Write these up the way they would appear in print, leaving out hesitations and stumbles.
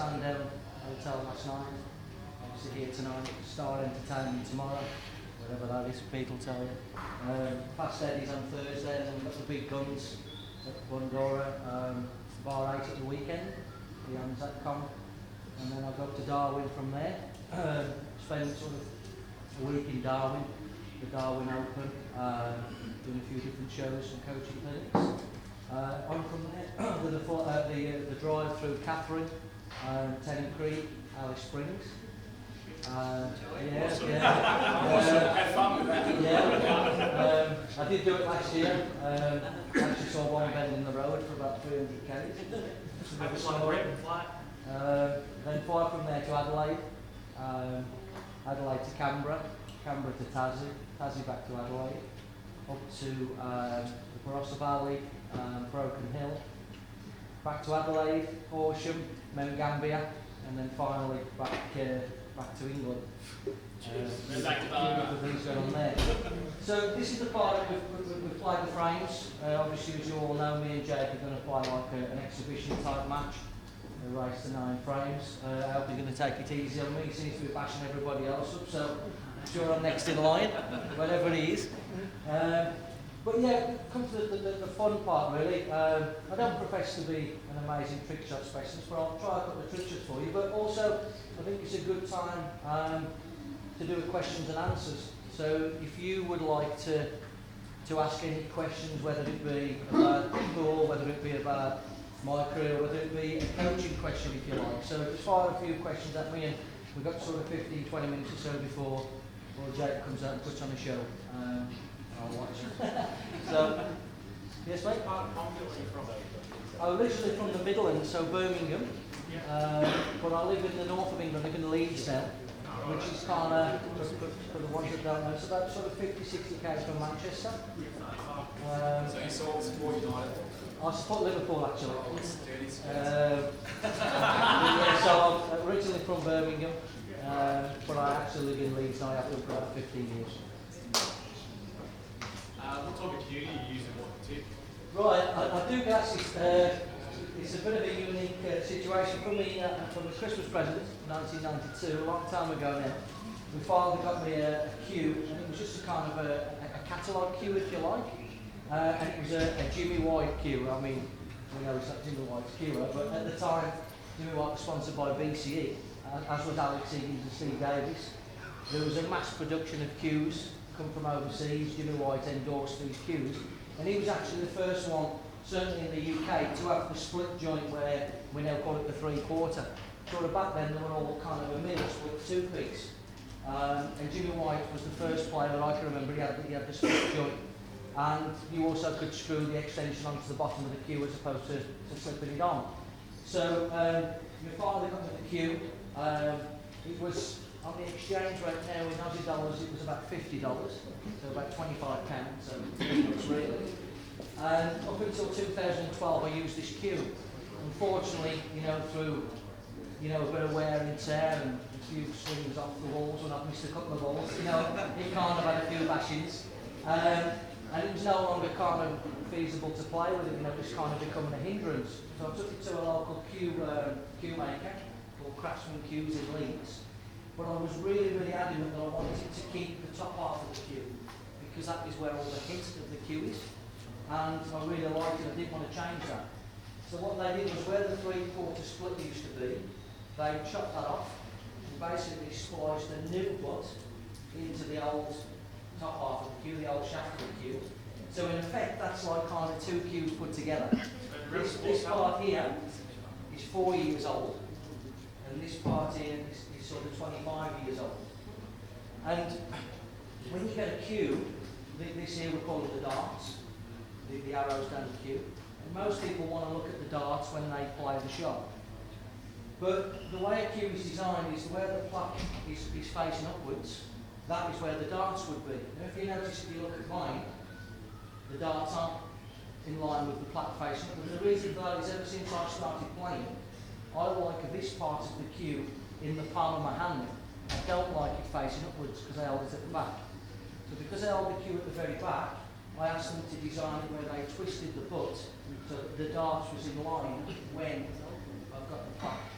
Sandown Hotel last night. Obviously here tonight, Star Entertainment tomorrow, whatever that is, people tell you. Fast Eddie's on Thursday, and then we've got the big guns at Bundora, Bar 8 at the weekend, the Anzac Con. And then I'll go up to Darwin from there, spend sort of a week in Darwin, the Darwin Open, doing a few different shows and coaching clinics. On from there, the drive through Catherine, Tennant Creek, Alice Springs. Awesome. Had fun with that. Yeah. I did do it last year. Actually saw one bend in the road for about 300 k's. That was like a rip and flat. Then fly from there to Adelaide, Adelaide to Canberra, Canberra to Tassie, Tassie back to Adelaide, up to the Barossa Valley, Broken Hill, back to Adelaide, Horsham, Mount Gambier, and then finally back to England. Back to Barber. Things going on there. So this is the part that we've played the frames. Obviously, as you all know, me and Jake are going to play like an exhibition type match. A race to 9 frames. I hope you're going to take it easy on me. He seems to be bashing everybody else up, so I'm sure I'm next in line, whatever he is. But yeah, come to the fun part really. I don't profess to be an amazing trick shot specialist, but I'll try a couple of trick shots for you. But also, I think it's a good time to do a questions and answers. So if you would like to ask any questions, whether it be about football, whether it be about my career, whether it be a coaching question if you like. So just fire a few questions at me, and we've got sort of 15-20 minutes or so before Jake comes out and puts on a show. I'll watch it. So, yes mate? I'm originally from the Midlands, so Birmingham, but I live in the north of England, I live in Leeds now, which is kind of, for the ones that don't know, it's about sort of 50-60 km from Manchester. So you support United? I support Liverpool actually. Yeah, so I'm originally from Birmingham, but I actually live in Leeds now. I have lived for about 15 years. What type of cue do you use and what tip? Right, I do guess it's a bit of a unique situation for me. From a Christmas present, 1992, a long time ago now. My father got me a cue, and it was just a kind of a catalogue cue, if you like. And it was a Jimmy White cue. I mean, we know it's not Jimmy White's cue, but at the time, Jimmy White was sponsored by BCE, as was Alex Higgins and Steve Davis. There was a mass production of cues come from overseas. Jimmy White endorsed these cues, and he was actually the first one, certainly in the UK, to have the split joint where we now call it the 3/4. Sort of back then, they were all kind of a middle split 2-piece. And Jimmy White was the first player that I can remember. He had the split joint. And you also could screw the extension onto the bottom of the cue as opposed to slipping it on. So my father got me the cue. It was on the exchange rate now in Aussie dollars, it was about $50, so about £25, so it's really. And up until 2012 I used this cue. Unfortunately, through a bit of wear and tear and a few swings off the walls, and I've missed a couple of balls, it kind of had a few bashings. And it was no longer kind of feasible to play with it, just kind of becoming a hindrance. So I took it to a local cue maker called Craftsman Cues in Leeds. But I was really, really adamant that I wanted to keep the top half of the cue, because that is where all the hit of the cue is. And I really liked it, I didn't want to change that. So what they did was, where the 3/4 split used to be, they chopped that off and basically spliced a new butt into the old top half of the cue, the old shaft of the cue. So in effect, that's like kind of 2 cues put together. This part here is 4 years old, and this part here is sort of 25 years old. And when you get a cue, this here we call it the darts, the arrows down the cue. And most people want to look at the darts when they play the shot. But the way a cue is designed is where the plaque is facing upwards. That is where the darts would be. Now if you notice, if you look at mine, the darts aren't in line with the plaque facing up. And the reason for that is, ever since I started playing, I like this part of the cue in the palm of my hand. I don't like it facing upwards because I hold it at the back. So because I hold the cue at the very back, I asked them to design it where they twisted the butt so that the darts was in line when I've got the plaque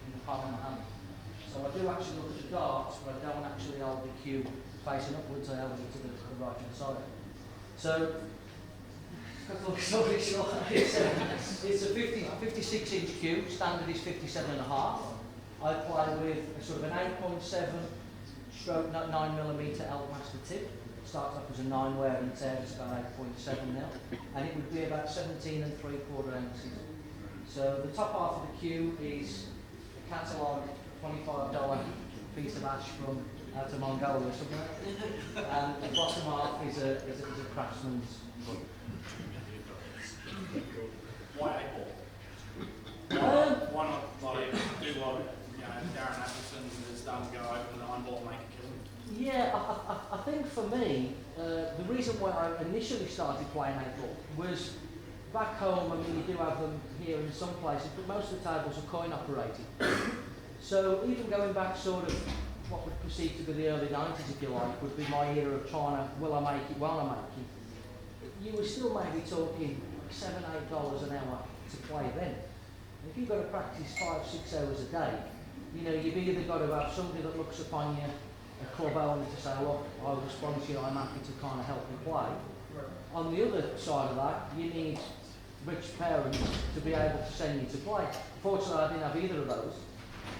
in the hold the cue facing upwards, I held it to the right hand side. So, it's a 56 inch cue, standard is 57.5. I play with a sort of an 8.7 stroke 9mm Elkmaster tip. It starts off as a 9 wear and tear, it's about 8.7 now, and it would be about 17 3/4 ounces. So the top half of the cue is a catalogue $25 piece of ash from out of Mongolia or something, and the bottom half is a craftsman's book. Why 8 ball? Why not like do what Darren Atkinson's has done, go over the 9 ball and make a killing? Yeah, I think for me, the reason why I initially started playing 8 ball was back home. I mean, you do have them here in some places, but most of the tables are coin operated. So even going back sort of what would perceive to be the early 90s, if you like, would be my era of trying to, will I make it, while I make it. You were still maybe talking $7, $8 an hour to play then. And if you've got to practice 5, 6 hours a day, you know, you've either got to have somebody that looks upon you, a club owner, to say, look, I will sponsor you, I'm happy to kind of help you play. On the other side of that, you need rich parents to be able to send you to play. Fortunately, I didn't have either of those.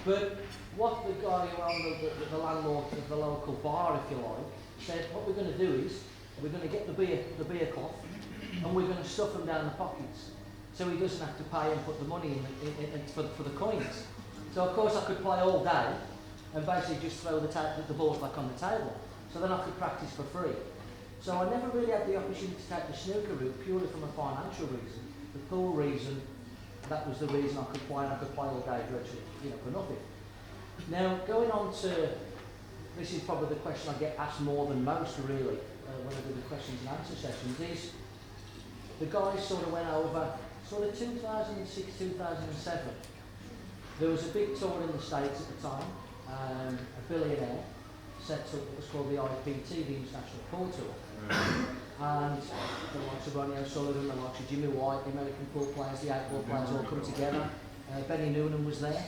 But what the guy who owned the landlord of the local bar, if you like, said, what we're going to do is, we're going to get the beer cloth, and we're going to stuff them down the pockets, so he doesn't have to pay and put the money in for the coins. So of course I could play all day, and basically just throw the balls back on the table. So then I could practice for free. So I never really had the opportunity to take the snooker route purely from a financial reason. The pool reason, that was the reason I could play, and I could play all day virtually, you know, for nothing. Now, going on to, this is probably the question I get asked more than most really, when I do the questions and answer sessions, is the guys sort of went over, sort of 2006, 2007. There was a big tour in the States at the time. A billionaire set up what was called the IPT, the International Pool Tour. And the likes of Ronnie O'Sullivan, the likes of Jimmy White, the American pool players, the 8 ball players all come together. Benny Noonan was there,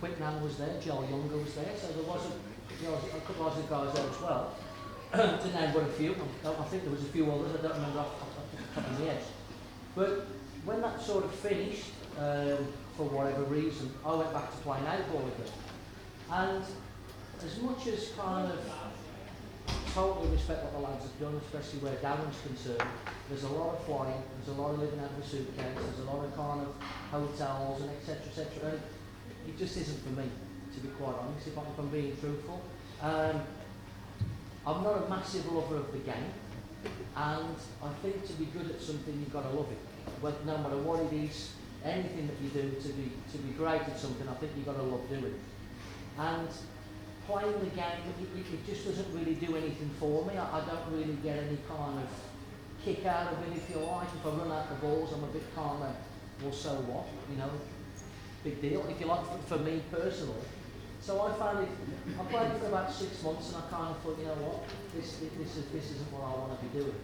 Quicknan was there, Joel Younger was there, so there was a couple of other guys there as well. To name but a few, I think there was a few others, I don't remember off the top of my head. But when that sort of finished, for whatever reason, I went back to playing 8 ball again. And as much as kind of totally respect what the lads have done, especially where Darren's concerned, there's a lot of flying, there's a lot of living out of a suitcase, there's a lot of kind of hotels and etc. And it just isn't for me, to be quite honest, if I'm being truthful. I'm not a massive lover of the game, and I think to be good at something you've got to love it. But no matter what it is, anything that you do to be great at something, I think you've got to love doing. And playing the game, it just doesn't really do anything for me. I don't really get any kind of kick out of it, if you like. If I run out the balls, I'm a bit kind of, well, so what, you know, big deal, if you like, for me personally. So I found it, I played it for about 6 months, and I kind of thought, you know what, this isn't what I want to be doing.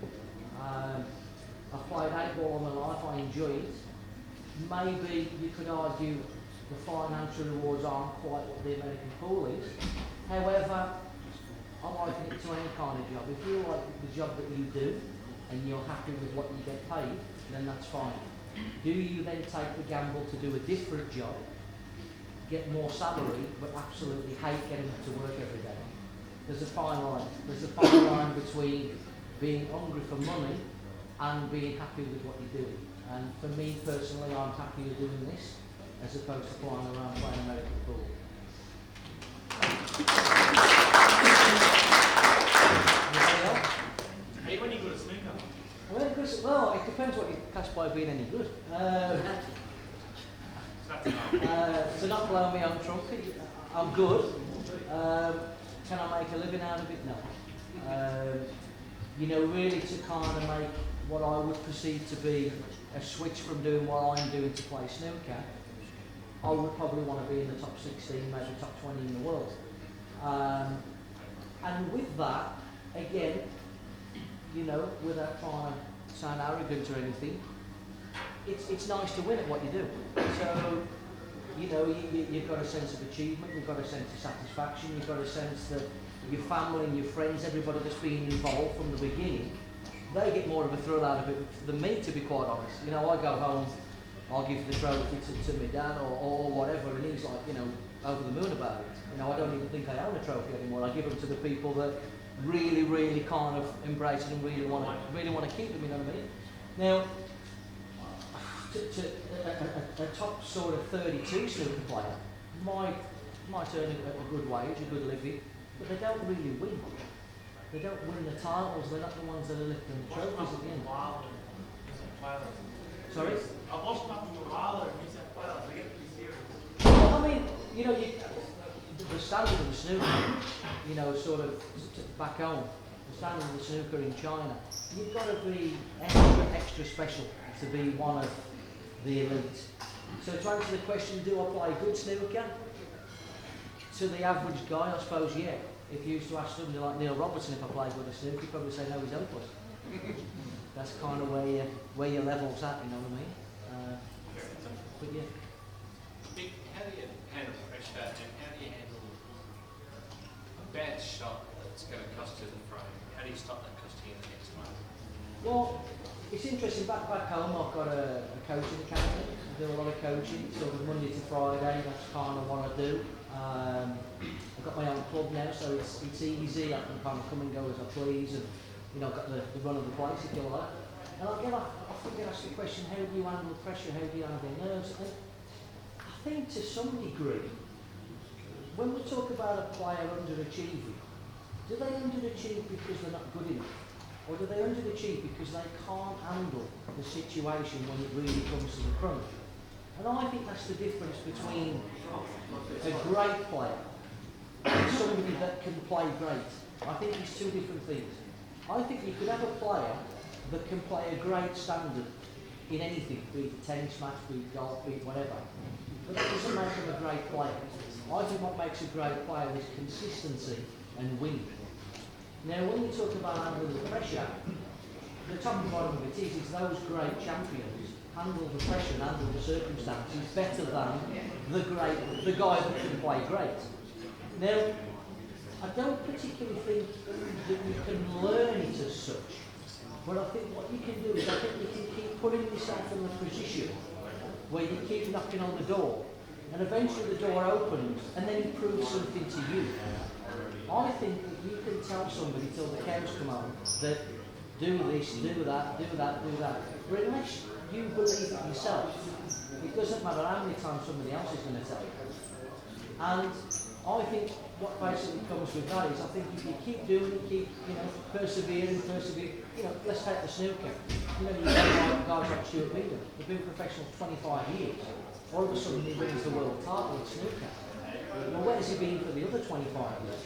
I've played 8 ball all my life, I enjoy it. Maybe you could argue the financial rewards aren't quite what the American pool is. However, I liken it to any kind of job. If you like the job that you do and you're happy with what you get paid, then that's fine. Do you then take the gamble to do a different job, get more salary, but absolutely hate getting to work every day? There's a fine line. There's a fine line between being hungry for money and being happy with what you're doing. And for me personally, I'm happier doing this as opposed to flying around playing American pool. Anybody else? Are you any good at snooker? Well, it depends what you class by being any good. To not blow me on trumpet, I'm good. Can I make a living out of it? No. You know, really to kind of make what I would perceive to be a switch from doing what I'm doing to play snooker, I would probably want to be in the top 16, maybe top 20 in the world. And with that, again, you know, without trying to sound arrogant or anything, it's nice to win at what you do. So, you know, you've got a sense of achievement, you've got a sense of satisfaction, you've got a sense that your family and your friends, everybody that's been involved from the beginning, they get more of a thrill out of it than me, to be quite honest. You know, I go home, I'll give the trophy to my dad or whatever, and he's like, you know, over the moon about it. You know, I don't even think I own a trophy anymore. I give them to the people that really kind of embrace it and really want to keep them. You know what I mean? Now, a top sort of 32 snooker player might earn a good wage, a good living, but they don't really win. They don't win the titles. They're not the ones that are lifting the trophies at the end. Sorry? I watched that from Wilder in New South Wales. I get pretty serious. Well, I mean, you know, the standard of the snooker, you know, sort of back home, the standard of the snooker in China, you've got to be extra special to be one of the elite. So to answer the question, do I play good snooker? To the average guy, I suppose, yeah. If you used to ask somebody like Neil Robertson if I played good at snooker, he'd probably say no, he's hopeless. That's kind of where your level's at, you know what I mean? But yeah. Mick, how do you handle pressure and how do you handle a bad shot that's going to cost you the frame? How do you stop that costing you the next one? Well, it's interesting. Back home, I've got a coaching academy. I do a lot of coaching, sort of Monday to Friday. That's kind of what I do. I've got my own club now, so it's easy. I can kind of come and go as I please, and you know, I've got the run of the place, if you like. And I often get asked the question, how do you handle pressure? How do you handle nerves? And I think to some degree, when we talk about a player underachieving, do they underachieve because they're not good enough? Or do they underachieve because they can't handle the situation when it really comes to the crunch? And I think that's the difference between a great player and somebody that can play great. I think it's two different things. I think you could have a player that can play a great standard in anything, be it a tennis match, be it golf, be it whatever. But that doesn't make him a great player. I think what makes a great player is consistency and winning. Now, when you talk about handling the pressure, the top and bottom of it is those great champions handle the pressure and handle the circumstances better than the guy that can play great. Now, I don't particularly think that you can learn it as such, but I think what you can do is I think you can keep putting yourself in a position where you keep knocking on the door, and eventually the door opens, and then he proves something to you. I think that you can tell somebody till the cows come home that do this, do that, do that, do that. But unless you believe it yourself, it doesn't matter how many times somebody else is going to tell you. And I think what basically comes with that is I think if you keep doing it, keep persevering, let's take the snooker. You know, you have guys like Stuart Wheeler, they've been professionals 25 years. All of a sudden he wins the world title at snooker. Well, where has he been for the other 25 years?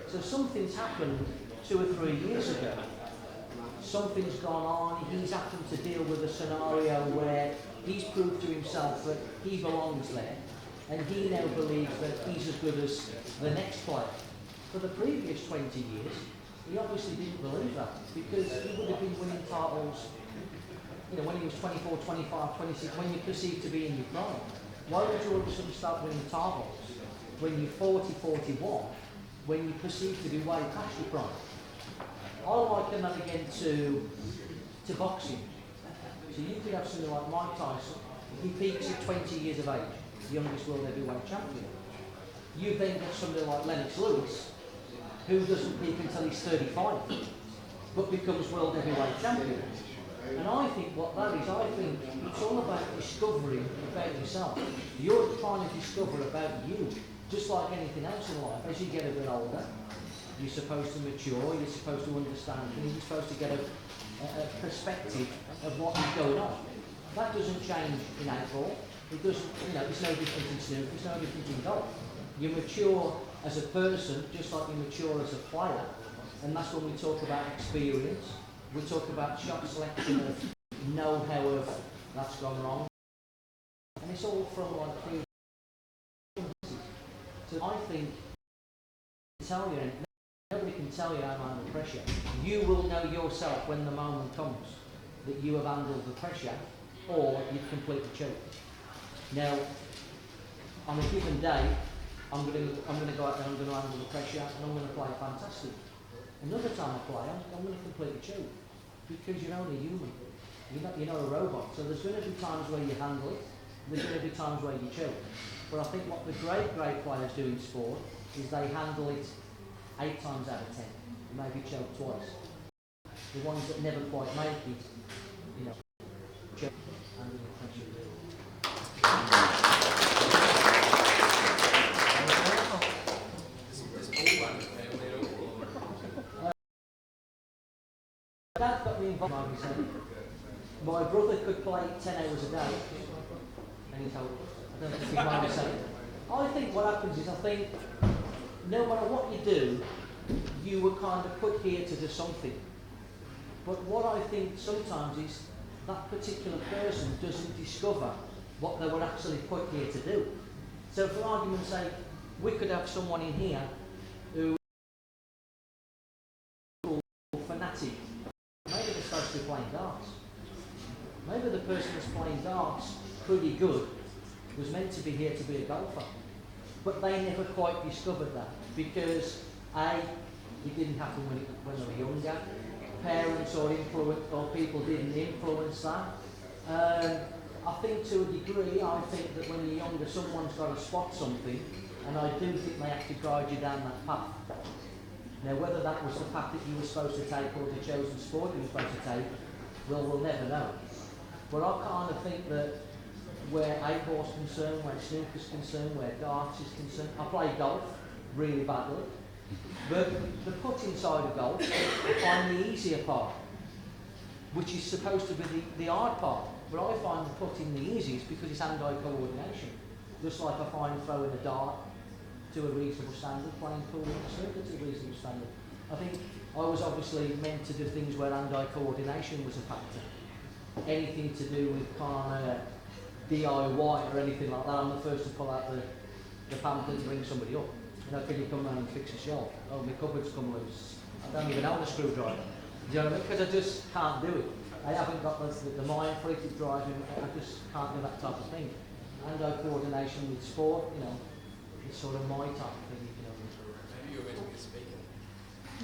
So something's happened 2 or 3 years ago. Something's gone on, he's happened to deal with a scenario where he's proved to himself that he belongs there, and he now believes that he's as good as the next player. For the previous 20 years, he obviously didn't believe that, because he would have been winning titles, when he was 24, 25, 26, when you're perceived to be in your prime. Why would you all of a sudden start winning titles when you're 40, 41, when you're perceived to be way past your prime? I liken that again to boxing. So you could have something like Mike Tyson, he peaks at 20 years of age, the youngest world heavyweight champion. You then get somebody like Lennox Lewis, who doesn't peak until he's 35, but becomes world heavyweight champion. And I think what that is, I think it's all about discovering about yourself. You're trying to discover about you, just like anything else in life. As you get a bit older, you're supposed to mature, you're supposed to understand things, you're supposed to get a perspective of what is going on. That doesn't change in April. It doesn't, it's no different in snooker, it's no different in golf. You mature as a person, just like you mature as a player, and that's when we talk about experience. We talk about shot selection, of know-how of that's gone wrong, and it's all from like so I think nobody can tell you how to handle pressure. You will know yourself when the moment comes that you have handled the pressure or you've completely choked. Now, on a given day, I'm gonna go out there, I'm gonna handle the pressure, and I'm gonna play fantastic. Another time I play, I'm gonna completely choke, because you're only human. You're not a robot. So there's gonna be times where you handle it, there's gonna be times where you choke. But I think what the great players do in sport is they handle it 8 times out of 10, maybe choke twice. The ones that never quite make it, you know, choke under the pressure. Dad got me involved. My brother could play 10 hours a day, and he told, I don't think he'd mind me saying. I think what happens is, I think no matter what you do, you were kind of put here to do something. But what I think sometimes is that particular person doesn't discover what they were actually put here to do. So for argument's sake, we could have someone in here who is fanatic. Maybe they're supposed to be playing darts. Maybe the person that's playing darts pretty good was meant to be here to be a golfer. But they never quite discovered that because A, it didn't happen when they were younger. Parents or people didn't influence that. I think to a degree, I think that when you're younger, someone's got to spot something, and I do think they have to guide you down that path. Now, whether that was the path that you were supposed to take or the chosen sport you were supposed to take, well, we'll never know. But I kind of think that where 8-ball's concerned, where snooker's concerned, where darts is concerned, I play golf really badly. But the putting side of golf, I find the easier part, which is supposed to be the hard part. But I find the putting the easiest because it's hand-eye coordination. Just like I find throwing a dart to a reasonable standard, playing pool and snooker to a reasonable standard. I think I was obviously meant to do things where hand-eye coordination was a factor. Anything to do with kind of DIY or anything like that, I'm the first to pull out the pamphlet and bring somebody up. You know, can you come round and fix a shelf? Oh, my cupboard's come loose. I don't even own a screwdriver. Do you know what I mean? Because I just can't do it. I haven't got the mind for it, driving. I just can't do that type of thing. Hand-eye coordination with sport, you know, it's sort of my type of thing, you know. Maybe you're going to be a speaker.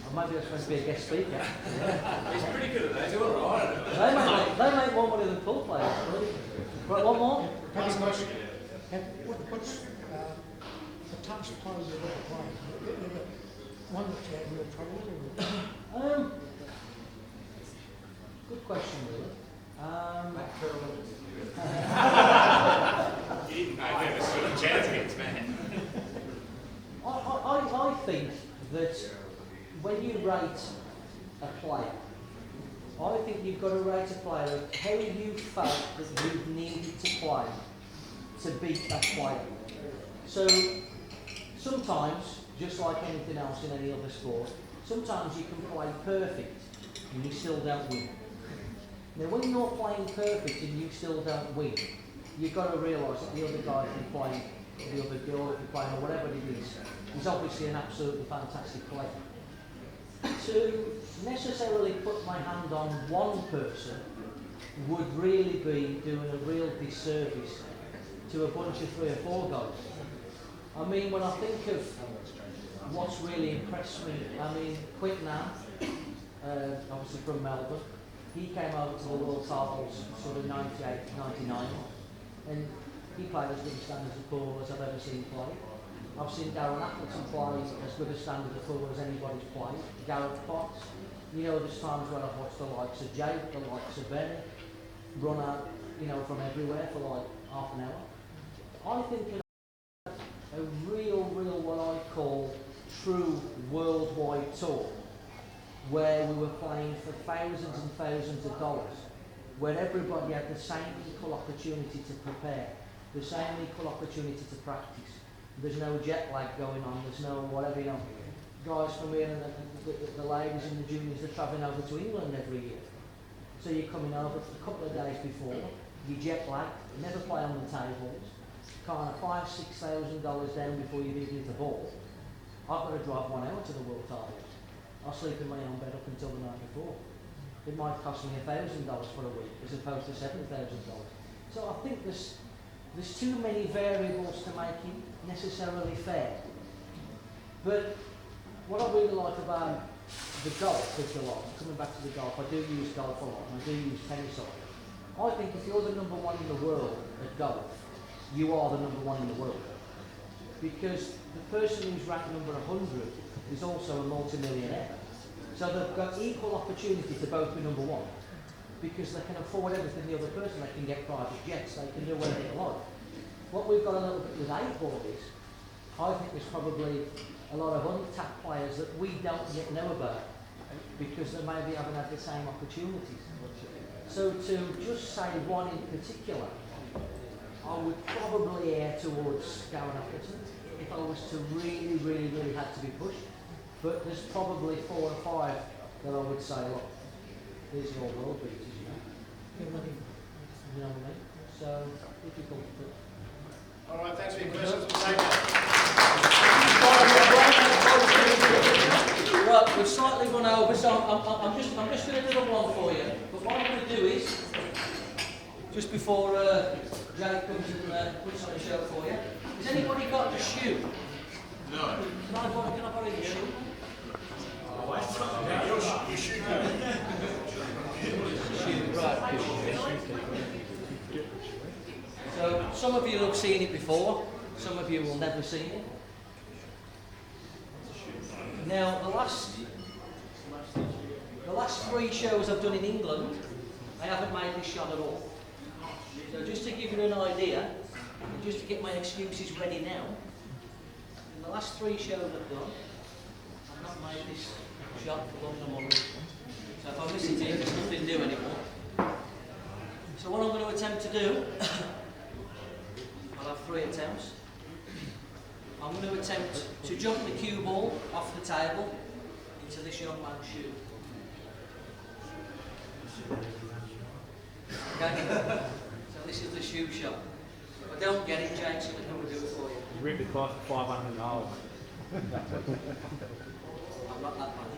Or maybe I was supposed to be a guest speaker. Yeah. He's pretty good at that. He's all right. They make more money than pool players. Right, one more? Last question. What's the toughest part of the ever played? One that you had real trouble with? Good question, really. I never stood a chance against man. I think that when you rate a player, I think you've got to rate a player how you felt that you needed to play to beat that player. So sometimes, just like anything else in any other sport, sometimes you can play perfect and you still don't win. Now when you're playing perfect and you still don't win, you've got to realise that the other guy can play, the other girl can play, or whatever it is obviously an absolutely fantastic player. To necessarily put my hand on one person would really be doing a real disservice to a bunch of 3 or 4 guys. I mean, when I think of what's really impressed me, I mean, Quinton, obviously from Melbourne, he came over to the World Titles sort of 98, 99, and he played as good a standard of pool as I've ever seen play. I've seen Darren Appleton play as good a standard of pool as anybody's played. Gareth Potts, you know, there's times when I've watched the likes of Jake, the likes of Benny, run out, you know, from everywhere for like half an hour. I think that a real what I call true worldwide tour, where we were playing for thousands and thousands of dollars, where everybody had the same equal opportunity to prepare, the same equal opportunity to practice. There's no jet lag going on, there's no whatever, you know. Guys from here and the ladies and the juniors are travelling over to England every year. So you're coming over a couple of days before, you jet lag, never play on the tables, kind of $5,000–6,000 down before you even hit the ball. I've got to drive 1 hour to the World Titles. I'll sleep in my own bed up until the night before. It might cost me $1,000 for a week as opposed to $7,000. So I think there's too many variables to make it necessarily fair. But what I really like about the golf is a lot. Coming back to the golf, I do use golf a lot, and I do use tennis a lot. I think if you're the number one in the world at golf, you are the number one in the world. Because the person who's ranked number 100 is also a multi-millionaire. So they've got equal opportunity to both be number one. Because they can afford everything the other person. They can get private jets, they can do whatever they like. What we've got a little bit with 8 ball is, I think there's probably a lot of untapped players that we don't yet know about because they maybe haven't had the same opportunities. So to just say one in particular, I would probably err towards Gavin Atkinson if I was to really had to be pushed. But there's probably 4 or 5 that I would say, look, these are all world beaters, you know. You know what I mean? So difficult. But All right, thanks for your questions. We'll take it. Right, we've slightly run over, so I'm just going to do the one for you. But what I'm going to do is, just before Jake comes and puts on a show for you, has anybody got a shoe? No. Can I borrow your shoe? You should go. Right. So some of you have seen it before, some of you will never see it. Now the last 3 shows I've done in England, I haven't made this shot at all. So just to give you an idea, and just to get my excuses ready now, in the last 3 shows I've done, I've not made this shot for long and long. So if I miss it here, there's nothing new anymore. So what I'm going to attempt to do, I'll have 3 attempts. I'm going to attempt to jump the cue ball off the table into this young man's shoe. Okay? So this is the shoe shot. If I don't get it, Jake's going to come and do it for you. Rip it by $500. I'm not that much.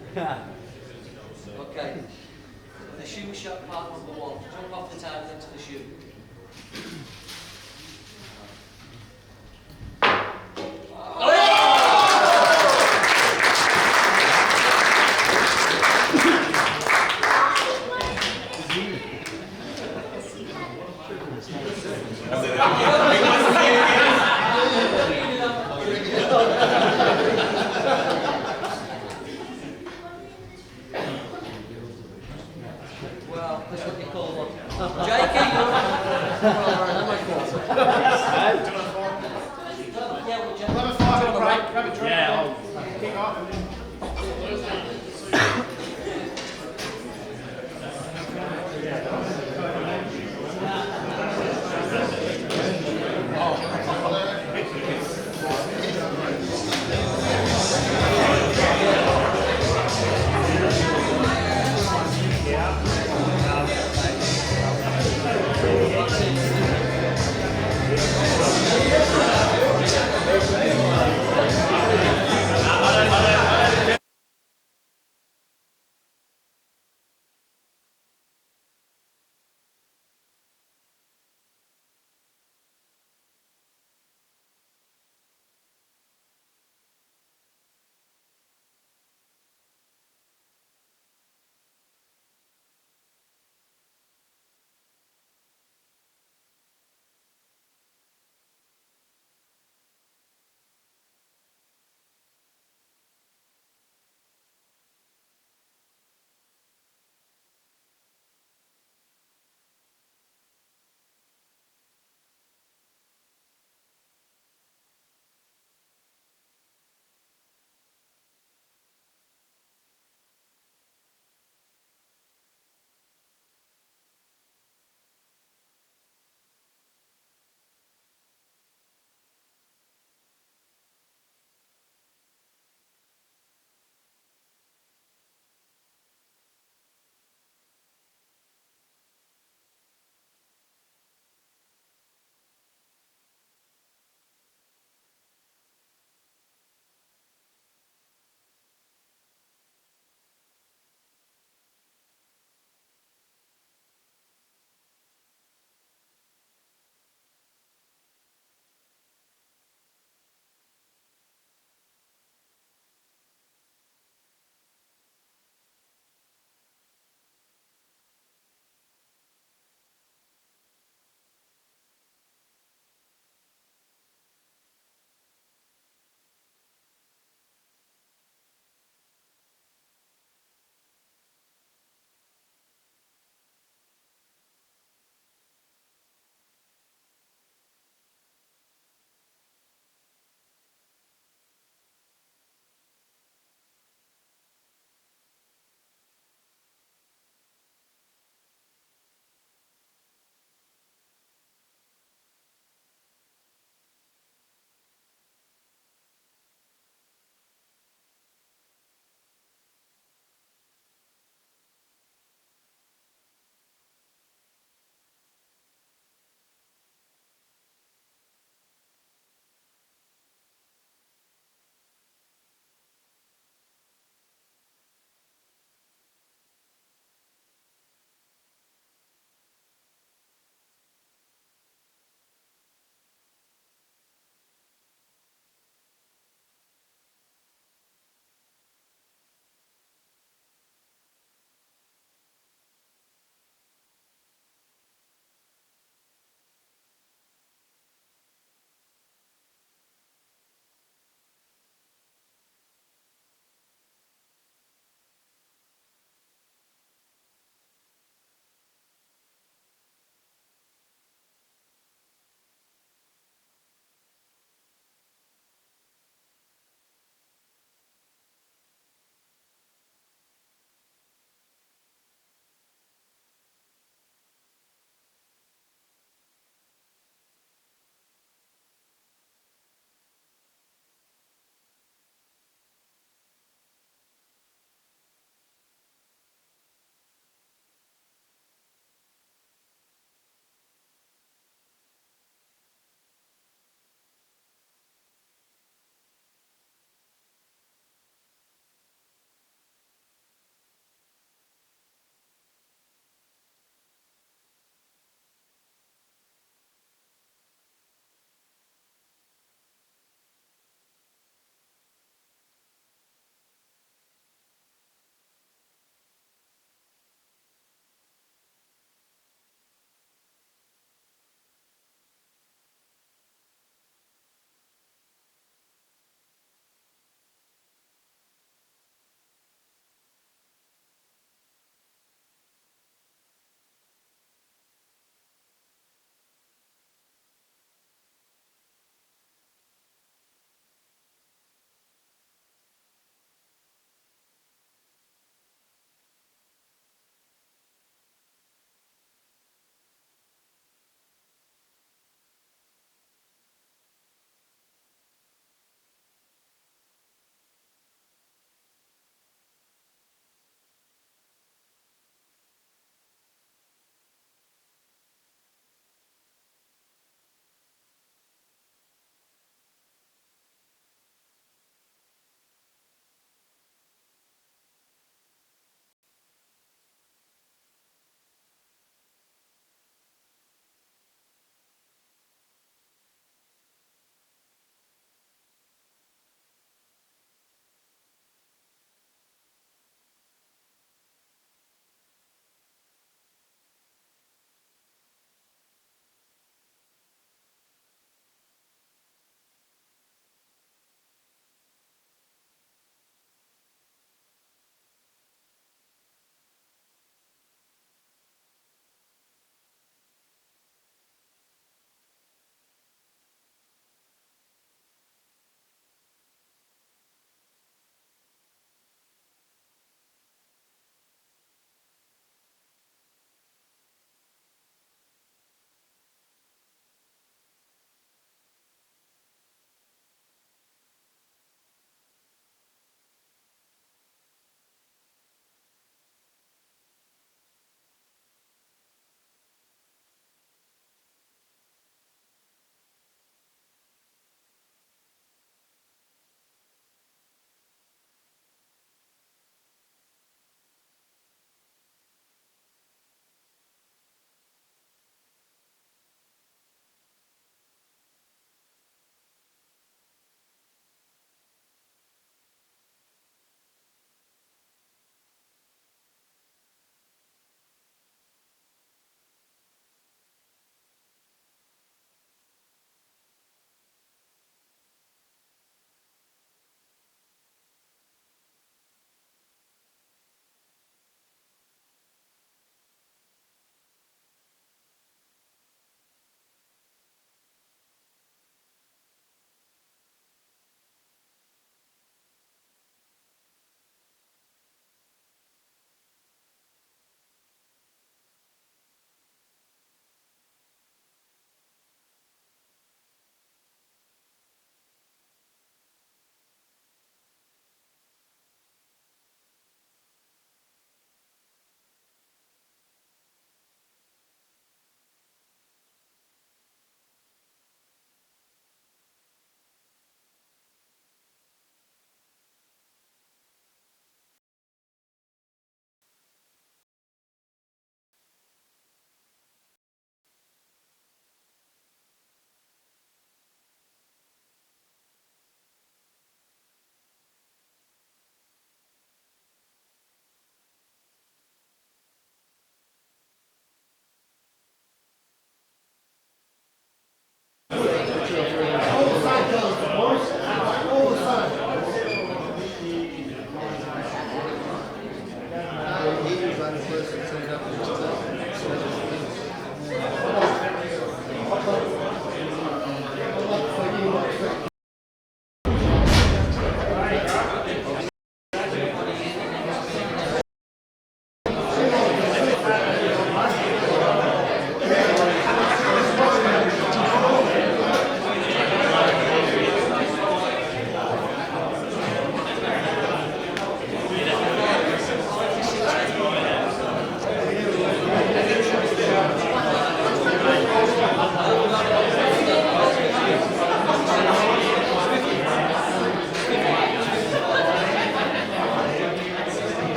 Okay. So the shoe shot part number 1. Jump off the table into the shoe. Well, that's what you call one. Jakey, yeah, well, Jake. 11-5, right? Grab a drink. Yeah, Kick off and then.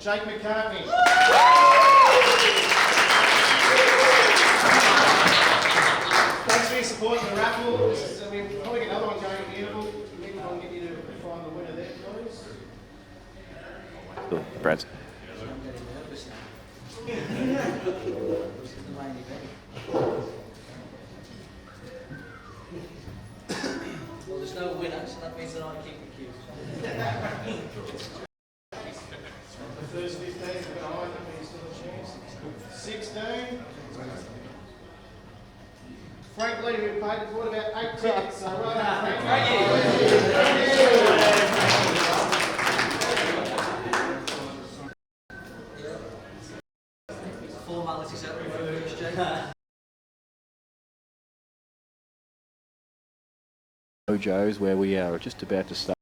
Jake McCartney. Thanks for your support in the raffle. We'll probably get another one going at the interval. Maybe I'll get you to find the winner there, please. Brad. Well, there's no winner, so that means that I keep the queue. The first 15 behind them, he's still a chance. 16. Frank Lee, who paid the board about 8 tickets, so well done, Frank. Formality set for the exchange. Mojo's, where we are just about to start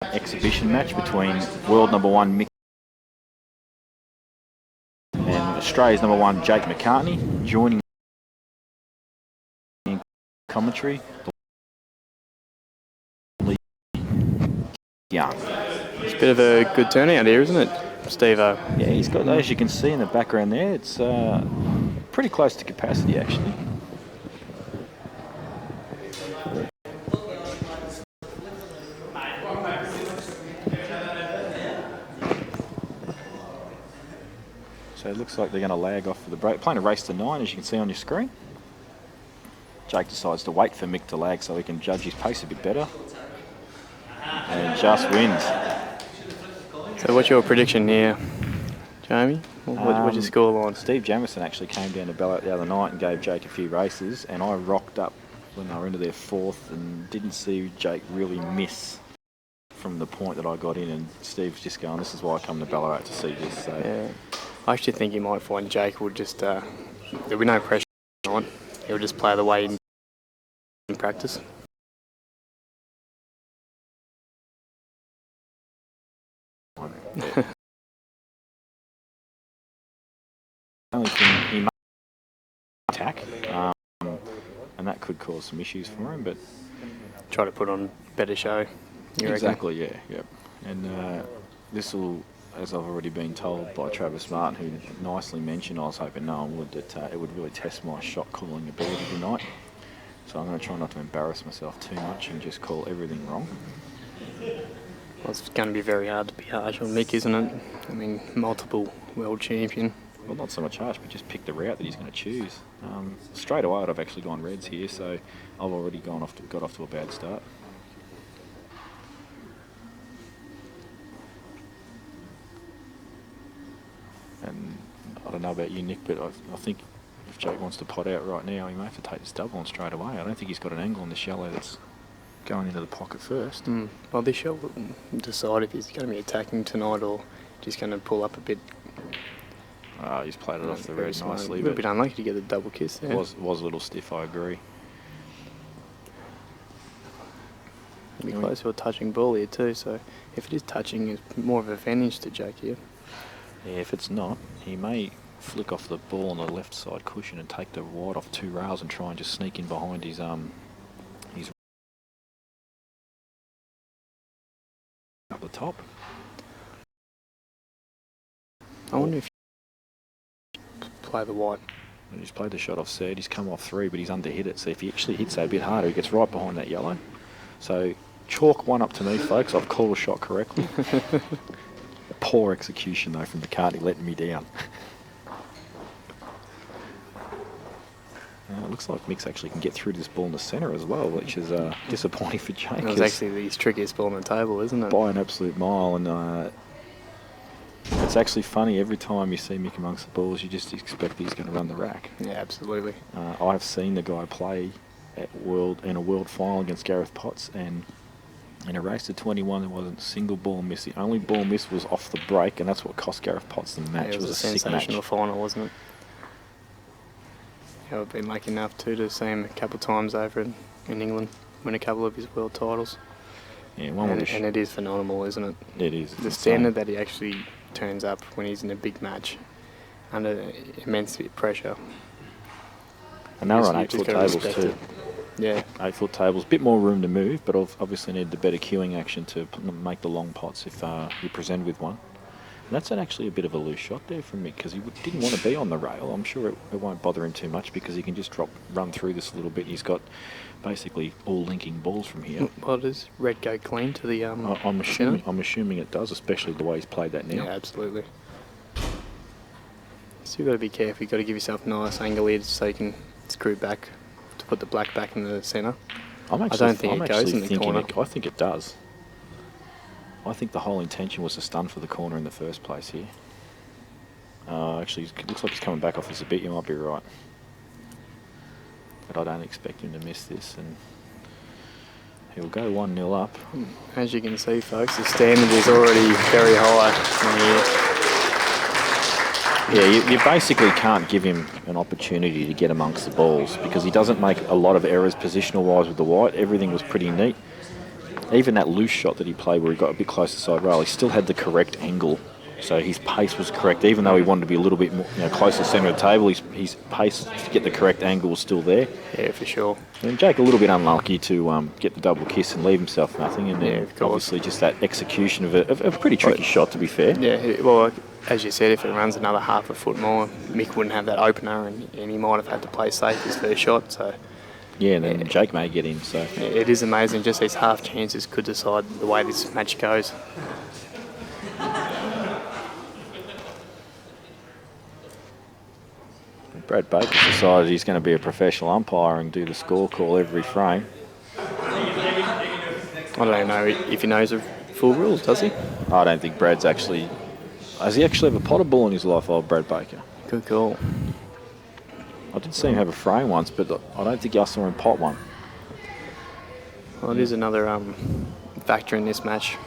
an exhibition match between world number 1 Mick and Australia's number 1 Jake McCartney. Joining in commentary, Young. It's a bit of a good turnout here, isn't it, Steve-O? Yeah, he's got, as you can see in the background there, it's pretty close to capacity actually. So it looks like they're going to lag off for the break. Playing a race to 9, as you can see on your screen. Jake decides to wait for Mick to lag so he can judge his pace a bit better. And just wins. So what's your prediction here, Jamie? What's your scoreline? Steve Jamieson actually came down to Ballarat the other night and gave Jake a few races, and I rocked up when they were into their 4th and didn't see Jake really miss from the point that I got in, and Steve's just going, this is why I come to Ballarat to see this. So. Yeah. I actually think you might find Jake would just, there'll be no pressure on. He'll just play the way in practice. Only thing he might attack, and that could cause some issues for him, but try to put on a better show. Exactly, yeah. And this will, as I've already been told by Travis Martin, who nicely mentioned, I was hoping no one would, that it would really test my shot calling ability tonight. So I'm going to try not to embarrass myself too much and just call everything wrong. Well, it's going to be very hard to be harsh on Mick, isn't it? I mean, multiple world champion. Well, not so much harsh, but just pick the route that he's going to choose. Straight away, I've actually gone reds here, so I've already got off to a bad start. And I don't know about you, Nick, but I think if Jake wants to pot out right now, he may have to take this double on straight away. I don't think he's got an angle on this yellow that's going into the pocket first. Well, this shot will decide if he's going to be attacking tonight or just going to pull up a bit. He's played it off the red nicely. A little bit unlucky to get the double kiss there. Was a little stiff, I agree. It'll be close to a touching ball here too, so if it is touching, it's more of an advantage to Jake here. Yeah, if it's not, he may flick off the ball on the left side cushion and take the wide off 2 rails and try and just sneak in behind his up the top. I wonder if you play the wide. He's played the shot offset, he's come off 3, but he's underhit it, so if he actually hits that a bit harder, he gets right behind that yellow. So chalk 1 up to me, folks. I've called a shot correctly. Poor execution though from McCartney, letting me down. It looks like Mick actually can get through this ball in the centre as well, which is disappointing for Jake. That was actually the trickiest ball on the table, isn't it? By an absolute mile, and it's actually funny, every time you see Mick amongst the balls, you just expect he's going to run the rack. Yeah, absolutely. I've seen the guy play in a world final against Gareth Potts, and in a race to 21, there wasn't a single ball miss. The only ball miss was off the break, and that's what cost Gareth Potts the match. Yeah, it was a sensational final, wasn't it? Yeah, I've been lucky enough to see him a couple of times over in England, win a couple of his world titles. Yeah, and it is phenomenal, isn't it? It is. The standard that he actually turns up when he's in a big match under immense pressure. And they were on 8-foot tables too. Yeah. 8-foot tables, bit more room to move, but obviously needed the better queuing action to make the long pots if you're presented with one. That's actually a bit of a loose shot there from Mick because he didn't want to be on the rail. I'm sure it won't bother him too much because he can just run through this a little bit. He's got basically all linking balls from here. Well, does red go clean to the I'm assuming it does, especially the way he's played that now. Yeah, absolutely. So you've got to be careful. You've got to give yourself a nice angle here so you can screw back to put the black back in the centre. I don't think it goes in the corner. I think it does. I think the whole intention was to stun for the corner in the first place here. Actually, it looks like he's coming back off this a bit. You might be right. But I don't expect him to miss this. And he'll go 1-0 up. As you can see, folks, the standard is already very high. Yeah, you basically can't give him an opportunity to get amongst the balls because he doesn't make a lot of errors positional-wise with the white. Everything was pretty neat. Even that loose shot that he played where he got a bit close to side rail, he still had the correct angle. So his pace was correct. Even though he wanted to be a little bit more, close to the centre of the table, his pace to get the correct angle was still there. Yeah, for sure. And Jake a little bit unlucky to get the double kiss and leave himself nothing. And then Yeah, obviously just that execution of a pretty tricky shot, to be fair. Yeah, well, as you said, if it runs another half a foot more, Mick wouldn't have that opener and he might have had to play safe his first shot. So yeah, and then Jake may get in. So it is amazing. Just these half chances could decide the way this match goes. Brad Baker decided he's going to be a professional umpire and do the score call every frame. I don't know if he knows the full rules, does he? I don't think Brad's actually... Has he actually ever potted ball in his life, old Brad Baker? Good call. I did see him have a frame once, but I don't think I saw him pot one. Well, it is another factor in this match.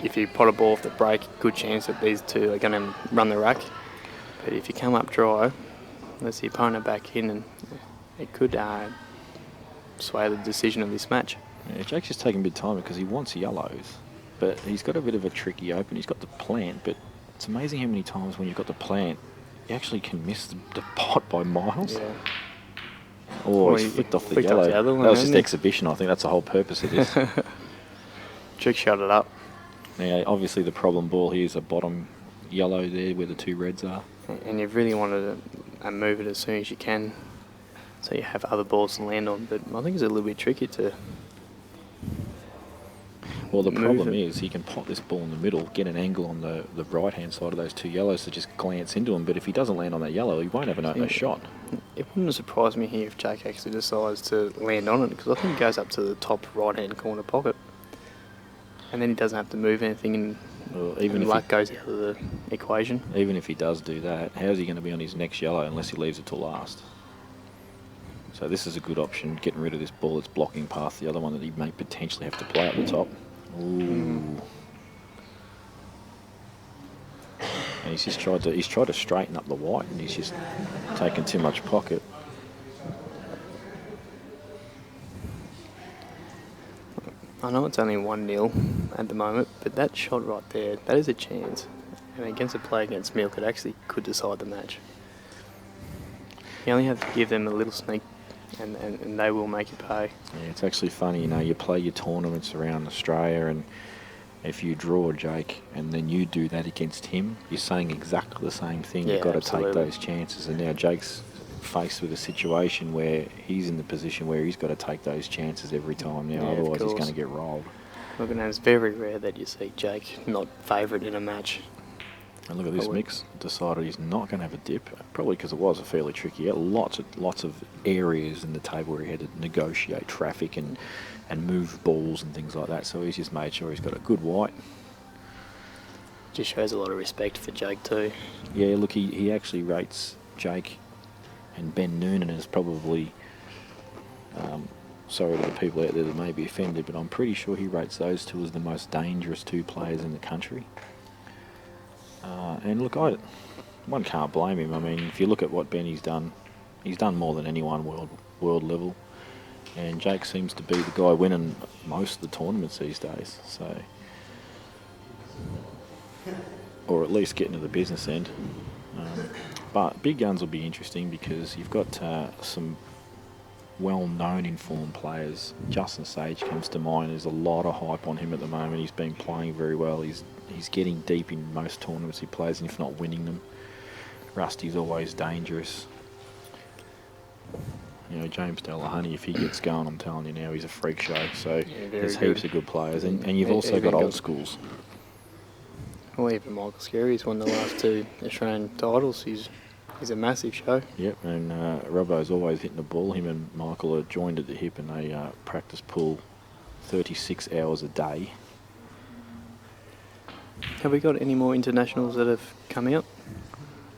If you pot a ball off the break, good chance that these two are going to run the rack. But if you come up dry, let's the opponent back in, and it could sway the decision of this match. Yeah, Jake's just taking a bit of time because he wants yellows, but he's got a bit of a tricky open. He's got the plant, but it's amazing how many times when you've got the plant, you actually can miss the pot by miles. Yeah. Oh, he's flicked off the yellow. That was just exhibition. I think that's the whole purpose of this. Trick shot it up. Now, obviously the problem ball here is a bottom yellow there where the two reds are. And you really wanted to move it as soon as you can so you have other balls to land on. But I think it's a little bit tricky to... Well, the problem is he can pot this ball in the middle, get an angle on the right-hand side of those two yellows to just glance into them. But if he doesn't land on that yellow, he won't have a shot. It wouldn't surprise me here if Jake actually decides to land on it, because I think he goes up to the top right-hand corner pocket. And then he doesn't have to move anything, and even if luck goes out of the equation. Even if he does do that, how's he going to be on his next yellow unless he leaves it till last? So this is a good option, getting rid of this ball that's blocking past the other one that he may potentially have to play up the top. Ooh. And he's tried to straighten up the white, and he's just taken too much pocket. I know it's only 1-0 at the moment, but that shot right there, that is a chance. And against a play against Milk, it actually could decide the match. You only have to give them a little sneak, and they will make you pay. Yeah, it's actually funny, you play your tournaments around Australia, and if you draw Jake and then you do that against him, you're saying exactly the same thing. Yeah, You've got to absolutely. take those chances, and now Jake's faced with a situation where he's in the position where he's got to take those chances every time now, Yeah, otherwise he's course. going to get rolled. Look, and it's very rare that you see Jake not favourite in a match. And look at this, Mick's decided he's not going to have a dip, probably because it was a fairly tricky. He had lots of areas in the table where he had to negotiate traffic and move balls and things like that, so he's just made sure he's got a good white. Just shows a lot of respect for Jake too. Yeah, look, he actually rates Jake and Ben Noonan as probably, sorry to the people out there that may be offended, but I'm pretty sure he rates those two as the most dangerous two players in the country. And look, one can't blame him. I mean, if you look at what Benny's done, he's done more than anyone world level. And Jake seems to be the guy winning most of the tournaments these days. So, or at least getting to the business end. But big guns will be interesting because you've got some well-known informed players. Justin Sage comes to mind. There's a lot of hype on him at the moment. He's been playing very well. He's getting deep in most tournaments he plays, and if not winning them. Rusty's always dangerous. You know, James Delahunty, if he gets going, I'm telling you now, he's a freak show. So there's heaps of good players. And you've also got old schools. Well, even Michael Scarry's won the last 2 Australian titles. He's a massive show. Yep, and Robbo's always hitting the ball. Him and Michael are joined at the hip, and they practice pool 36 hours a day. Have we got any more internationals that have come out?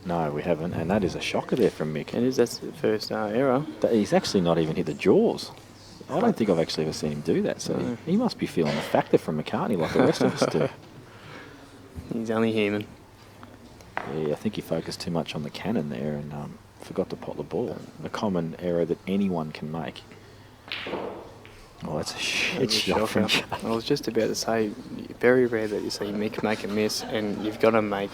No, we haven't, and that is a shocker there from Mick. That's the first error. He's actually not even hit the jaws. I don't think I've actually ever seen him do that, so No. he must be feeling the factor from McCartney like the rest of us do. He's only human. Yeah, I think he focused too much on the cannon there and forgot to pot the ball. A common error that anyone can make. Oh, that's a shit shot from Jake. I was just about to say, very rare that you see Mick make a miss, and you've got to make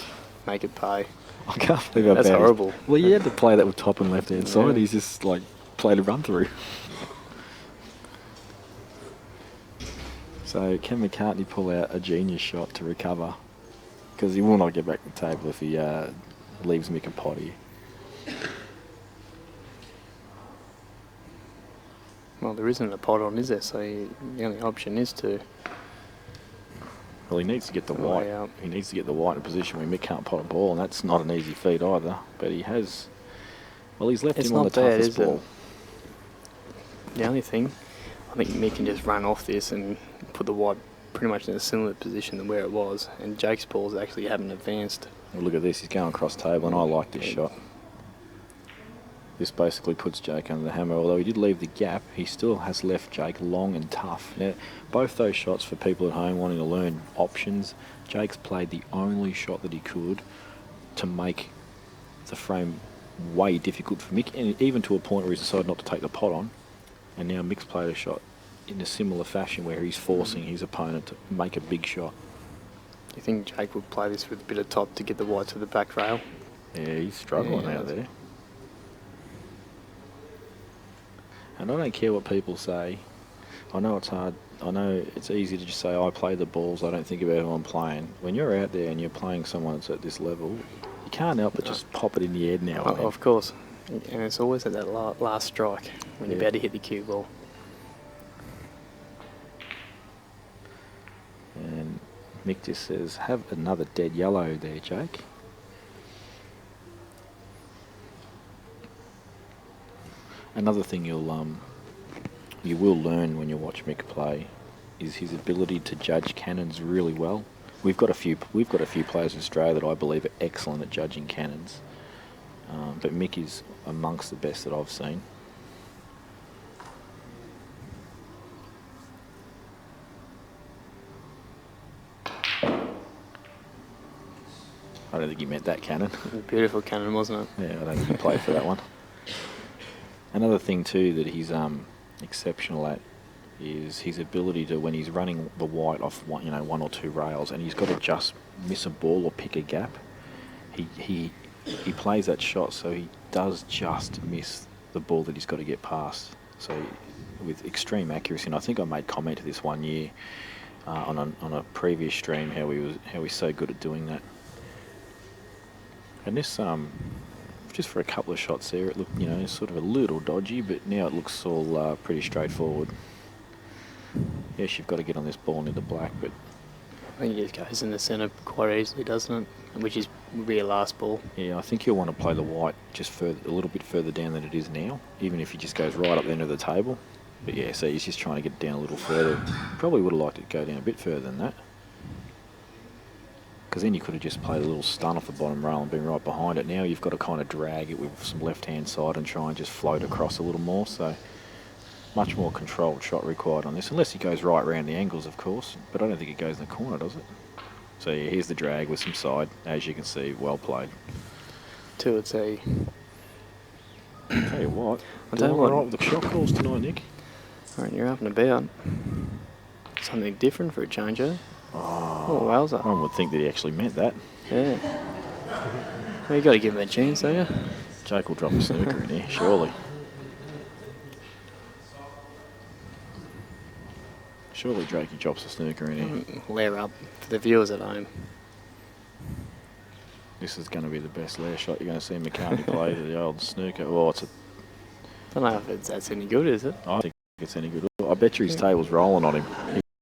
it pay. I can't believe how That's bad horrible. Well, you had to play that with top and left hand side. Yeah. He's just like played a run through. So can McCartney pull out a genius shot to recover? Because he will not get back to the table if he leaves Mick a potty. Well, there isn't a pot on, is there? So the only option is to... Well, he needs to get the Oh, white. yeah. He needs to get the white in a position where Mick can't pot a ball, and that's not an easy feat either. But he has. Well, he's left It's him on the not bad, toughest is it? ball. The only thing, I think Mick can just run off this and put the white pretty much in a similar position than where it was, and Jake's balls actually haven't advanced. Well, look at this. He's going across table, and I like this shot. This basically puts Jake under the hammer. Although he did leave the gap, he still has left Jake long and tough. Now, both those shots for people at home wanting to learn options, Jake's played the only shot that he could to make the frame way difficult for Mick, and even to a point where he's decided not to take the pot on. And now Mick's played a shot in a similar fashion where he's forcing his opponent to make a big shot. Do you think Jake would play this with a bit of top to get the white to the back rail? Yeah, he's struggling Yeah. out there. And I don't care what people say. I know it's hard. I know it's easy to just say, I play the balls, I don't think about who I'm playing. When you're out there and you're playing someone that's at this level, you can't help but just pop it in the head now and then. Of course. And it's always at that last strike when you're Yeah. about to hit the cue ball. And Mick just says, have another dead yellow there, Jake. Another thing you will learn when you watch Mick play is his ability to judge cannons really well. We've got a few players in Australia that I believe are excellent at judging cannons, but Mick is amongst the best that I've seen. I don't think he meant that cannon. Beautiful cannon, wasn't it? Yeah, I don't think he played for that one. Another thing too that he's exceptional at is his ability to, when he's running the white off one or two rails, and he's got to just miss a ball or pick a gap. He plays that shot, so he does just miss the ball that he's got to get past. So with extreme accuracy, and I think I made comment to this one year on a previous stream how he's so good at doing that. And this just for a couple of shots there, it looked, sort of a little dodgy, but now it looks all pretty straightforward. Yes, you've got to get on this ball into black, but I think it goes in the centre quite easily, doesn't it? Which would be a last ball. yeah, I think you'll want to play the white just a little bit further down than it is now, even if he just goes right up the end of the table. But yeah, so he's just trying to get it down a little further. Probably would have liked it to go down a bit further than that. Because then you could have just played a little stun off the bottom rail and been right behind it. Now you've got to kind of drag it with some left-hand side and try and just float across a little more. So much more controlled shot required on this, unless he goes right round the angles, of course. But I don't think it goes in the corner, does it? So yeah, here's the drag with some side. As you can see, well played. 2 at sea. Tell you what, I'll tell you all what. right with the shot calls tonight, Nick. All right, you're up and about. Something different for a change, eh? Oh, wowza. One would think that he actually meant that. Yeah. Well, you got to give him a chance, don't you? Jake will drop a snooker in here, surely. Surely Drakey drops a snooker in here. Layer up for the viewers at home. This is going to be the best layer shot you're going to see McCartney play to the old snooker. Well, it's a, Don't know if that's any good, is it? I think it's any good. I bet you his table's rolling on him.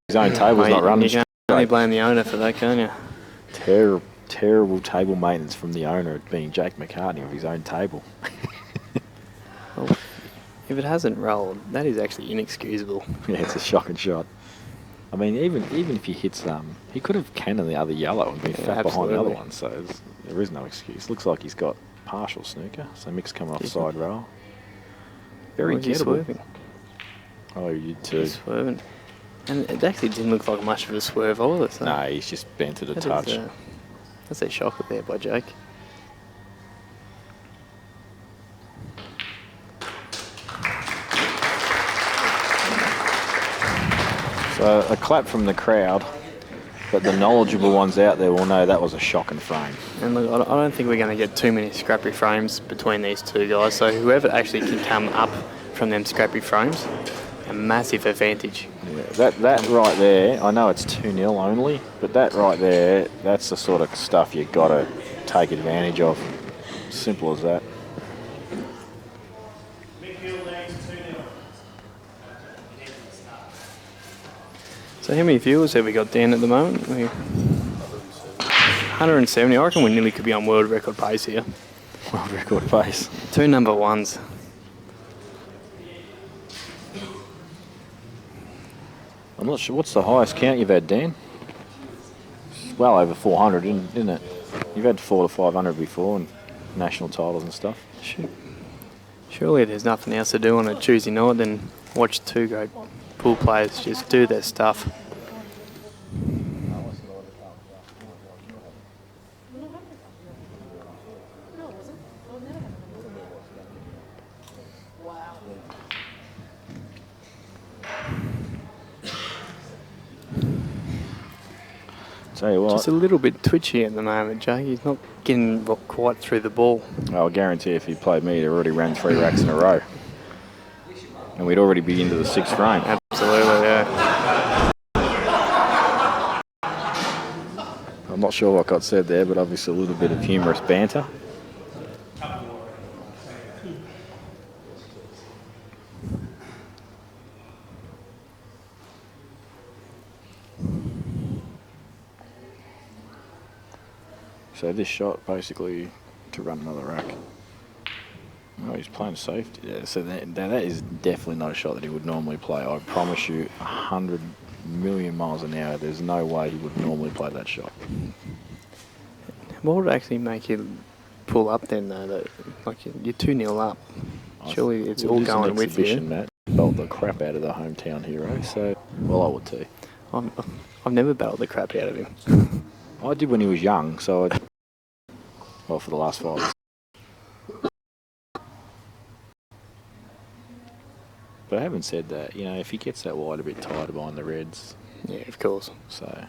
His own table's not running. You can only blame the owner for that, can't you? Terrible table maintenance from the owner, being Jake McCartney, of his own table. Well, if it hasn't rolled, that is actually inexcusable. Yeah, it's a shocking shot. I mean, even if he hits, he could have cannoned the other yellow and been fat behind the other one, so there is no excuse. Looks like he's got partial snooker, so Mick's coming off side roll. Very gettable. Swerving. Oh, you too. He's swerving. And it actually didn't look like much of a swerve either. So No, he's just bent it a touch. That's a shocker there by Jake. So a clap from the crowd, but the knowledgeable ones out there will know that was a shocking frame. And look, I don't think we're going to get too many scrappy frames between these two guys. So whoever actually can come up from them scrappy frames, a massive advantage. Yeah, that right there, I know it's 2-0 only, but that right there, that's the sort of stuff you've got to take advantage of. Simple as that. Mick Hill leads 2-0. So how many viewers have we got, Dan, at the moment? 170. I reckon we nearly could be on world record pace here. World record pace. 2 number ones. I'm not sure, what's the highest count you've had, Dan? It's well over 400, isn't it? You've had 400 to 500 before, and national titles and stuff. Surely there's nothing else to do on a Tuesday night than watch two great pool players just do their stuff. Tell you what. Just a little bit twitchy at the moment, Jay. He's not getting quite through the ball. I'll guarantee if he played me, he'd already ran 3 racks in a row. And we'd already be into the 6th frame. Absolutely, yeah. I'm not sure what got said there, but obviously a little bit of humorous banter. So this shot basically to run another rack. Oh, he's playing safety. Yeah, so that is definitely not a shot that he would normally play. I promise you, 100 million miles an hour, there's no way he would normally play that shot. What would actually make you pull up then, though? That, like you're 2-0 up. Surely it's all going with you. Matt belt the crap out of the hometown hero. So, well, I would too. I've never battled the crap out of him. I did when he was young, so well, for the last 5 years. But having said that, you know, if he gets that wide a bit tighter behind the reds. Yeah, of course. So.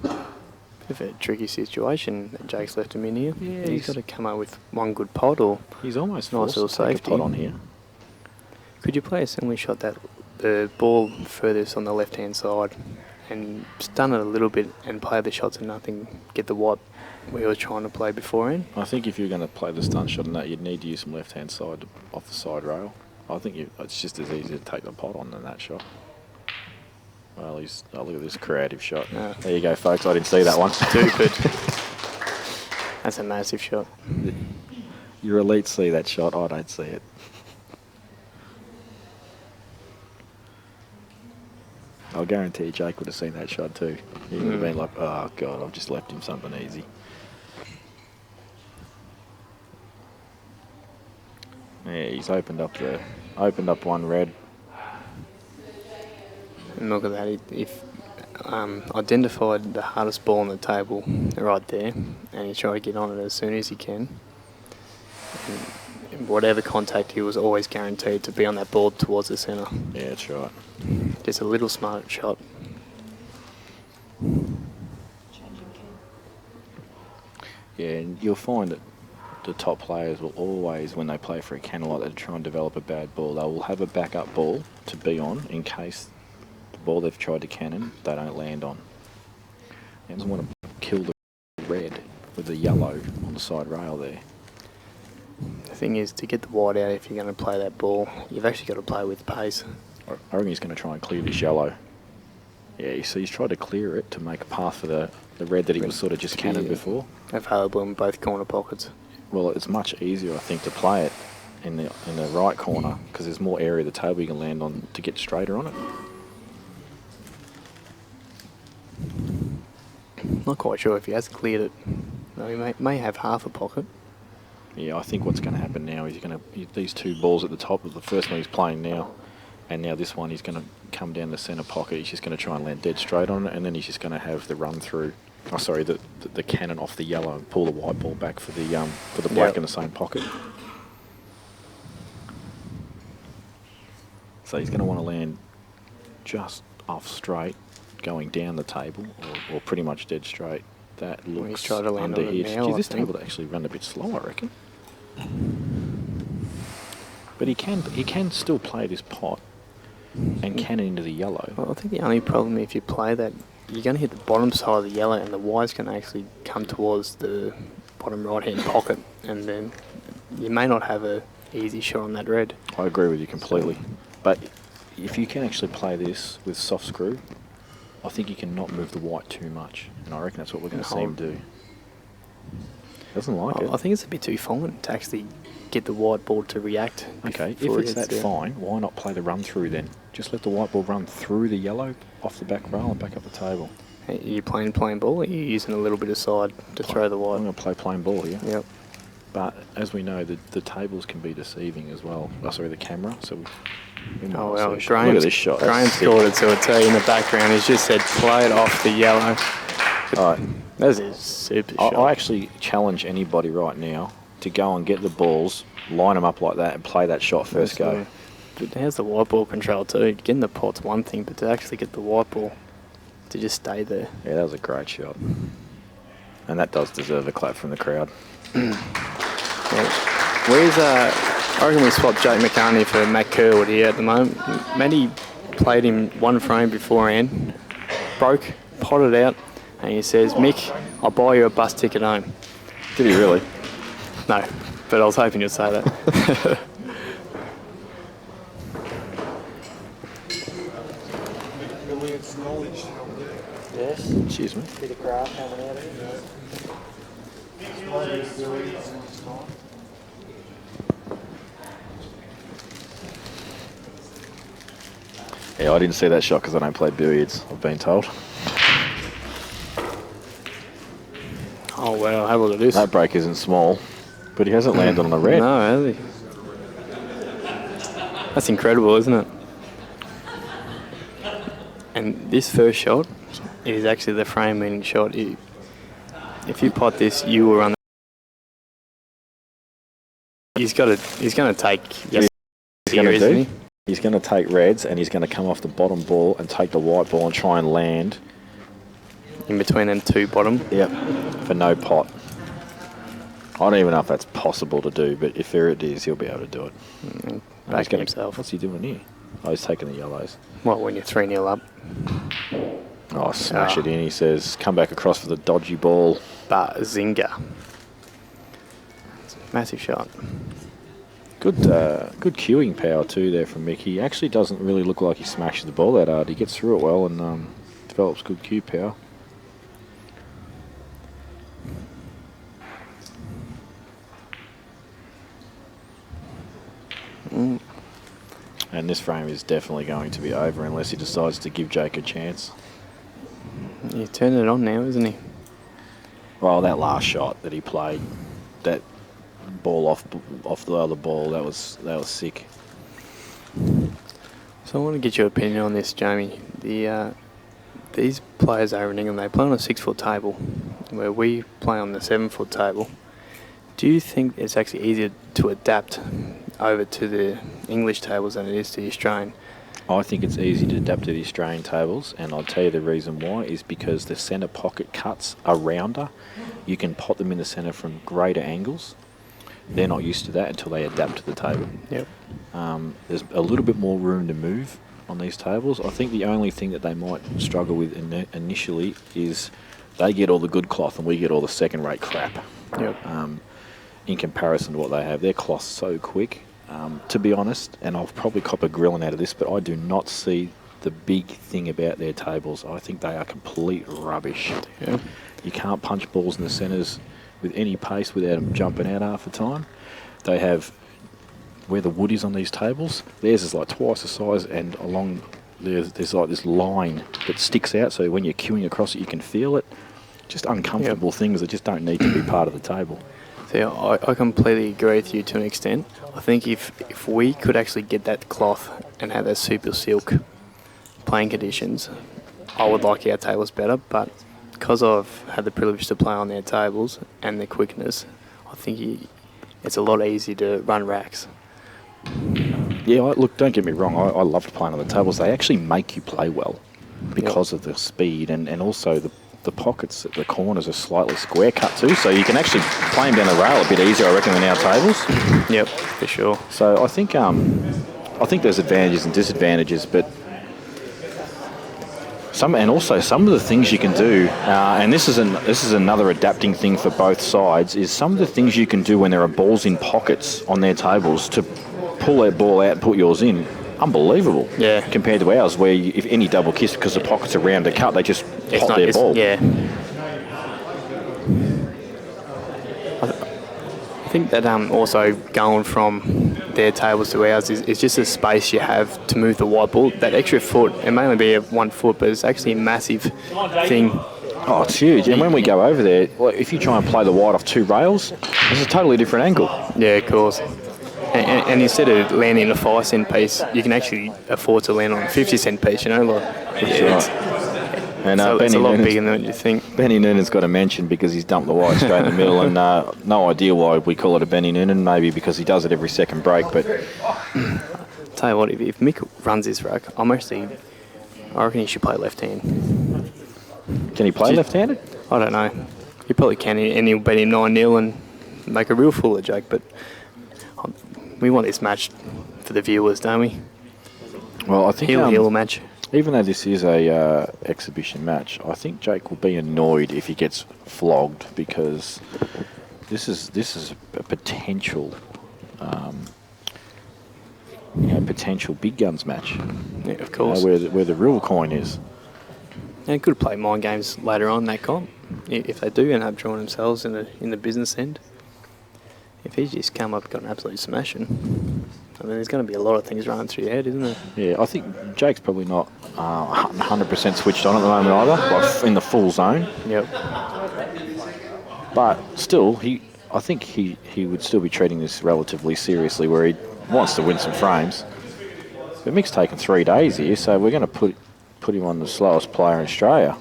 Bit of a tricky situation that Jake's left him in here. Yeah, he's got to come up with one good pot or he's almost nice little safety pot on here. Could you play a similar shot that the ball furthest on the left-hand side and stun it a little bit and play the shots and nothing, get the white we were trying to play beforehand? I think if you're going to play the stun shot on that, you'd need to use some left-hand side off the side rail. I think it's just as easy to take the pot on than that shot. Well, look at this creative shot. No. There you go, folks. I didn't see that one. Stupid. That's a massive shot. Your elites see that shot. I don't see it. I'll guarantee Jake would have seen that shot too. He would have been like, oh, God, I've just left him something easy. Yeah, he's opened up one red. And look at that. If identified the hardest ball on the table right there, and he tried to get on it as soon as he can. And whatever contact, he was always guaranteed to be on that ball towards the centre. Yeah, that's right. Just a little smart shot. Yeah, and you'll find that the top players will always, when they play for a cannon like that, try and develop a bad ball. They will have a backup ball to be on in case the ball they've tried to cannon they don't land on. They doesn't want to kill the red with the yellow on the side rail there. The thing is, to get the wide out, if you're going to play that ball, you've actually got to play with pace. I reckon he's going to try and clear this yellow. Yeah, you see, he's tried to clear it to make a path for the red that he was sort of just cannoned before. Available in both corner pockets. Well, it's much easier, I think, to play it in the right corner because there's more area of the table you can land on to get straighter on it. Not quite sure if he has cleared it. No, he may have half a pocket. Yeah, I think what's going to happen now is these two balls at the top of the first one he's playing now, and now this one he's going to come down the centre pocket. He's just going to try and land dead straight on it, and then he's just going to have the run through. Oh, sorry, the cannon off the yellow and pull the white ball back for the black in the same pocket. So he's going to want to land just off straight, going down the table, or pretty much dead straight. That looks he's trying to land on it now, Gee, this table will actually run a bit slow, I reckon. But he can still play this pot and cannon into the yellow. Well, I think the only problem, if you play that, you're going to hit the bottom side of the yellow, and the white's going to actually come towards the bottom right-hand pocket, and then you may not have a easy shot on that red. I agree with you completely. But if you can actually play this with soft screw, I think you can not move the white too much, and I reckon that's what we're going to see him do. Doesn't like it. I think it's a bit too fine to actually get the white ball to react. Okay, if it's that fine, why not play the run through then? Just let the white ball run through the yellow off the back rail and back up the table. Are you playing plain ball, or are you using a little bit of side to throw the white? I'm going to play plain ball here. Yep. But as we know, the tables can be deceiving as well. Oh, sorry, the camera. So we Oh well, look at this shot. Graham's called it, so I'll tell you in the background. He's just said play it off the yellow. All right. That's a super shot. I actually challenge anybody right now to go and get the balls, line them up like that, and play that shot first go. But how's the white ball control too? Getting the pot's one thing, but to actually get the white ball to just stay there. Yeah, that was a great shot. And that does deserve a clap from the crowd. I reckon we swapped Jake McCartney for Matt Kerwood here at the moment. Matty played him one frame beforehand, broke, potted out, and he says, Mick, I'll buy you a bus ticket home. Did he really? No, but I was hoping you'd say that. Yes. Cheers, mate. Bit of crowd coming out of it. Yeah, I didn't see that shot because I don't play billiards, I've been told. Oh, well, have a look at this. That break isn't small, but he hasn't landed on the red. No, has he? That's incredible, isn't it? And this first shot is actually the frame-winning shot. If you pot this, you will run. He's going to take. Yes, isn't he? He's going to take reds and he's going to come off the bottom ball and take the white ball and try and land in between them two bottom. Yep, for no pot. I don't even know if that's possible to do, but if there it is, he'll be able to do it. Back himself. What's he doing here? Oh, he's taking the yellows. Well, when you're 3-0 up. Oh, smash it in. He says, come back across for the dodgy ball. Bazinga. Massive shot. Good cueing power too there from Mick. He actually doesn't really look like he smashes the ball that hard. He gets through it well and develops good cue power. And this frame is definitely going to be over unless he decides to give Jake a chance. He's turning it on now, isn't he? Well, that last shot that he played, that ball off the other ball, that was sick. So I want to get your opinion on this, Jamie. These players over in England, they play on a 6-foot table, where we play on the 7-foot table. Do you think it's actually easier to adapt over to the English tables than it is to the Australian? I think it's easy to adapt to the Australian tables, and I'll tell you the reason why is because the centre pocket cuts are rounder. You can pot them in the centre from greater angles. they're not used to that until they adapt to the table. Yep. There's a little bit more room to move on these tables. I think the only thing that they might struggle with initially is they get all the good cloth and we get all the second-rate crap. Yep. In comparison to what they have. Their cloth's so quick, to be honest, and I'll probably cop a grilling out of this, but I do not see the big thing about their tables. I think they are complete rubbish. Yeah. You can't punch balls in the centres with any pace without them jumping out half the time. They have, where the wood is on these tables, theirs is like twice the size, and along there's like this line that sticks out, so when you're queuing across it you can feel it. Just uncomfortable things that just don't need to be part of the table. So yeah, I completely agree with you to an extent. I think if we could actually get that cloth and have that super silk playing conditions, I would like our tables better, but because I've had the privilege to play on their tables and their quickness, I think it's a lot easier to run racks. Yeah, look, don't get me wrong, I loved playing on the tables. They actually make you play well because of the speed and also the pockets at the corners are slightly square cut too, so you can actually play them down the rail a bit easier, I reckon, than our tables. Yep, for sure. So I think there's advantages and disadvantages, but some of the things you can do, and this is another adapting thing for both sides, is some of the things you can do when there are balls in pockets on their tables to pull that ball out and put yours in. Unbelievable. Yeah. Compared to ours, where if any double kiss, because the pockets are round to cut, they just pop their ball. Yeah. I think that also going from their tables to ours is just a space you have to move the white ball. That extra foot, it may only be a 1 foot, but it's actually a massive thing. Oh, it's huge. And when we go over there, if you try and play the white off 2 rails, it's a totally different angle. Yeah, of course. And instead of landing a 5-cent piece, you can actually afford to land on a 50-cent piece, you know? That's right. And it's a lot bigger than what you think. Benny Noonan's got a mention because he's dumped the white straight in the middle, and no idea why we call it a Benny Noonan, maybe because he does it every second break, but... Tell you what, if Mick runs his rack, I reckon he should play left-hand. Can he play left-handed? I don't know. He probably can, and he'll beat him 9-0 and make a real fool of Jake, but... We want this match for the viewers, don't we? Well, I think heel match. Even though this is a exhibition match, I think Jake will be annoyed if he gets flogged, because this is a potential potential big guns match. Yeah, of course. Where the real coin is. And could play mind games later on in that comp if they do end up drawing themselves in the business end. If he's just come up and got an absolute smashing, I mean, there's going to be a lot of things running through your head, isn't there? Yeah, I think Jake's probably not 100% switched on at the moment either, like in the full zone. Yep. But still, I think he would still be treating this relatively seriously, where he wants to win some frames. But Mick's taken 3 days here, so we're going to put him on the slowest player in Australia.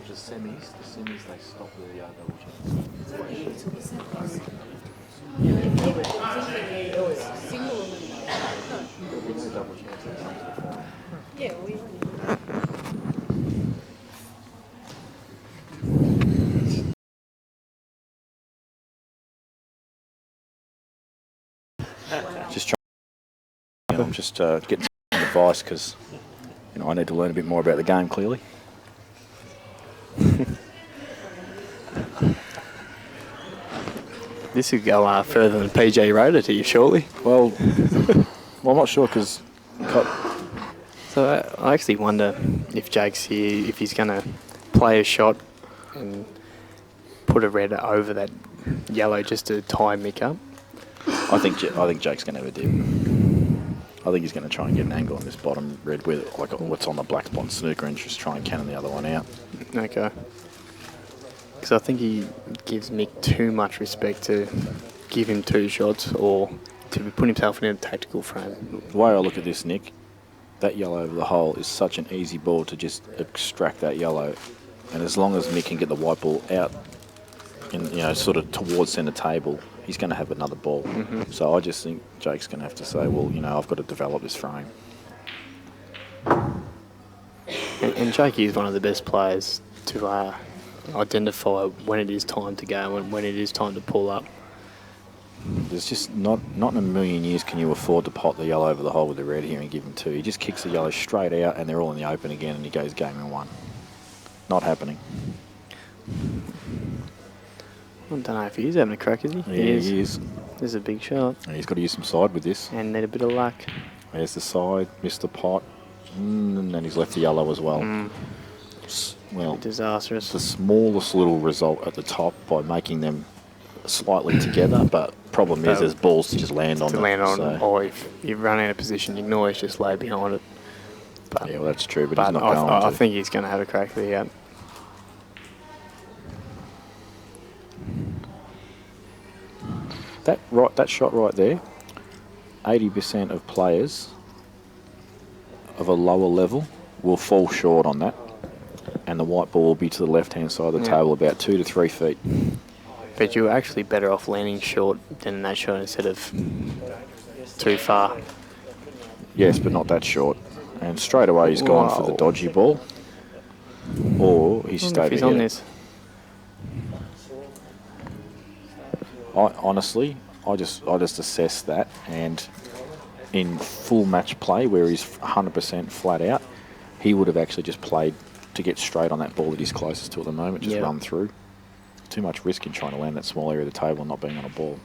The semis, they stop the double chance. Yeah, we Just trying. I'm just getting some advice because I need to learn a bit more about the game. Clearly. This could go further than PJ rated to you, shortly. Well, I'm not sure because. So I actually wonder if Jake's here, if he's going to play a shot and put a red over that yellow just to tie Mick up. I think Jake's going to have a dip. I think he's going to try and get an angle on this bottom red with like what's on the black spot snooker and just try and cannon the other one out. Okay. Because I think he gives Mick too much respect to give him 2 shots or to put himself in a tactical frame. The way I look at this, Nick, that yellow over the hole is such an easy ball to just extract that yellow. And as long as Mick can get the white ball out and, sort of towards centre table, he's going to have another ball. So I just think Jake's going to have to say, well, I've got to develop this frame. And Jake is one of the best players to identify when it is time to go and when it is time to pull up. There's just not in a million years can you afford to pot the yellow over the hole with the red here and give him two. He just kicks the yellow straight out and they're all in the open again and he goes game in one. Not happening. I don't know if he is having a crack, is he? Yeah, he is. This is a big shot. And he's got to use some side with this. And need a bit of luck. There's the side, missed the pot, and then he's left the yellow as well. Well, disastrous. The smallest little result at the top by making them slightly together, but problem is there's balls to just land on them. Or if you run out of position, you can always just lay behind it. But, yeah, well, that's true, but he's not going I think he's going to have a crack there, yeah. That shot right there, 80% of players of a lower level will fall short on that, and the white ball will be to the left-hand side of the table about 2 to 3 feet. But you're actually better off landing short than that shot instead of too far. Yes, but not that short. And straight away he's gone for the dodgy ball, or he's stayed he's on this. I just assess that, and in full match play where he's 100% flat out, he would have actually just played to get straight on that ball that he's closest to at the moment, just run through. Too much risk in trying to land that small area of the table and not being on a ball.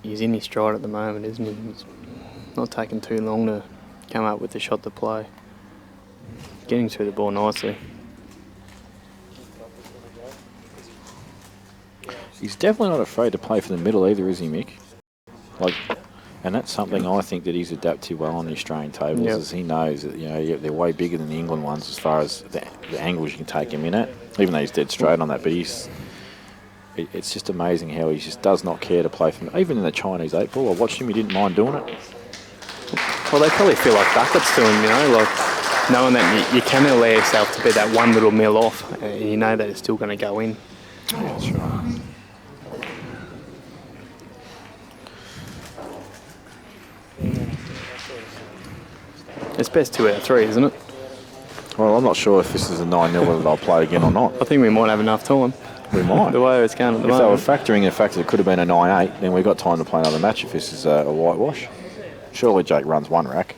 He's in his stride at the moment, isn't he? He's not taking too long to come up with the shot to play. Getting through the ball nicely. He's definitely not afraid to play for the middle either, is he, Mick? And that's something I think that he's adapted well on the Australian tables, is he knows that they're way bigger than the England ones as far as the angles you can take him in at, even though he's dead straight on that. But it's just amazing how he just does not care to play for even in the Chinese 8-ball. I watched him, he didn't mind doing it. Well, they probably feel like buckets to him, knowing that you can allow yourself to be that one little mil off, and you know that it's still going to go in. Yeah, that's right. It's best 2 out of 3, isn't it? Well, I'm not sure if this is a 9-0 whether they'll play again or not. I think we might have enough time. We might. The way it's going at the moment. If they were factoring in the fact that it could have been a 9-8, then we've got time to play another match if this is a whitewash. Surely Jake runs one rack.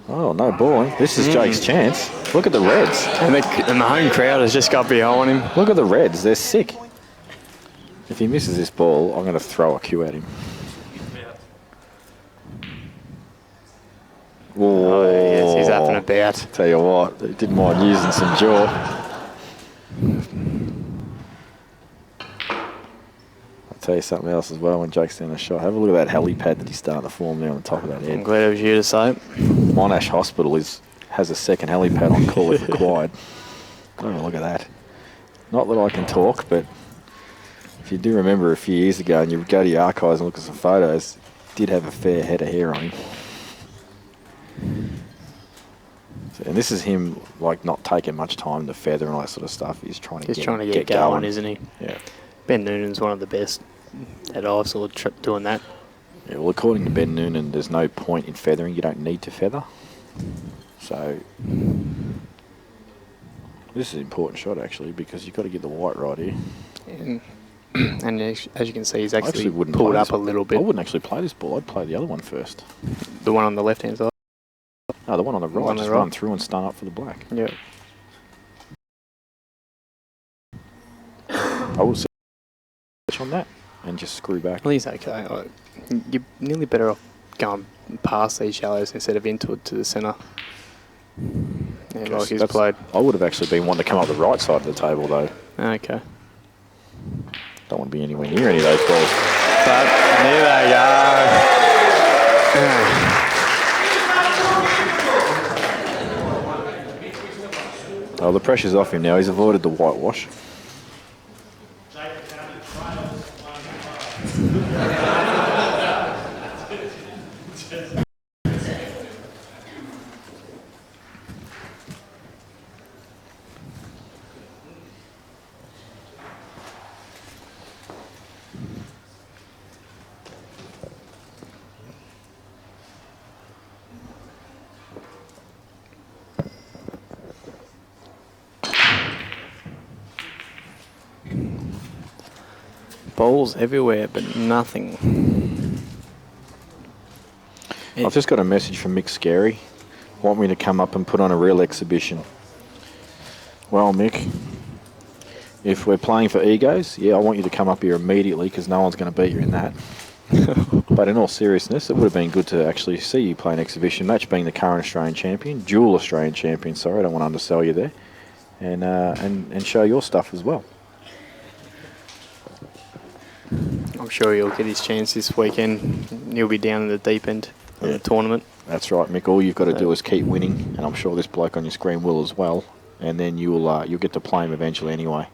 Oh, no ball. This is Jake's chance. Look at the Reds. And the home crowd has just got behind him. Look at the Reds. They're sick. If he misses this ball, I'm going to throw a cue at him. Oh, yes, he's up and about. Tell you what, he didn't mind using some jaw. I'll tell you something else as well when Jake's down a shot. Have a look at that helipad that he's starting to form there on the top of that head. I'm glad it was you to say it. Monash Hospital has a second helipad on call if required. Have a look at that. Not that I can talk, but if you do remember a few years ago and you go to your archives and look at some photos, did have a fair head of hair on him. And this is him not taking much time to feather and all that sort of stuff. He's trying to get going, isn't he? Yeah. Ben Noonan's one of the best that I've saw doing that. Yeah, well, according to Ben Noonan, there's no point in feathering. You don't need to feather. So this is an important shot actually because you've got to get the white right here. And as you can see, he's actually pulled up a little bit. I wouldn't actually play this ball. I'd play the other one first. The one on the left-hand side? No, the one on the right. Just run through and stun up for the black. Yeah. I will sit on that and just screw back. Well, he's okay. You're nearly better off going past these shallows instead of into it to the centre. Yeah, like he's played. I would have actually been wanting to come up the right side of the table though. Okay. Don't want to be anywhere near any of those balls. But there they go. Oh, the pressure's off him now. He's avoided the whitewash. Balls everywhere, but nothing. I've just got a message from Mick Scary. Want me to come up and put on a real exhibition. Well, Mick, if we're playing for egos, yeah, I want you to come up here immediately because no one's going to beat you in that. But in all seriousness, it would have been good to actually see you play an exhibition match, being the current Australian champion, dual Australian champion, sorry, I don't want to undersell you there, and show your stuff as well. I'm sure he'll get his chance this weekend. He'll be down in the deep end of the tournament. That's right, Mick. All you've got to do is keep winning, and I'm sure this bloke on your screen will as well. And then you'll get to play him eventually anyway.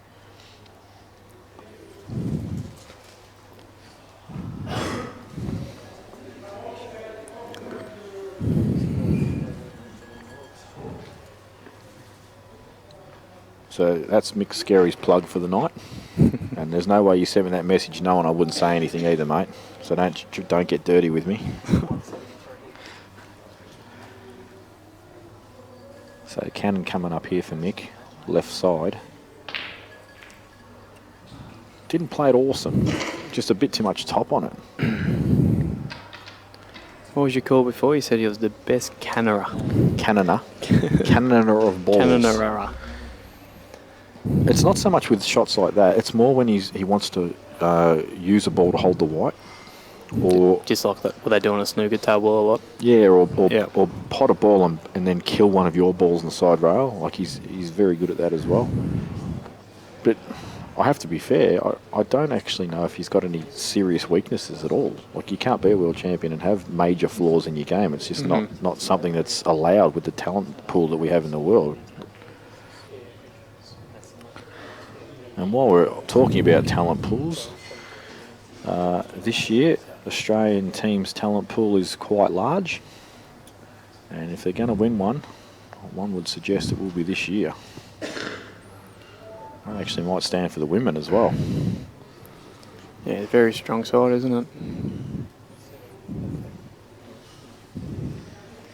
So that's Mick Scary's plug for the night. And there's no way you sent me that message knowing I wouldn't say anything either, mate. So don't get dirty with me. So cannon coming up here for Mick, left side. Didn't play it awesome, just a bit too much top on it. What was your call before? You said he was the best cannoner. Cannoner. Cannoner of balls. Cannoner. It's not so much with shots like that. It's more when he wants to use a ball to hold the white. Or just like that, what they do on a snooker table a lot. Yeah, or pot a ball and then kill one of your balls on the side rail. Like he's very good at that as well. But I have to be fair, I don't actually know if he's got any serious weaknesses at all. Like you can't be a world champion and have major flaws in your game. It's just not something that's allowed with the talent pool that we have in the world. And while we're talking about talent pools, this year Australian team's talent pool is quite large, and if they're going to win one would suggest it will be this year. I actually might stand for the women as well. Yeah, very strong side, isn't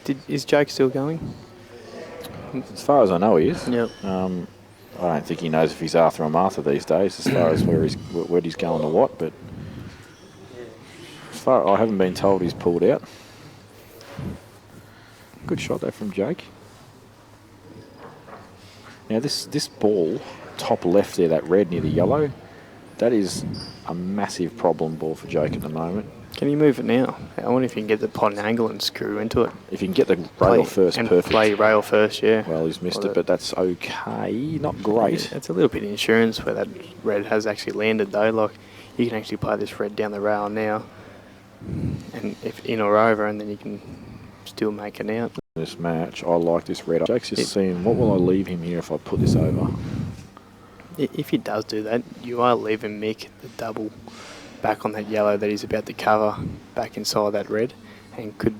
it? Is Jake still going? As far as I know, he is. Yep. I don't think he knows if he's Arthur or Martha these days, as far as where he's going to what. But as far I haven't been told he's pulled out. Good shot though from Jake. Now this ball, top left there, that red near the yellow, that is a massive problem ball for Jake at the moment. Can you move it now? I wonder if you can get the pot and angle and screw into it. If you can get the rail first, and perfect. play rail first, yeah. Well, he's missed it, but that's okay. Not great. Yeah, it's a little bit of insurance where that red has actually landed though. Like you can actually play this red down the rail now, and if in or over, and then you can still make it out. This match, I like this red. Jake's just seeing what will I leave him here if I put this over. If he does do that, you are leaving Mick the double back on that yellow that he's about to cover back inside that red, and could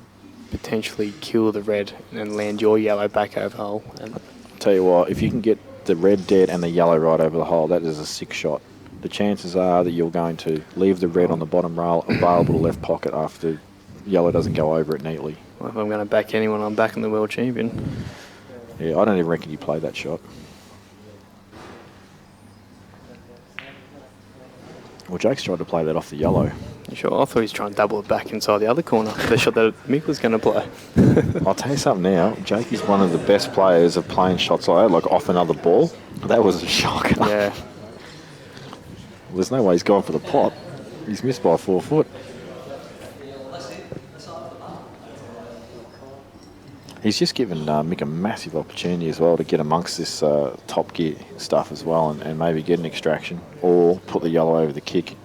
potentially kill the red and land your yellow back over the hole. And tell you what, if you can get the red dead and the yellow right over the hole, that is a sick shot. The chances are that you're going to leave the red on the bottom rail available to left pocket after yellow doesn't go over it neatly. Well, if I'm going to back anyone, I'm backing the world champion. Yeah, I don't even reckon you played that shot. Well, Jake's tried to play that off the yellow. You sure? I thought he was trying to double it back inside the other corner. The shot that Mick was going to play. I'll tell you something now. Jake is one of the best players of playing shots like that, like off another ball. That was a shocker. Yeah. Well, there's no way he's gone for the pot. He's missed by 4 foot. He's just given Mick a massive opportunity as well to get amongst this top gear stuff as well, and maybe get an extraction or put the yellow over the kick.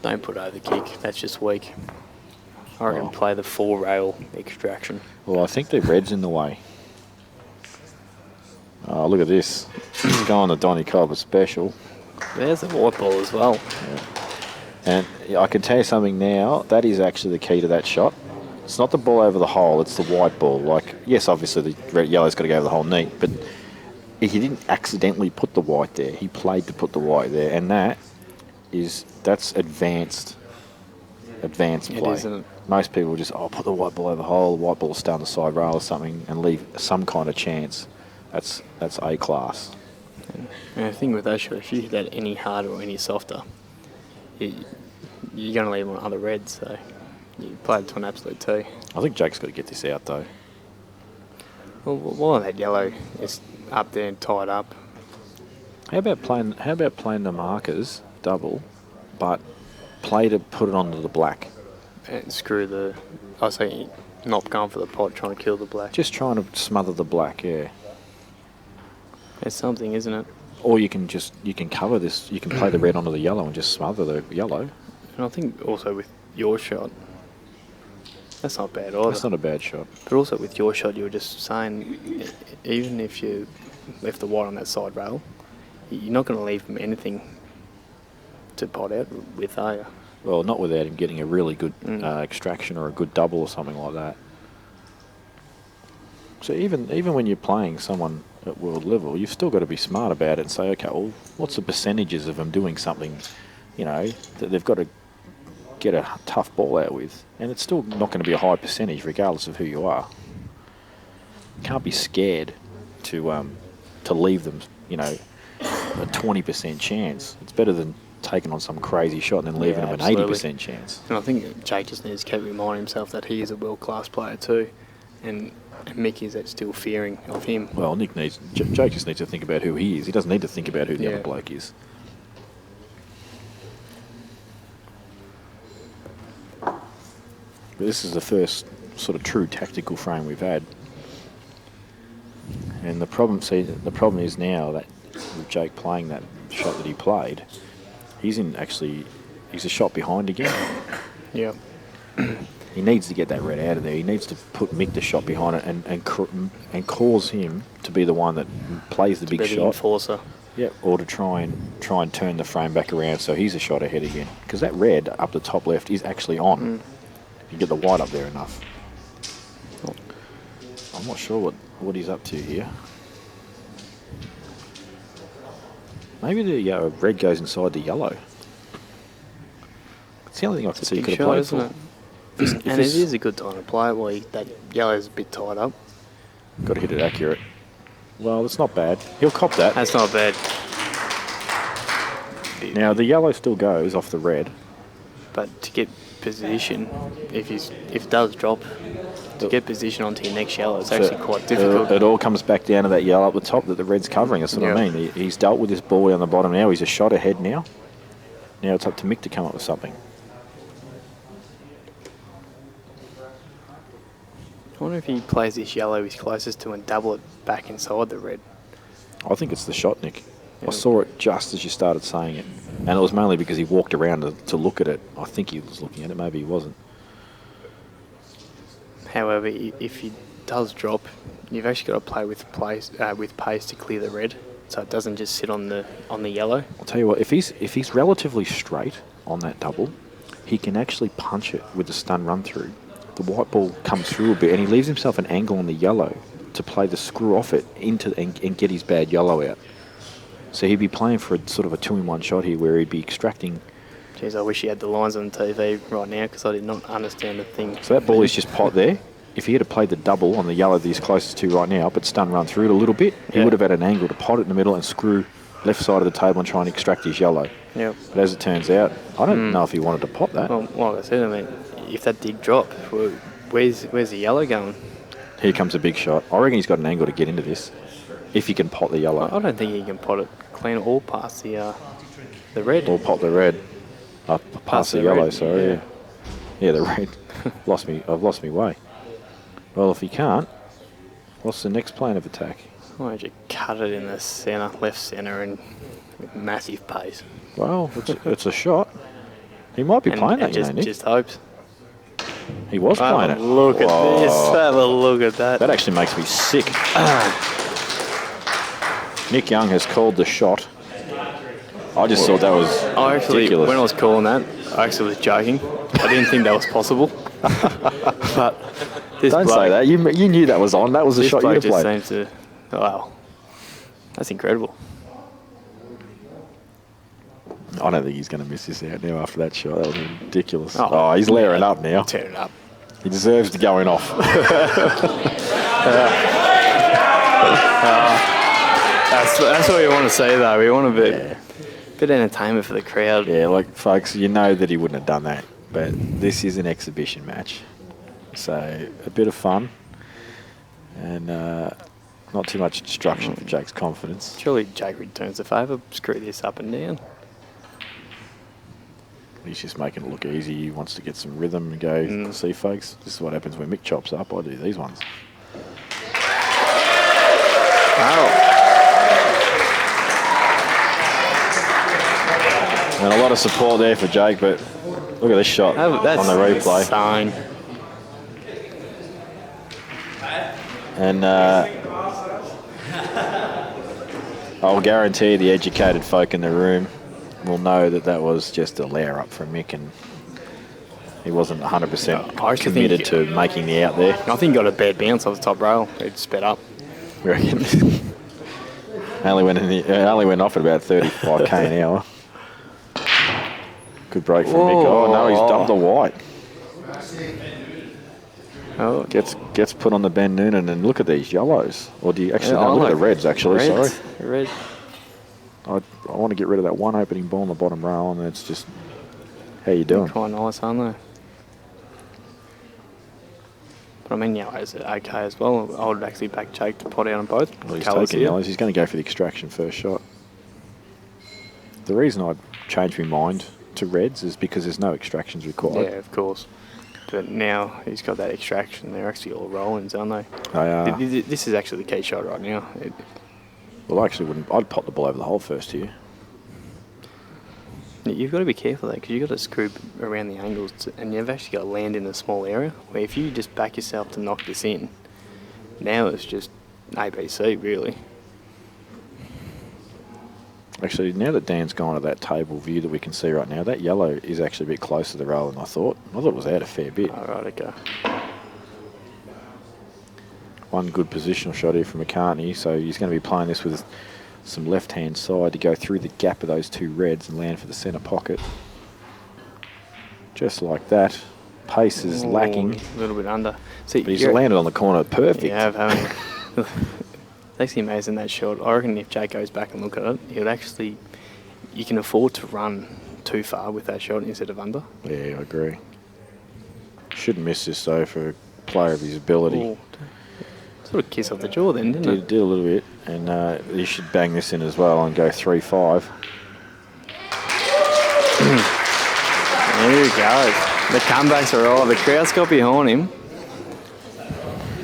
Don't put over the kick. That's just weak. I reckon play the 4-rail extraction. Well, I think the red's in the way. Oh, look at this. It's going to Donny Cobb, a special. There's the white ball as well. And I can tell you something now, that is actually the key to that shot. It's not the ball over the hole, it's the white ball. Like, yes, obviously the red yellow's got to go over the hole neat, but he didn't accidentally put the white there. He played to put the white there, and that's advanced play. It is, isn't it? Most people just, put the white ball over the hole, the white ball will stay on the side rail or something and leave some kind of chance. That's A class. And the thing with that shot, if you hit that any harder or any softer, you're going to leave on other reds, so you play it to an absolute tee. I think Jake's got to get this out though. Well, while that yellow is up there and tied up, How about playing the markers double, but play to put it onto the black? and screw the... I say not going for the pot, trying to kill the black. Just trying to smother the black, yeah. It's something, isn't it? Or you can cover this. You can play the red onto the yellow and just smother the yellow. And I think also with your shot, that's not bad either. That's not a bad shot. But also with your shot, you were just saying, even if you left the white on that side rail, you're not going to leave him anything to pot out with, are you? Well, not without him getting a really good extraction or a good double or something like that. So even when you're playing someone at world level, you've still got to be smart about it and say, okay, well, what's the percentages of them doing something, that they've got to get a tough ball out with, and it's still not going to be a high percentage regardless of who you are. You can't be scared to leave them, a 20% chance. It's better than taking on some crazy shot and then leaving them an 80% chance. And I think Jake just needs to keep reminding himself that he is a world-class player too, and Mick is still fearing of him. Well, Jake just needs to think about who he is. He doesn't need to think about who the other bloke is. But this is the first sort of true tactical frame we've had. And the problem is now that with Jake playing that shot that he played, he's a shot behind again. Yeah. He needs to get that red out of there. He needs to put Mick the shot behind it and cause him to be the one that plays the big shot. Enforcer. Yeah, or to try and turn the frame back around so he's a shot ahead again. Because that red up the top left is actually on. If you get the white up there enough. I'm not sure what he's up to here. Maybe the red goes inside the yellow. It's the only thing I can see he could have played for. And it is a good time to play it while that yellow's a bit tied up. Got to hit it accurate. Well, it's not bad. He'll cop that. That's not bad. Now, the yellow still goes off the red. But to get position, if it does drop, to get position onto your next yellow, it's actually quite difficult. It all comes back down to that yellow up the top that the red's covering. That's what I mean. He's dealt with this ball on the bottom now. He's a shot ahead now. Now it's up to Mick to come up with something. I wonder if he plays this yellow he's closest to and double it back inside the red. I think it's the shot, Nick. I saw it just as you started saying it. And it was mainly because he walked around to look at it. I think he was looking at it. Maybe he wasn't. However, if he does drop, you've actually got to play with pace to clear the red, so it doesn't just sit on the yellow. I'll tell you what, if he's relatively straight on that double, he can actually punch it with the stun run through. The white ball comes through a bit, and he leaves himself an angle on the yellow to play the screw off it and get his bad yellow out. So he'd be playing for a sort of a 2-in-1 shot here, where he'd be extracting. Jeez, I wish he had the lines on TV right now because I did not understand the thing. So that ball is just pot there. If he had played the double on the yellow that he's closest to right now, but stun run through it a little bit, he would have had an angle to pot it in the middle and screw left side of the table and try and extract his yellow. Yep. But as it turns out, I don't know if he wanted to pot that. Well, like I said, I mean, if that did drop, where's the yellow going? Here comes a big shot. I reckon he's got an angle to get into this, if he can pot the yellow. I don't think he can pot it clean or past the red. Or pot the red. Past the yellow, sorry. Yeah, the red. I've lost me way. Well, if he can't, what's the next plan of attack? Why don't you cut it in the centre, left centre, and with massive pace? Well, it's a shot. He might be playing that, just, Nick. Just hopes. He was playing it. Look at this. Have a look at that. That actually makes me sick. Nick Young has called the shot. I just thought that was ridiculous. When I was calling that, I actually was joking. I didn't think that was possible. But this Don't bloke, say that. You knew that was on. That was the this shot you'd bloke have just played. seems to. Wow. That's incredible. I don't think he's going to miss this out now after that shot. That was ridiculous. Oh, he's layering up now. Tearing up. He deserves to going off. That's what we want to see, though. We want a bit of entertainment for the crowd. Yeah, like, folks, you know that he wouldn't have done that. But this is an exhibition match. So, a bit of fun. And not too much destruction for Jake's confidence. Surely Jake returns the favour. Screw this up and down. He's just making it look easy. He wants to get some rhythm and go, see, folks, this is what happens when Mick chops up. I do these ones. And a lot of support there for Jake, but look at this shot on the replay. Insane. And I'll guarantee the educated folk in the room will know that that was just a layer up from Mick, and he wasn't 100% committed to making the out there. I think he got a bad bounce off the top rail. It sped up. We reckon. only went off at about 35k an hour. Good break from Mick. Oh no, he's dumped the white. Oh, gets put on the Ben Noonan, and look at these yellows. Or do you actually look at the reds? Actually, Reds. sorry. Red. I want to get rid of that one opening ball on the bottom rail, and it's just how you doing. Quite nice, aren't they? But I mean, yellows are okay as well. I would actually back Jake to pot out on both. Well, he's colours taking here. yellows. He's going to go for the extraction first shot. The reason I changed my mind to reds is because there's no extractions required. Yeah, of course. But now he's got that extraction. They're actually all roll-ins, aren't they? They are. This is actually the key shot right now. Well, I actually wouldn't. I'd pop the ball over the hole first here. You've got to be careful though, because you've got to screw around the angles, and you've actually got to land in a small area. Where if you just back yourself to knock this in, now it's just ABC really. Actually, now that Dan's gone to that table view that we can see right now, that yellow is actually a bit closer to the rail than I thought. I thought it was out a fair bit. All right, okay. One good positional shot here from McCartney, so he's going to be playing this with some left-hand side to go through the gap of those two reds and land for the centre pocket. Just like that. Pace is lacking. A little bit under. See, but he's landed on the corner perfect. Yeah, haven't you? It's actually amazing that shot. I reckon if Jake goes back and look at it, he'll actually, you can afford to run too far with that shot instead of under. Yeah, I agree. Shouldn't miss this though for a player of his ability. Ooh. Sort of kiss off the jaw then, didn't it? Did a little bit, and you should bang this in as well and go 3-5. There he goes. The comebacks are all. The crowd's got behind him.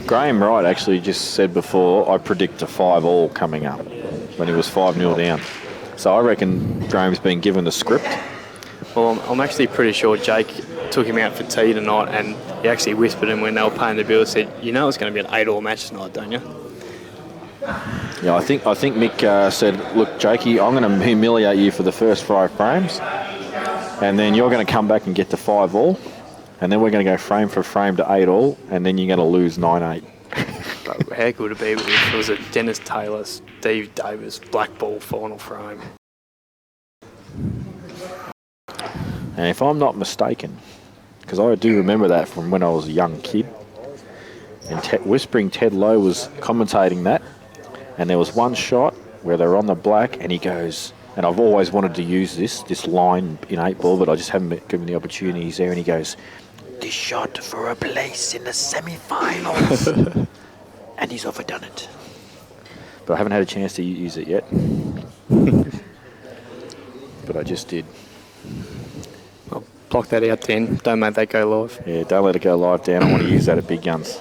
Graham Wright actually just said before, I predict a 5-all coming up when he was 5-0 down. So I reckon Graham's been given the script. Well, I'm actually pretty sure Jake took him out for tea tonight, and he actually whispered him when they were paying the bill, said, "You know it's going to be an 8-all match tonight, don't you?" Yeah, I think Mick said, "Look, Jakey, I'm going to humiliate you for the first 5 frames, and then you're going to come back and get to 5-all, and then we're going to go frame for frame to 8-all, and then you're going to lose 9-8." But how good would it be if it was a Dennis Taylor, Steve Davis black ball final frame? And if I'm not mistaken, because I do remember that from when I was a young kid, and Whispering Ted Lowe was commentating that, and there was one shot where they were on the black, and he goes, and I've always wanted to use this line in 8-ball, but I just haven't been given the opportunities there, and he goes, "This shot for a place in the semi-finals," and he's overdone it. But I haven't had a chance to use it yet. But I just did. I'll block that out then. Don't make that go live. Yeah, don't let it go live, Dan. I want to use that at Big Guns.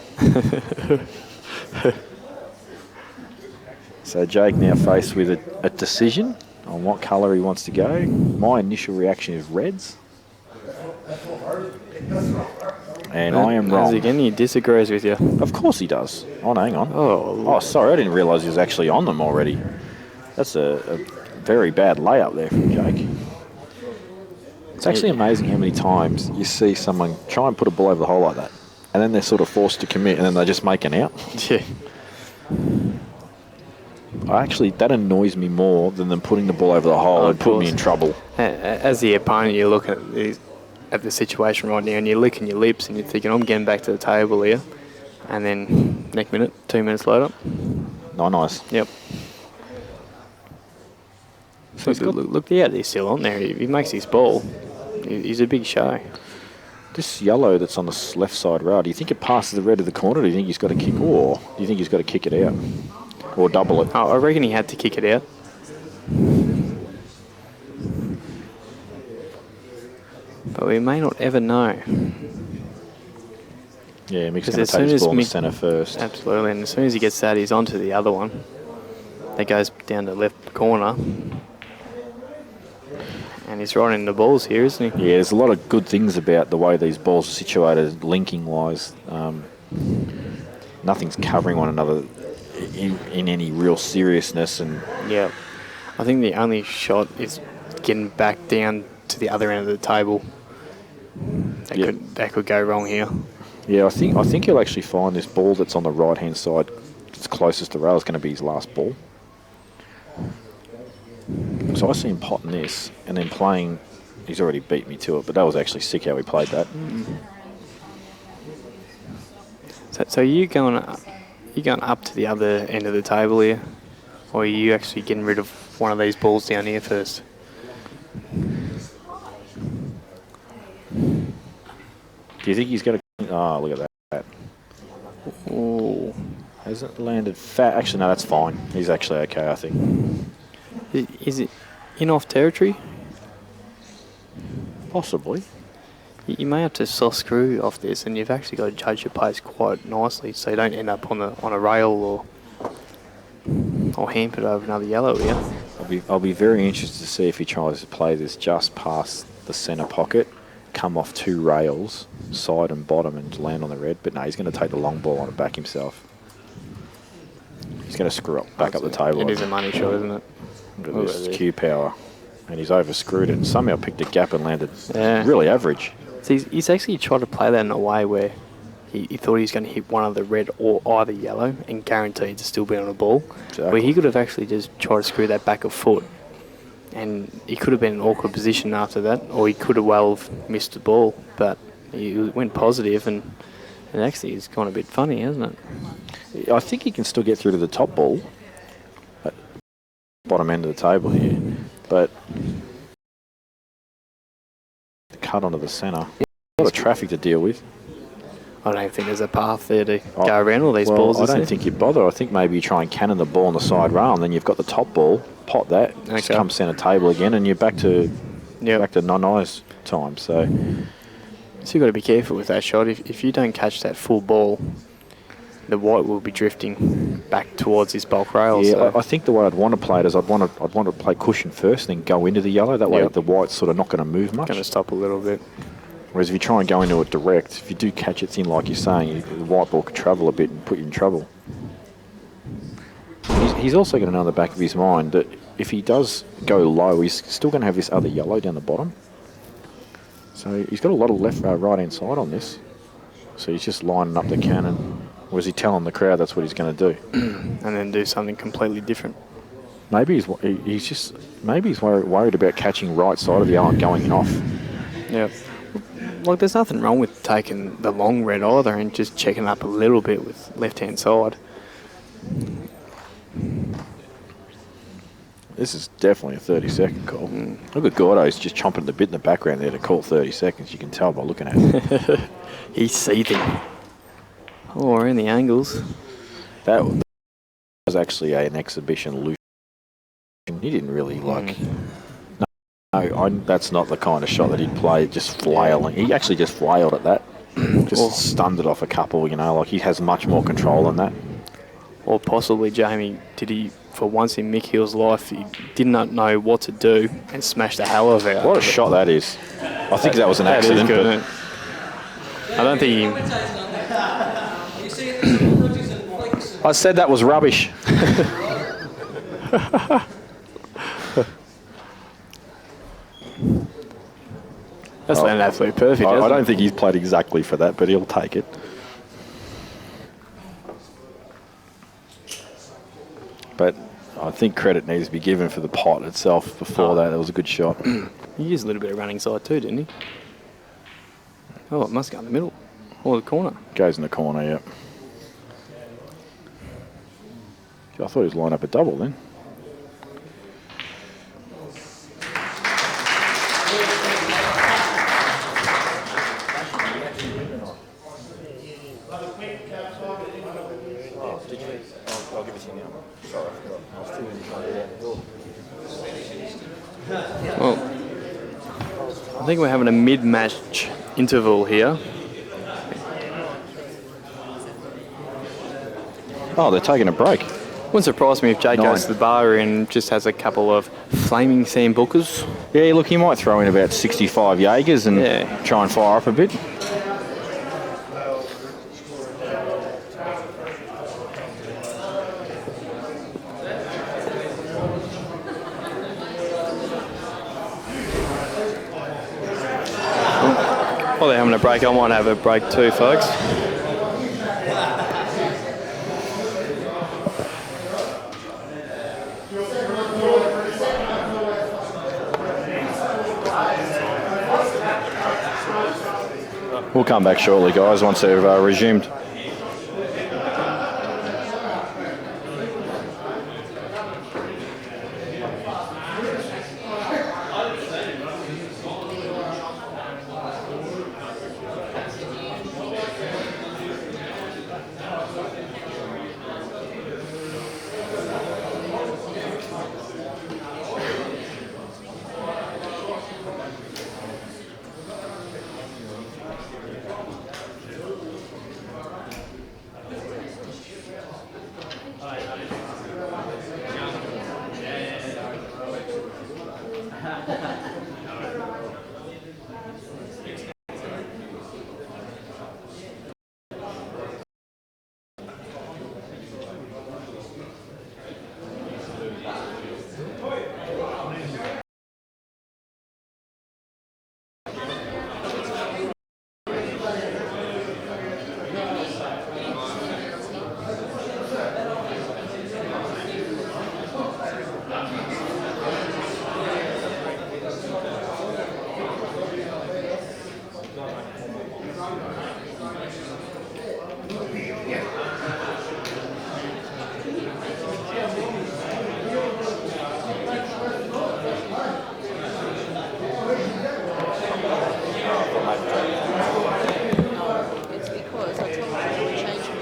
So Jake now faced with a decision on what colour he wants to go. My initial reaction is reds. And I am wrong. Again, he disagrees with you. Of course he does. Oh, no, hang on. Oh, Sorry, I didn't realise he was actually on them already. That's a very bad layup there from Jake. It's actually amazing how many times you see someone try and put a ball over the hole like that, and then they're sort of forced to commit, and then they just make an out. Yeah. That annoys me more than them putting the ball over the hole and putting me in trouble. As the opponent, you look at the situation right now, and you're licking your lips, and you're thinking, I'm getting back to the table here. And then next minute, 2 minutes later. Nice. Yep. So look, he's still on there. He makes his ball. He's a big show. This yellow that's on the left side row, do you think it passes the red of the corner, or do you think he's got to kick, or do you think he's got to kick it out? Or double it? Oh, I reckon he had to kick it out. But we may not ever know. Yeah, Mick's going to take his ball in the centre first. Absolutely, and as soon as he gets that, he's on to the other one. That goes down the left corner. And he's right in the balls here, isn't he? Yeah, there's a lot of good things about the way these balls are situated, linking-wise. Nothing's covering one another in any real seriousness. And yeah, I think the only shot is getting back down to the other end of the table. That could go wrong here. Yeah, I think he'll actually find this ball that's on the right-hand side, that's closest to rail, is going to be his last ball. So I see him potting this and then playing. He's already beat me to it, but that was actually sick how he played that. So you going up to the other end of the table here, or are you actually getting rid of one of these balls down here first? Do you think he's going to? Oh, look at that. Oh, hasn't landed fat. Actually, no, that's fine. He's actually okay, I think. Is it in off territory? Possibly. You may have to soft screw off this, and you've actually got to judge your pace quite nicely, so you don't end up on a rail or hampered over another yellow here. I'll be very interested to see if he tries to play this just past the centre pocket, come off 2 rails, side and bottom, and land on the red. But no, he's going to take the long ball on it back himself. He's going to screw up back up the table. It is a money shot, isn't it? Look at this Q power, and he's overscrewed it and somehow picked a gap and landed really average. So he's actually tried to play that in a way where he thought he was going to hit one of the red or either yellow and guaranteed to still be on a ball. Exactly. Where he could have actually just tried to screw that back a foot, and he could have been in an awkward position after that, or he could have well have missed the ball, but he went positive, and actually it's gone a bit funny, hasn't it? I think he can still get through to the top ball, at bottom end of the table here, but the cut onto the centre, a lot of traffic to deal with. I don't think there's a path there to go around all these balls. I don't think you bother. I think maybe you try and cannon the ball on the side rail, and then you've got the top ball, pot that, just come centre table again, and you're back to non-eyes time. So you've got to be careful with that shot. If you don't catch that full ball, the white will be drifting back towards this bulk rail. Yeah, so I think the way I'd want to play it is I'd want to play cushion first, then go into the yellow. That way the white's sort of not going to move much. Going to stop a little bit. Whereas if you try and go into it direct, if you do catch it thin like you're saying, the white ball could travel a bit and put you in trouble. He's also going to know in the back of his mind that if he does go low, he's still going to have this other yellow down the bottom. So he's got a lot of left, right-hand side on this. So he's just lining up the cannon. Or is he telling the crowd that's what he's going to do? And then do something completely different. Maybe he's worried about catching right side of the yellow and going off. Yeah. Like, there's nothing wrong with taking the long red either and just checking up a little bit with left-hand side. This is definitely a 30-second call. Look at Gordo, he's just chomping the bit in the background there to call 30 seconds. You can tell by looking at him. He's seething. Oh, around the angles. That was actually an exhibition loop. He didn't really like... No, that's not the kind of shot that he'd play, just flailing. He actually just flailed at that. Just stunned it off a couple, like he has much more control than that. Or possibly, Jamie, for once in Mick Hill's life, he did not know what to do and smashed the hell of it. What a shot that is. I think that was an accident. I don't think he. Commentating on that. You see it, some nudges and flicks. I said that was rubbish. That's an absolute perfect. I isn't don't it? think he's played exactly for that, but he'll take it. But I think credit needs to be given for the pot itself. Before that, it was a good shot. He used a little bit of running side too, didn't he? Oh, it must go in the middle or the corner. Goes in the corner, yeah. I thought he was lined up a double then. I'll give it to you now. Sorry, I forgot. I was too busy trying to get out the door. Well, I think we're having a mid-match interval here. Oh, they're taking a break. Wouldn't surprise me if Jake goes to the bar and just has a couple of flaming sambucas. Yeah, look, he might throw in about 65 Jaegers and try and fire up a bit. While they're having a break, I might have a break too, folks. We'll come back shortly, guys, once they've resumed. It's because I told you I would change it.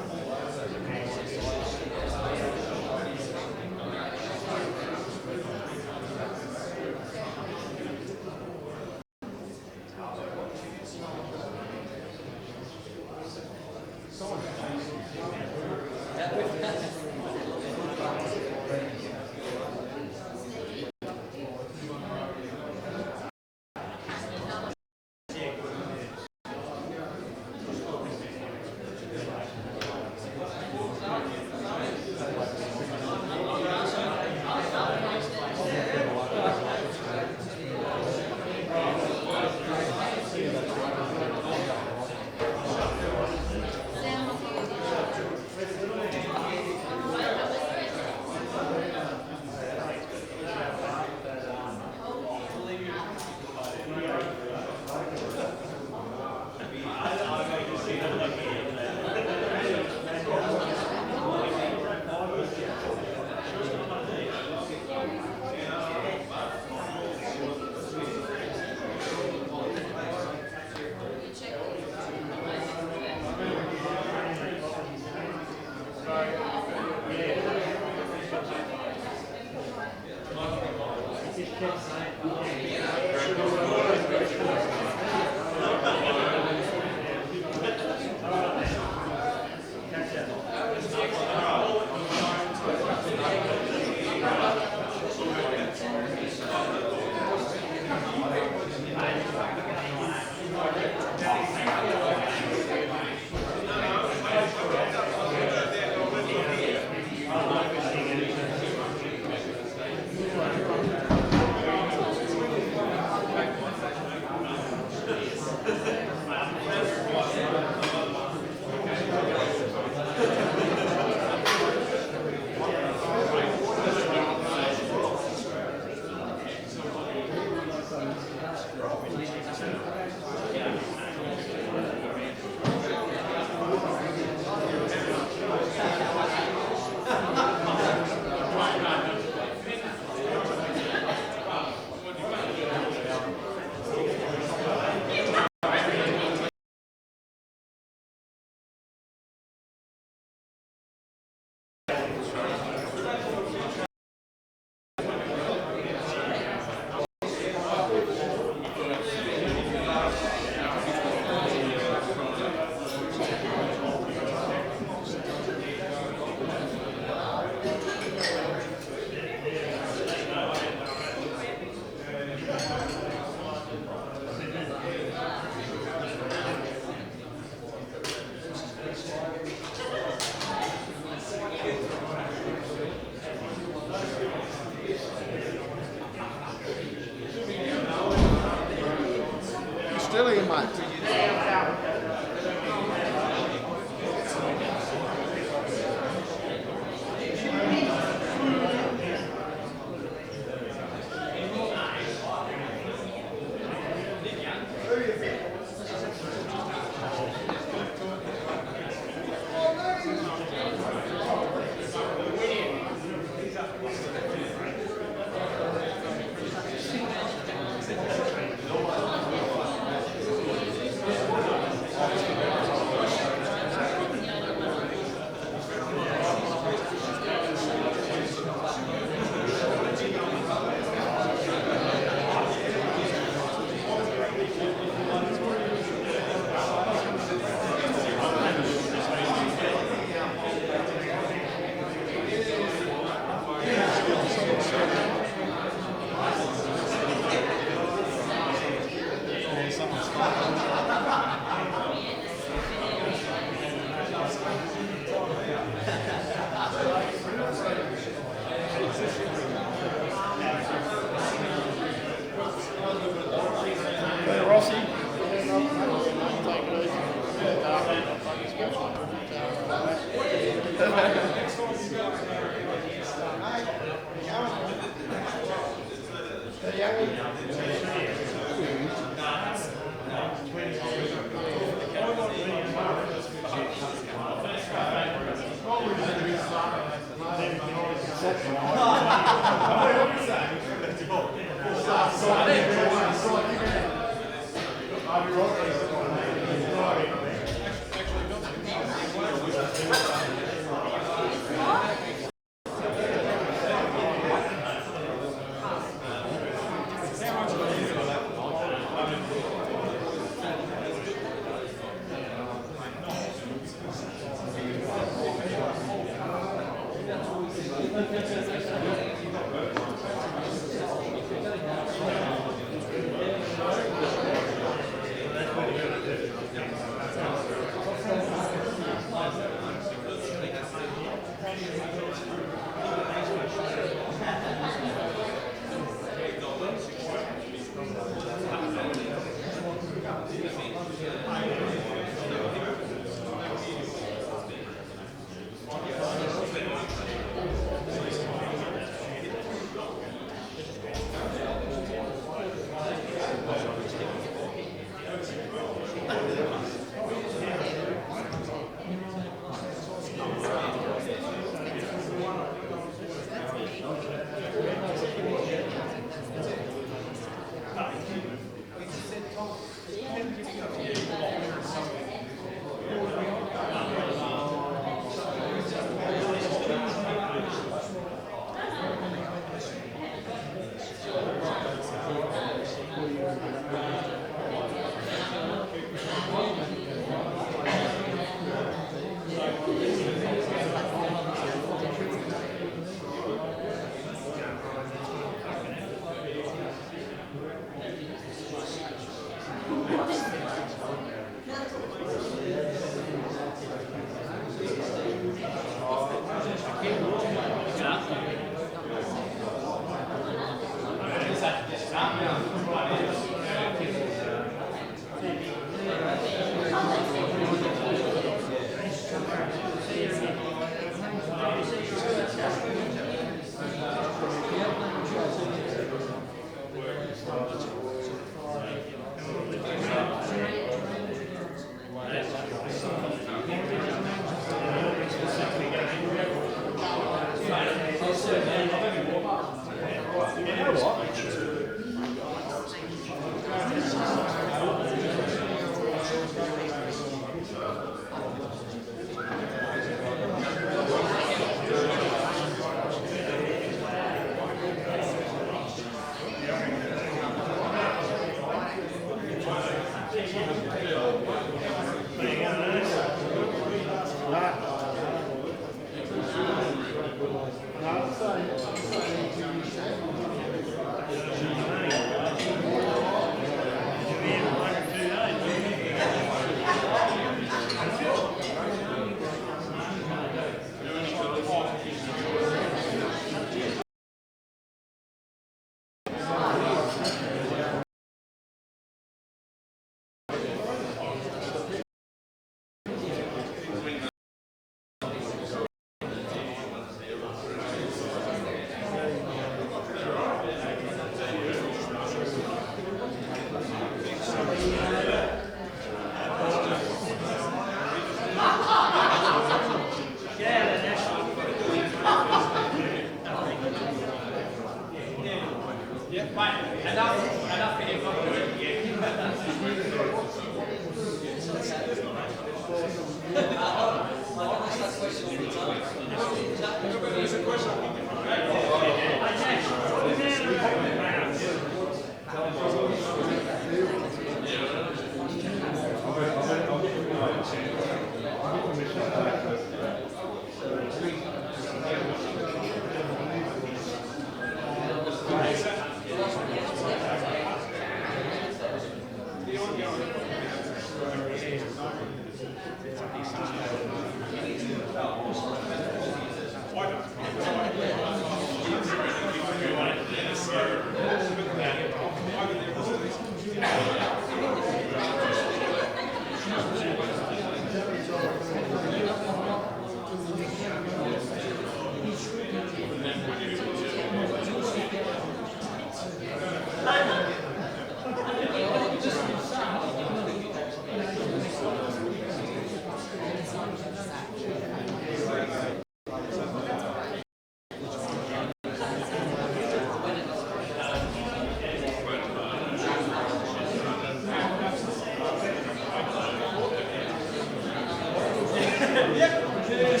Alright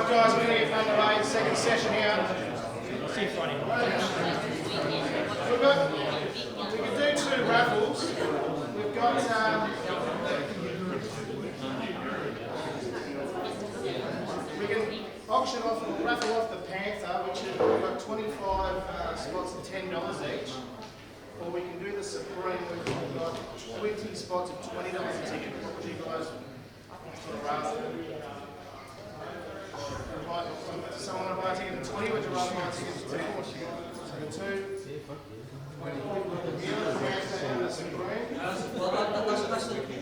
guys, we're going to get underway, second session here. See you Friday. We can do two raffles. We've got we can auction off or raffle off the Panther, which is we've got 25 spots at $10 each. Or we can do the Supreme, we've got 20 spots at $20 a ticket. What would you guys rather? Someone want to buy a ticket at 20, would you rather buy a ticket at 10? What you got? So the 2. Well,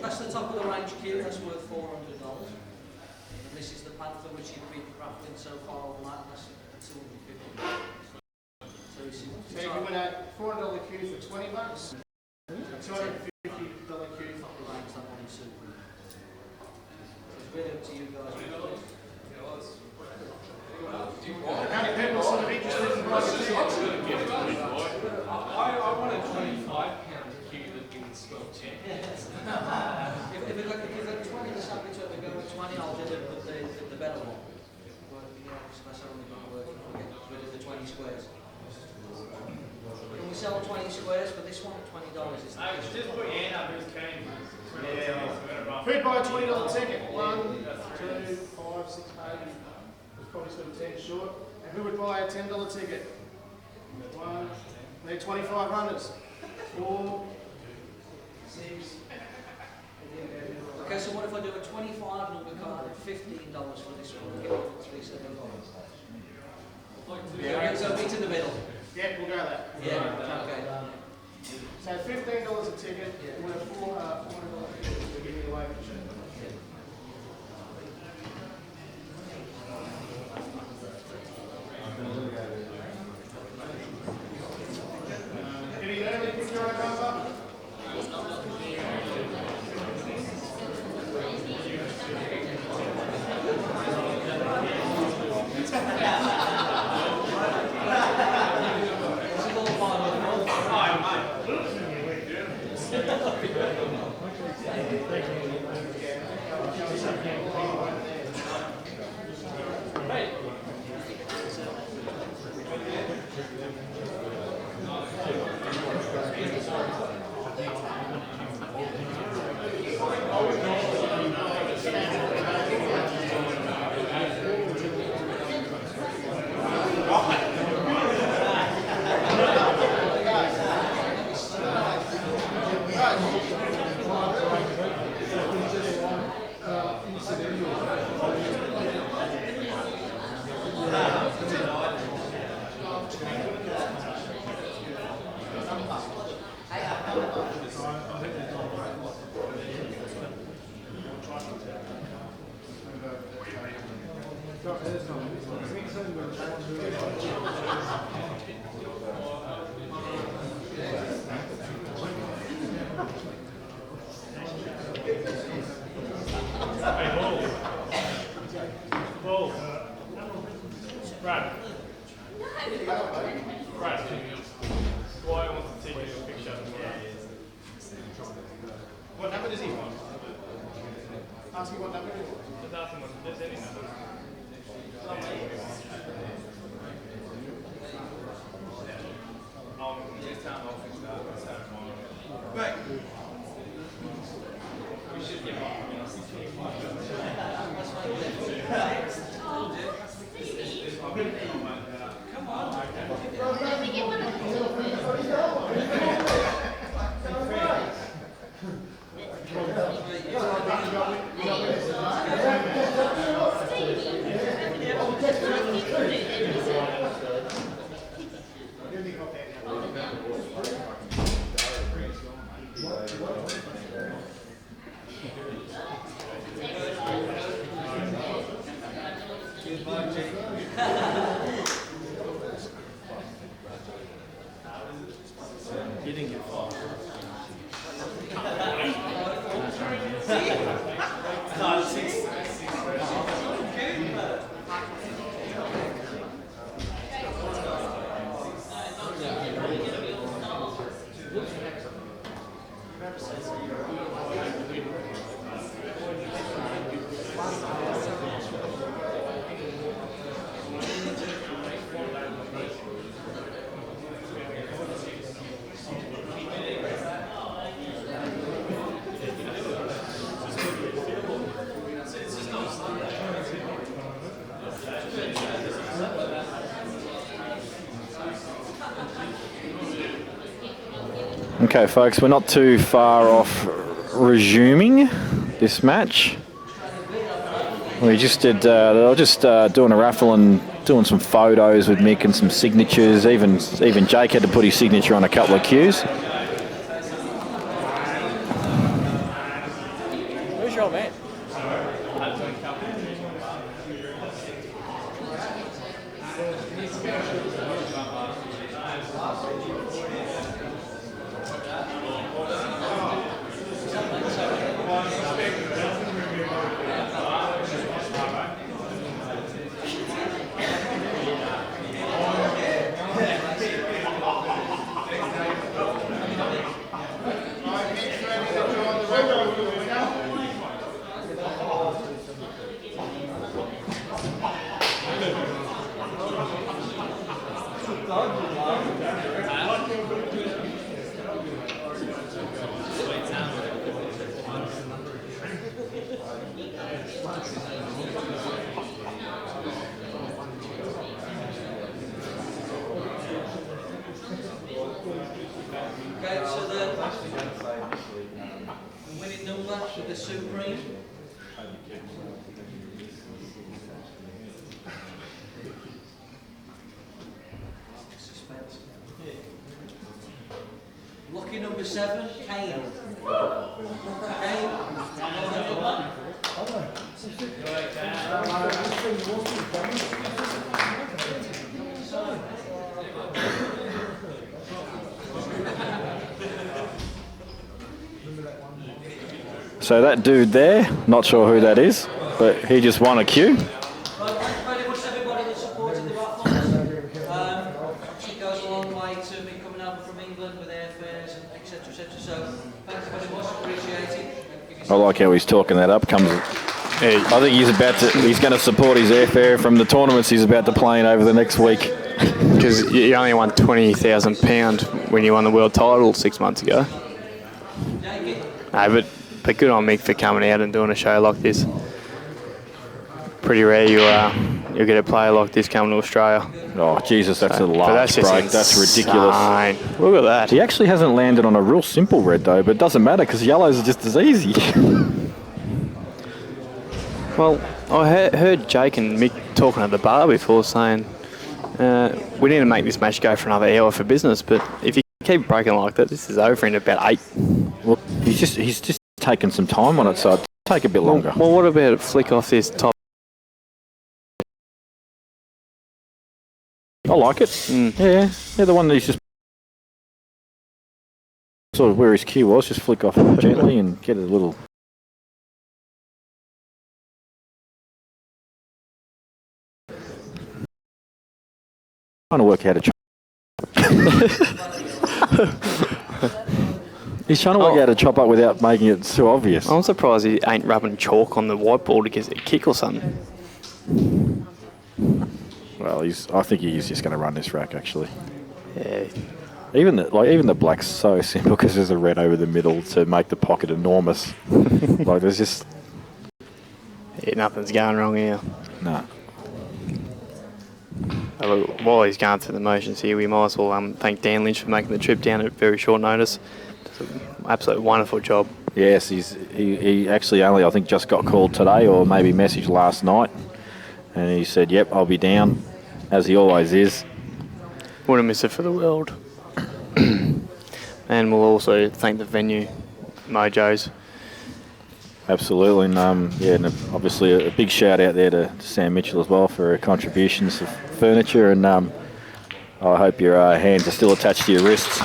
that's the top of the range queue, that's worth $400. And this is the Panther, which you've been crafting so far on that, that's $250. So you can win a $400 queue for $20, a $250 queue for the range that one is super. It's really up to you guys. how many people are sort of interested in buying a ticket? I want a £25 queue that we can score 10. If we've got 20, the happy to go with 20, I'll do the better one. But that's only going to work if we get rid of the 20 squares. Can we sell 20 squares for this one? $20 is Just put your hand up, who's keen? Who'd buy a $20 ticket? 1, 2, 5, 6, 8. We've probably sort of 10 short. And who would buy a $10 ticket? 1. Need 25 runners. 4, 6. Okay, so what if I do a 25 number card at $15 for this one? Give it $375. Yeah, so meet in the middle. Yeah, we'll go that. Yeah, okay. So $15 a ticket, we'll have $400 tickets to give you away for sure. Any early picture on a cover? What number does he want? Ask me what number he wants. Just ask him what there's any number. Right. We should give up. Come on. You didn't get far. No, 6. Okay, folks, we're not too far off resuming this match. We just did. They were just doing a raffle and doing some photos with Mick and some signatures. Even Jake had to put his signature on a couple of cues. Where's your old man? Okay, so the winning number with the Supreme. Suspense. Lucky number 7, Kane. Kane. So that dude there, not sure who that is, but he just won a cue. Right, thank you very much everybody that supported the raffle. It goes a long way to me coming over from England with airfares and etc. etc. So thank you very much, appreciate it. I like how he's talking that up. I think he's going to support his airfare from the tournaments he's about to play in over the next week. Because you only won £20,000 when you won the world title 6 months ago. No, but good on Mick for coming out and doing a show like this. Pretty rare you'll get a player like this coming to Australia. Oh, Jesus, that's a large break. That's ridiculous. Look at that. He actually hasn't landed on a real simple red, though, but it doesn't matter because yellows are just as easy. Well, I heard Jake and Mick talking at the bar before saying we need to make this match go for another hour for business, but if you keep breaking like that, this is over in about 8. Well, he's just taken some time on it, so it'll take a bit longer. Well, what about a flick off this top? I like it. Yeah, the one that he's just sort of where his cue was, just flick off gently and get a little. Trying to work how to. He's trying to work out how to chop up without making it too obvious. I'm surprised he ain't rubbing chalk on the whiteboard to get a kick or something. Well, I think he's just going to run this rack actually. Yeah. Even the black's so simple because there's a red over the middle to make the pocket enormous. Like there's just nothing's going wrong here. No. While he's going through the motions here, we might as well thank Dan Lynch for making the trip down at very short notice. It's an absolute wonderful job. Yes, he actually only I think just got called today or maybe messaged last night, and he said, "Yep, I'll be down," as he always is. Wouldn't miss it for the world. And we'll also thank the venue, Mojo's. Absolutely, and and obviously a big shout out there to Sam Mitchell as well for her contributions of furniture, and I hope your hands are still attached to your wrists.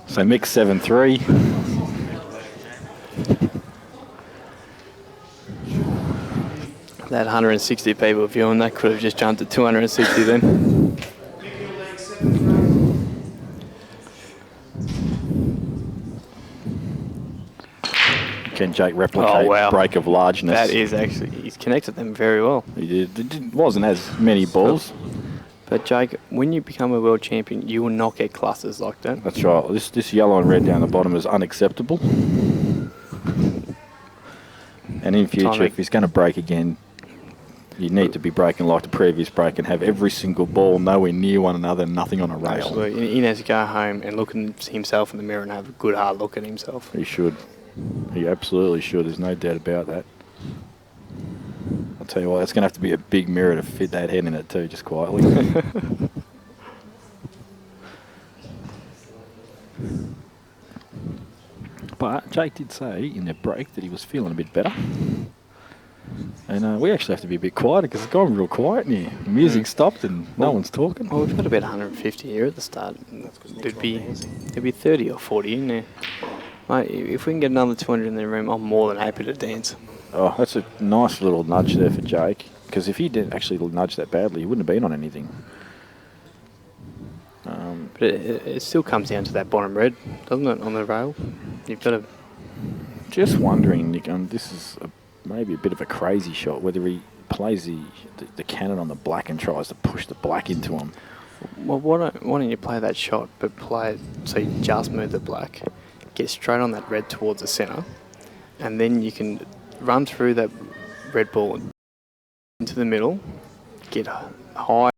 So mix 7-3. That 160 people viewing, that could have just jumped to 260 then. Can Jake replicate break of largeness? That is actually, he's connected them very well. He did. It wasn't as many balls. But Jake, when you become a world champion, you will not get clusters like that. That's right. This yellow and red down the bottom is unacceptable. And in future, if he's going to break again, you need to be breaking like the previous break and have every single ball nowhere near one another, nothing on a rail. Absolutely. He has to go home and look at himself in the mirror and have a good hard look at himself. He should. He absolutely should. There's no doubt about that. I'll tell you what, it's going to have to be a big mirror to fit that head in it too, just quietly. But Jake did say in the break that he was feeling a bit better. And we actually have to be a bit quieter because it's gone real quiet in here. The music stopped and no one's talking. Well, we've got about 150 here at the start. There'd be 30 or 40 in there. Mate, if we can get another 200 in the room, I'm more than happy to dance. Oh, that's a nice little nudge there for Jake. Because if he didn't actually nudge that badly, he wouldn't have been on anything. But it still comes down to that bottom red, doesn't it, on the rail? You've got to... Just wondering, Nick, this is maybe a bit of a crazy shot, whether he plays the cannon on the black and tries to push the black into him. Well, why don't you play that shot, but play it so you just move the black, get straight on that red towards the centre, and then you can run through that red ball into the middle, get high,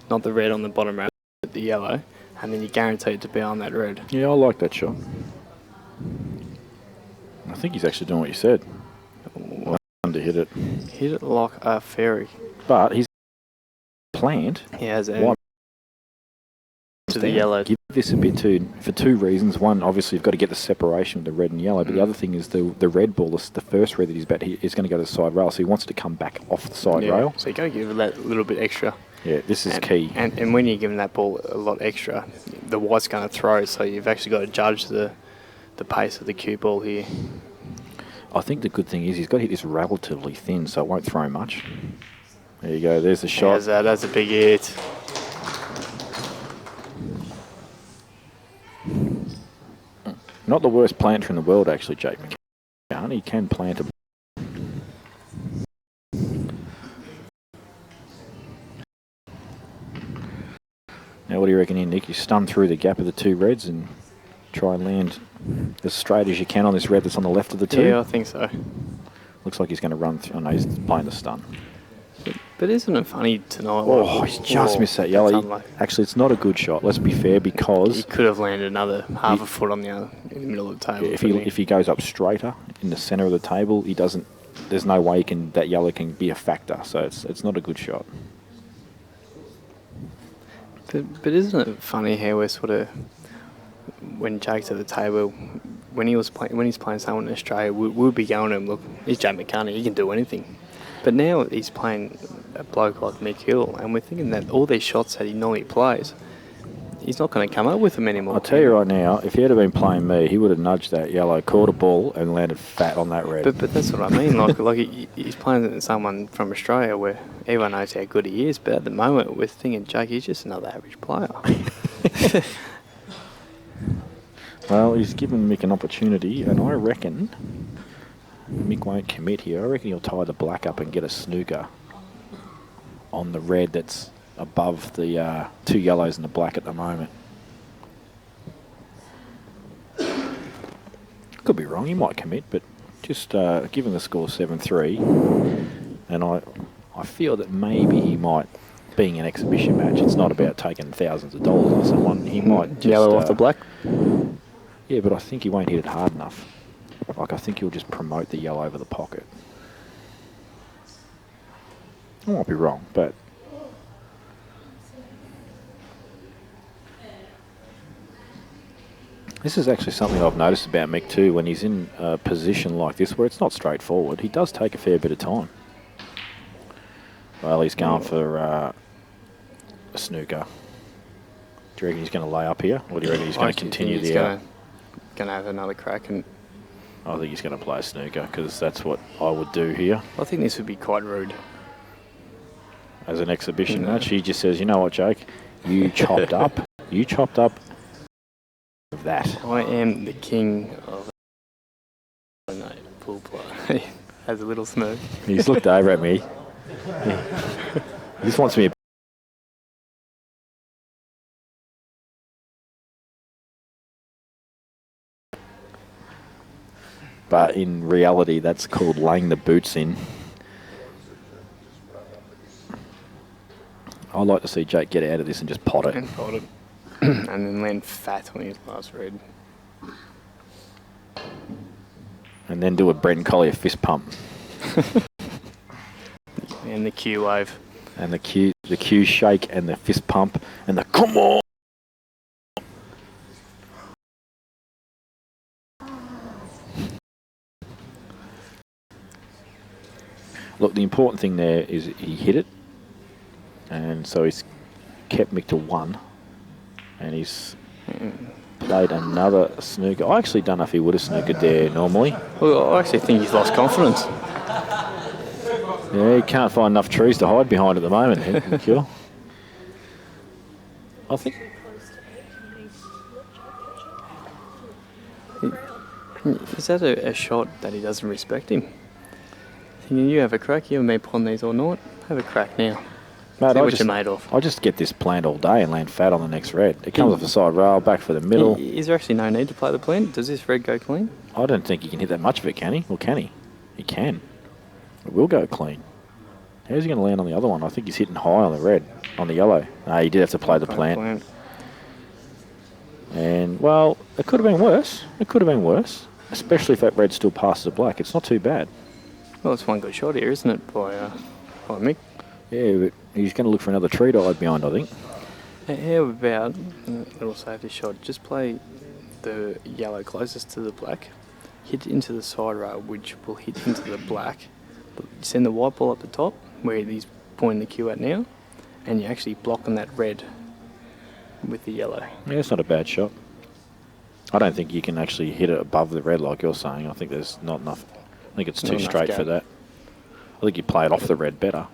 not the red on the bottom row, but the yellow, and then you're guaranteed to be on that red. Yeah, I like that shot. I think he's actually doing what you said. To hit it. Hit it like a fairy. But he's planned. He has a to the yellow. Give this a bit for two reasons. One, obviously, you've got to get the separation with the red and yellow. But the other thing is the red ball, the first red that he's bat, is going to go to the side rail. So he wants it to come back off the side rail. So you got to give it that little bit extra. Yeah, this is key. And when you're giving that ball a lot extra, the white's going to throw. So you've actually got to judge the pace of the cue ball here. I think the good thing is he's got to hit this relatively thin, so it won't throw much. There you go. There's the shot. That's a big hit. Not the worst planter in the world, actually, Jake McCartney. He can plant a... Now, what do you reckon here, Nick? You stun through the gap of the two reds and try and land as straight as you can on this red that's on the left of the two? Yeah, I think so. Looks like he's going to run through. Oh, no, he's playing the stun. But isn't it funny tonight? Oh, he's just missed that yellow. Actually, it's not a good shot. Let's be fair, because he could have landed another half a foot on in the middle of the table. If he goes up straighter in the centre of the table, he doesn't. There's no way that yellow can be a factor. So it's not a good shot. But isn't it funny how we're sort of, when Jake's at the table, when he's playing someone in Australia, we'll be going to him, look, he's Jake McCartney, he can do anything. But now he's playing a bloke like Mick Hill, and we're thinking that all these shots that he normally plays, he's not going to come up with them anymore. I'll tell you right now, if he had been playing me, he would have nudged that yellow, caught a ball, and landed fat on that red. But that's what I mean. like he's playing someone from Australia where everyone knows how good he is, but at the moment we're thinking, Jake, he's just another average player. Well, he's given Mick an opportunity, and I reckon Mick won't commit here. I reckon he'll tie the black up and get a snooker on the red that's above the two yellows and the black at the moment. Could be wrong, he might commit, but just given the score 7-3, and I feel that maybe he might, being an exhibition match, it's not about taking thousands of dollars on someone. He might just, yellow off the black? Yeah, but I think he won't hit it hard enough. Like, I think he'll just promote the yellow over the pocket. I might be wrong, but... This is actually something I've noticed about Mick too, when he's in a position like this where it's not straightforward. He does take a fair bit of time. Well, he's going for a snooker. Do you reckon he's going to lay up here, or do you reckon he's going to continue the out? Going to have another crack, and I think he's going to play a snooker, because that's what I would do here. I think this would be quite rude. As an exhibition match, he just says, you know what, Jake, you chopped up of that. I am the king of pool play. Has a little smirk. He's looked over at me. This wants me. But in reality, that's called laying the boots in. I'd like to see Jake get out of this and just pot it. And pot it. And then land fat on his last red. And then do a Brenton Collier fist pump. And the Q wave. And the Q shake and the fist pump and the come on. Look, the important thing there is he hit it. And so he's kept Mick to 1. And he's played another snooker. I actually don't know if he would have snookered there normally. Well, I actually think he's lost confidence. Yeah, he can't find enough trees to hide behind at the moment, Mick Hill. I think... Is that a shot that he doesn't respect him? Thinking, you have a crack, you haven't been putting these all night. Have a crack now. Mate, See what you're made of. I'll just get this planned all day and land fat on the next red. It comes off the side rail, back for the middle. Is there actually no need to play the plant? Does this red go clean? I don't think he can hit that much of it, can he? Or can he? He can. It will go clean. How's he going to land on the other one? I think he's hitting high on the red, on the yellow. No, he did have to play the plant. And, well, it could have been worse. It could have been worse. Especially if that red still passes a black. It's not too bad. Well, it's one good shot here, isn't it, by Mick? Yeah, but he's going to look for another tree to hide behind, I think. How about a little safety shot? Just play the yellow closest to the black, hit into the side rail, which will hit into the black. Send the white ball up the top, where he's pointing the cue at now, and you're actually blocking that red with the yellow. Yeah, it's not a bad shot. I don't think you can actually hit it above the red like you're saying. I think there's not enough. I think it's too straight for that. I think you play it off the red better.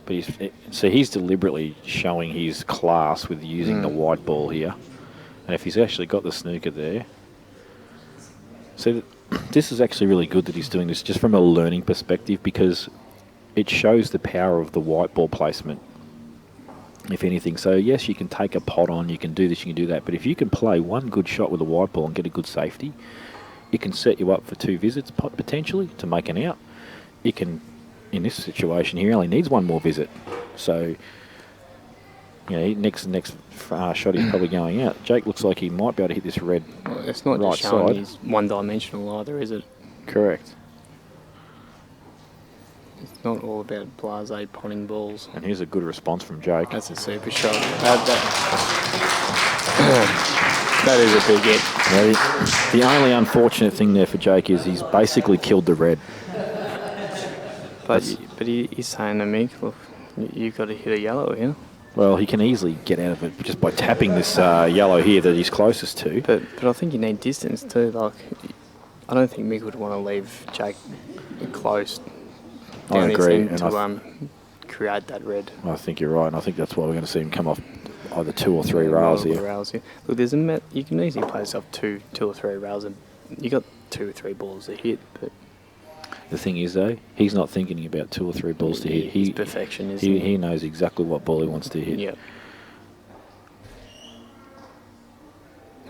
But he's deliberately showing his class with using the white ball here. And if he's actually got the snooker there. See, this is actually really good that he's doing this just from a learning perspective, because it shows the power of the white ball placement, if anything. So yes, you can take a pot on, you can do this, you can do that, but if you can play one good shot with a white ball and get a good safety, it can set you up for 2 visits potentially to make an out. It can, in this situation here, only needs 1 more visit. So, you know, next shot he's probably going out. Jake looks like he might be able to hit this red well, it's not right just showing side. He's one-dimensional either, is it? Correct. It's not all about blasé potting balls. And here's a good response from Jake. That's a super shot. That is a big hit. Yeah, the only unfortunate thing there for Jake is he's basically killed the red. But he's saying to me, look, you've got to hit a yellow here. Well, he can easily get out of it just by tapping this yellow here that he's closest to. But I think you need distance too. Like, I don't think Mick would want to leave Jake close. I agree. To create that red. I think you're right, and I think that's why we're going to see him come off either 2 or 3 rails here. Look, you can easily play yourself two or three rails, and you got 2 or 3 balls to hit. But the thing is, though, he's not thinking about 2 or 3 balls to hit. He's perfection, isn't he? He knows exactly what ball he wants to hit. Yep.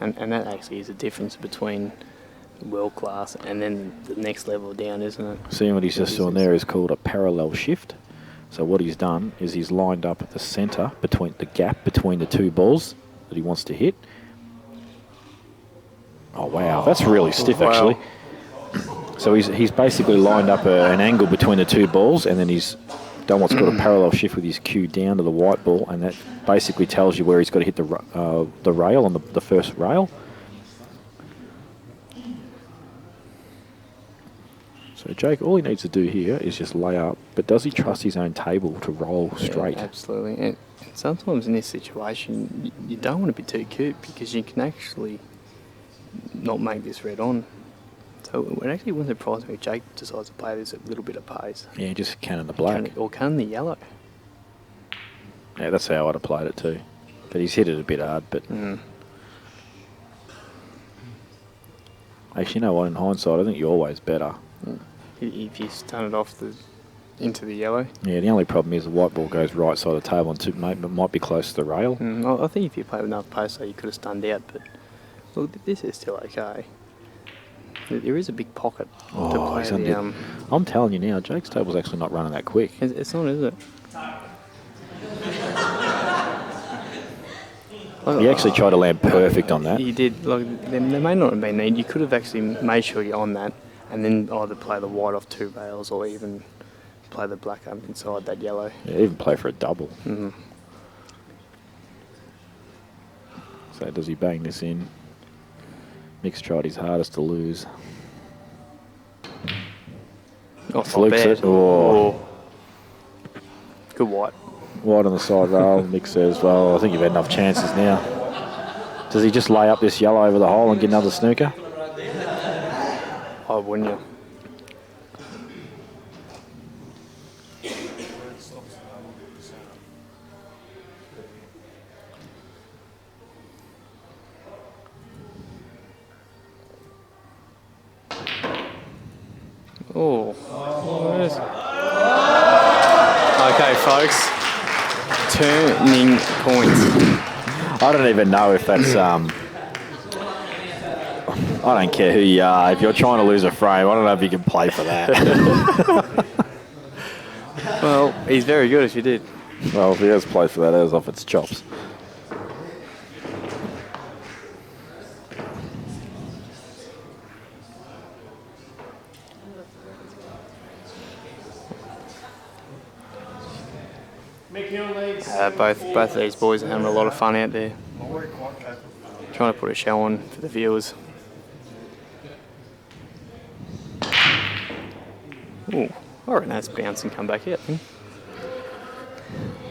And that actually is a difference between world class and then the next level down, isn't it? Seeing what he's just doing there is called a parallel shift. So what he's done is he's lined up at the centre between the gap between the 2 balls that he wants to hit. Oh wow, that's really stiff actually. So he's basically lined up an angle between the 2 balls, and then he's done what's called a parallel shift with his cue down to the white ball, and that basically tells you where he's got to hit the rail on the first rail. So Jake, all he needs to do here is just lay up, but does he trust his own table to roll straight? Yeah, absolutely. And sometimes in this situation, you don't want to be too cute, because you can actually not make this red on. So it actually wouldn't surprise me if Jake decides to play this a little bit of pace. Yeah, just cannon the black. Or cannon the yellow. Yeah, that's how I'd have played it too. But he's hit it a bit hard, but... Actually, you know what, in hindsight, I think you're always better. If you start it off into the yellow. Yeah, the only problem is the white ball goes right side of the table and tip, mate, but might be close to the rail. I think if you played with enough post, you could have stunned out, but look, this is still okay. There is a big pocket to play the, I'm telling you now, Jake's table's actually not running that quick. It's not, is it? He actually tried to land perfect on that. You did. Like, there may not have been need. You could have actually made sure you're on that, and then either play the white off 2 rails or even play the black up inside that yellow. Yeah, even play for a double. So does he bang this in? Mick's tried his hardest to lose. Flukes it. Oh. Good white. White on the side rail. Mick says, well, I think you've had enough chances now. Does he just lay up this yellow over the hole and get another snooker? Oh, wouldn't you? Oh. Okay, folks. Turning points. I don't even know if that's... I don't care who you are. If you're trying to lose a frame, I don't know if you can play for that. Well, he's very good if you did. Well, if he has played for that, that was off its chops. Mick Hill leads. Both of these boys are having a lot of fun out there. Trying to put a show on for the viewers. Ooh, I reckon that's bounce and come back out.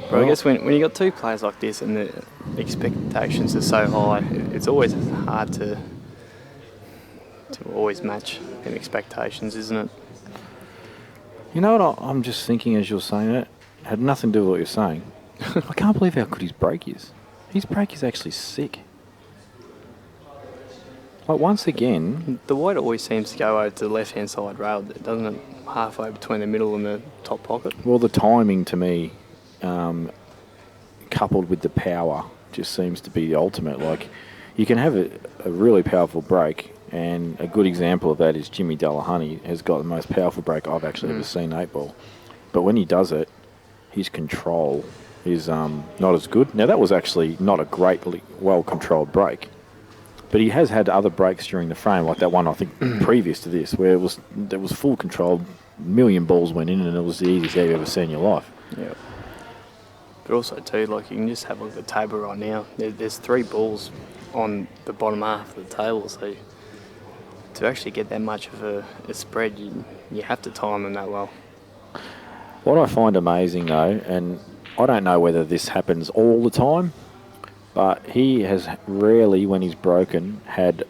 But I guess when you got 2 players like this and the expectations are so high, it's always hard to always match them expectations, isn't it? You know what I'm just thinking as you're saying it? Had nothing to do with what you're saying. I can't believe how good his break is. His break is actually sick. Like, once again... The white always seems to go over to the left-hand side rail, doesn't it? Halfway between the middle and the top pocket. Well, the timing to me, coupled with the power, just seems to be the ultimate. Like, you can have a really powerful break, and a good example of that is Jimmy Delahunty has got the most powerful break I've actually ever seen 8-ball. But when he does it, his control is not as good. Now, that was actually not a greatly well-controlled break. But he has had other breaks during the frame, like that one, I think, previous to this, where there was full control, a million balls went in, and it was the easiest you've ever seen in your life. Yeah. But also, too, like, you can just have a look at the table right now. There's 3 balls on the bottom half of the table, so to actually get that much of a spread, you have to time them that well. What I find amazing, though, and I don't know whether this happens all the time, but he has rarely, when he's broken, had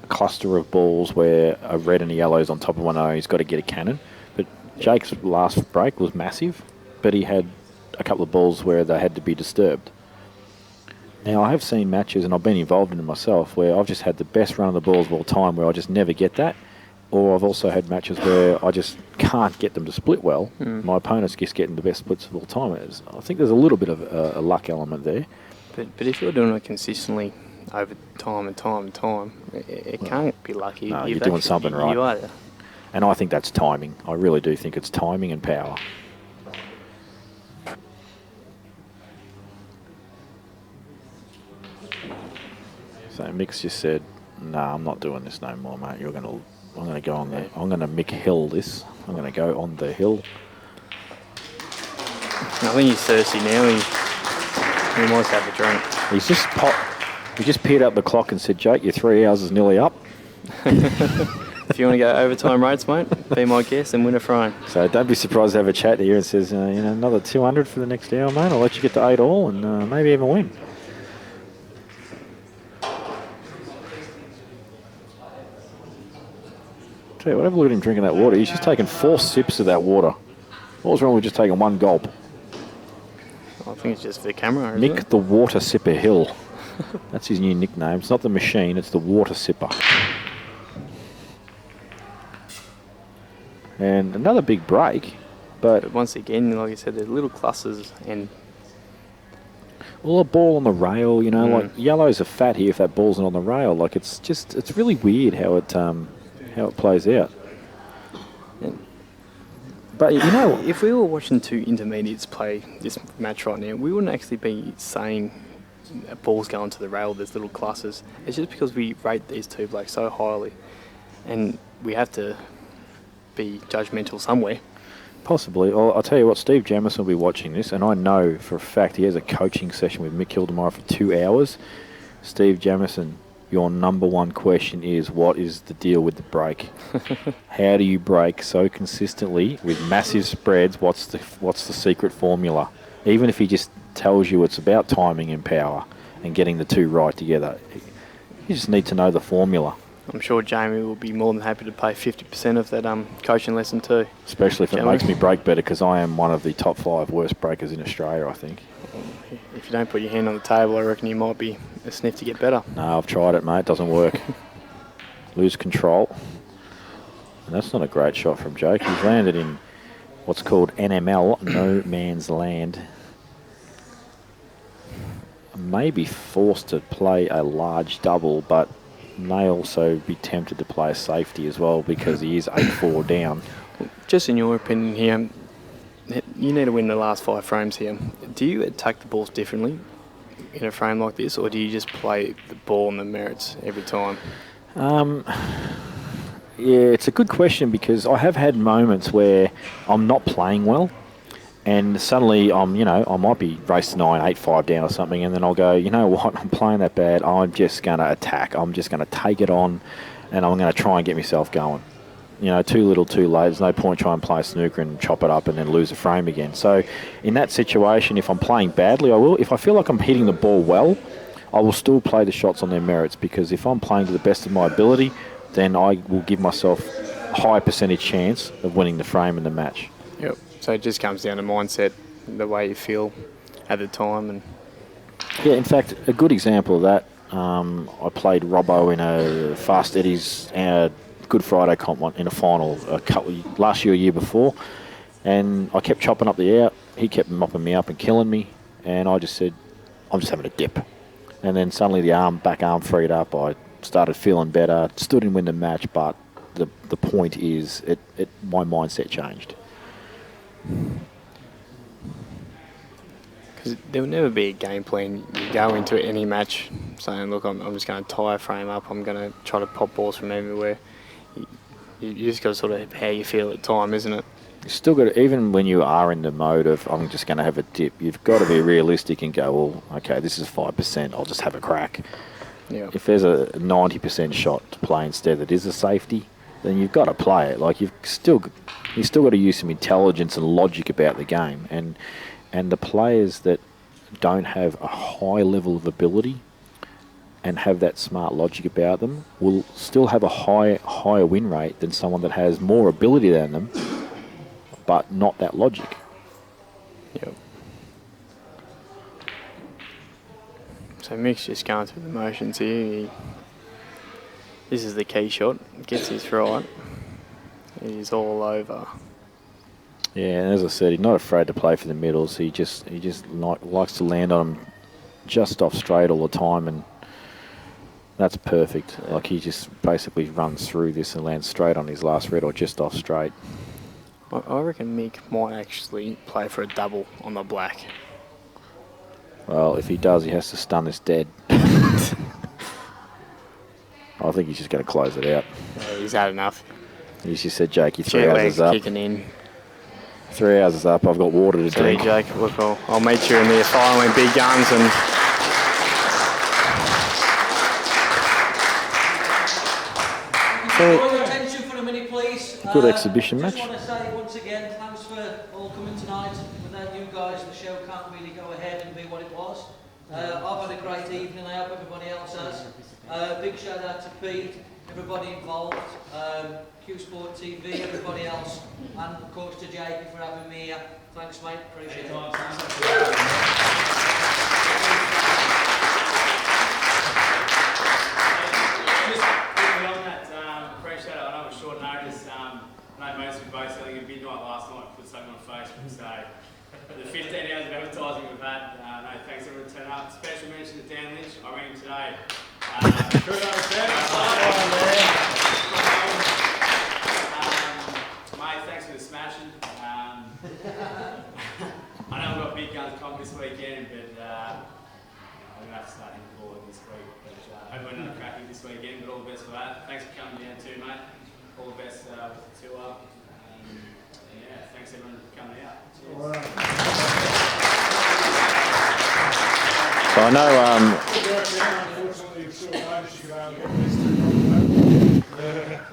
a cluster of balls where a red and a yellow is on top of one another. He's got to get a cannon. But Jake's last break was massive, but he had a couple of balls where they had to be disturbed. Now, I have seen matches, and I've been involved in them myself, where I've just had the best run of the balls of all time, where I just never get that. Or I've also had matches where I just can't get them to split well. My opponent's just getting the best splits of all time. I think there's a little bit of a luck element there. But if you're doing it consistently over time and time and time, it can't be lucky. No, you're doing something right. You are. And I think that's timing. I really do think it's timing and power. So Mick's just said, "Nah, I'm not doing this no more, mate. I'm going to go on the. I'm going to Mick Hill this. I'm going to go on the hill." I think he's thirsty now. He might have a drink. He just peered up the clock and said, "Jake, your 3 hours is nearly up." If you want to go overtime rates, mate, be my guest and win a frame. So don't be surprised to have a chat here and says, another 200 for the next hour, mate. I'll let you get to 8 all and maybe even win. Tell you what, have a look at him drinking that water. He's just taken 4 sips of that water. What was wrong with just taking 1 gulp? I think it's just for the camera. Mick the Water Sipper Hill. That's his new nickname. It's not the machine, it's the water sipper. And another big break. But once again, like I said, there's little clusters and Well, a ball on the rail, you know, like yellows are fat here if that ball's not on the rail. Like it's really weird how it plays out. But you know, if we were watching two intermediates play this match right now, we wouldn't actually be saying a ball's going to the rail, there's little clusters. It's just because we rate these two blokes so highly, and we have to be judgmental somewhere. Possibly. I'll tell you what, Steve Jamison will be watching this, and I know for a fact he has a coaching session with Mick Hill tomorrow for 2 hours. Steve Jamison, your number one question is, what is the deal with the break? How do you break so consistently with massive spreads? What's the secret formula? Even if he just tells you it's about timing and power and getting the two right together, you just need to know the formula. I'm sure Jamie will be more than happy to pay 50% of that coaching lesson too. Especially if it makes me break better, because I am one of the top 5 worst breakers in Australia, I think. If you don't put your hand on the table, I reckon you might be a sniff to get better. No, I've tried it, mate. It doesn't work. Lose control. And that's not a great shot from Jake. He's landed in what's called NML, no man's land. May be forced to play a large double, but may also be tempted to play a safety as well, because he is 8-4 down. Just in your opinion here, you need to win the last 5 frames here. Do you attack the balls differently in a frame like this, or do you just play the ball and the merits every time? Yeah, it's a good question, because I have had moments where I'm not playing well, and suddenly I might be race 9, 8-5 down or something, and then I'll go, you know what, I'm playing that bad, I'm just going to attack. I'm just going to take it on, and I'm going to try and get myself going. You know, too little, too late. There's no point trying to play snooker and chop it up and then lose a frame again. So in that situation, if I'm playing badly, I will. If I feel like I'm hitting the ball well, I will still play the shots on their merits, because if I'm playing to the best of my ability, then I will give myself a high percentage chance of winning the frame in the match. Yep. So it just comes down to mindset, the way you feel at the time. And yeah, in fact, a good example of that, I played Robbo in a Fast Eddie's Good Friday comp in a final last year before, and I kept chopping up the out. He kept mopping me up and killing me, and I just said, I'm just having a dip. And then suddenly the back arm freed up. I started feeling better, still didn't win the match, but the point is my mindset changed. Because there will never be a game plan. You go into any match saying, look, I'm just going to tie a frame up, I'm going to try to pop balls from everywhere. You just got to sort of how you feel at the time, isn't it? You still got to, even when you are in the mode of I'm just going to have a dip, you've got to be realistic and go, well, okay, this is 5%, I'll just have a crack. Yeah. If there's a 90% shot to play instead that is a safety, then you've got to play it. Like you've still got to use some intelligence and logic about the game, and the players that don't have a high level of ability and have that smart logic about them will still have a higher win rate than someone that has more ability than them, but not that logic. Yep. So Mick's just going through the motions here. This is the key shot. Gets his right. He's all over. Yeah, and as I said, he's not afraid to play for the middles. He just likes to land on them just off straight all the time, and that's perfect. Like he just basically runs through this and lands straight on his last red or just off straight. I reckon Mick might actually play for a double on the black. Well, if he does, he has to stun us dead. I think he's just going to close it out. Yeah, he's had enough. He's just said, Jakey, 3 hours is up. Kicking in. 3 hours is up. I've got water to drink. Jake, look, I'll meet you in the following big guns and. Draw your attention for a minute, please. Good exhibition match. I just want to say once again, thanks for all coming tonight. Without you guys, the show can't really go ahead and be what it was. I've had a great evening. I hope everybody else has. Big shout out to Pete, everybody involved, Q Sport TV, everybody else, and of course to Jake for having me here. Thanks, mate. Appreciate it. Just quickly on that, appreciate it. I know it was short notice. I know most of you both selling a midnight last night, put something on Facebook, so the 15 hours of advertising we've had, no, thanks everyone for turning up. Special mention to Dan Lynch, I rang him today. Mate, thanks for the smashing. I know we've got big guns coming this weekend, but I'm going to have to start hitting the ball this week. But hopefully another cracking this weekend, but all the best for that. Thanks for coming down too, mate. All the best with the tour. Yeah, thanks everyone for coming out. Cheers. So I know.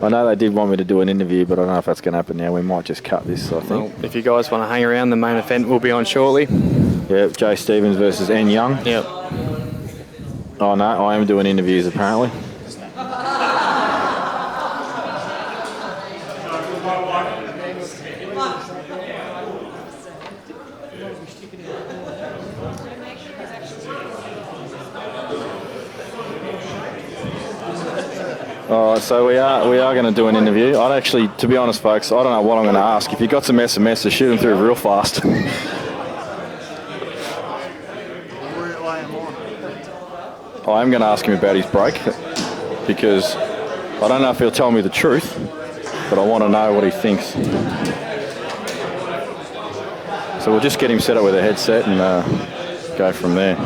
I know they did want me to do an interview, but I don't know if that's going to happen now. We might just cut this, I think. Well, if you guys want to hang around, the main event will be on shortly. Yep, Jay Stevens versus N Young. Yep. Oh no, I am doing interviews apparently. Alright, so we are going to do an interview. I'd actually, to be honest folks, I don't know what I'm going to ask. If you've got some SMSs, shoot them through real fast. I am going to ask him about his break because I don't know if he'll tell me the truth, but I want to know what he thinks. So we'll just get him set up with a headset and go from there.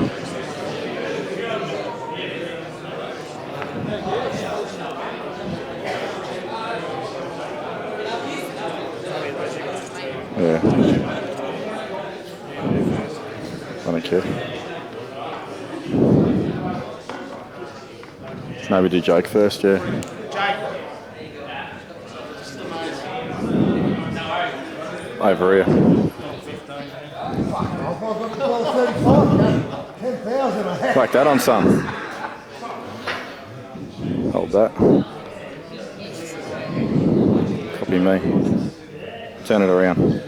Yeah. Thank you. Maybe do Jake first, yeah. Over here. Crack that on, son. Hold that. Copy me. Turn it around.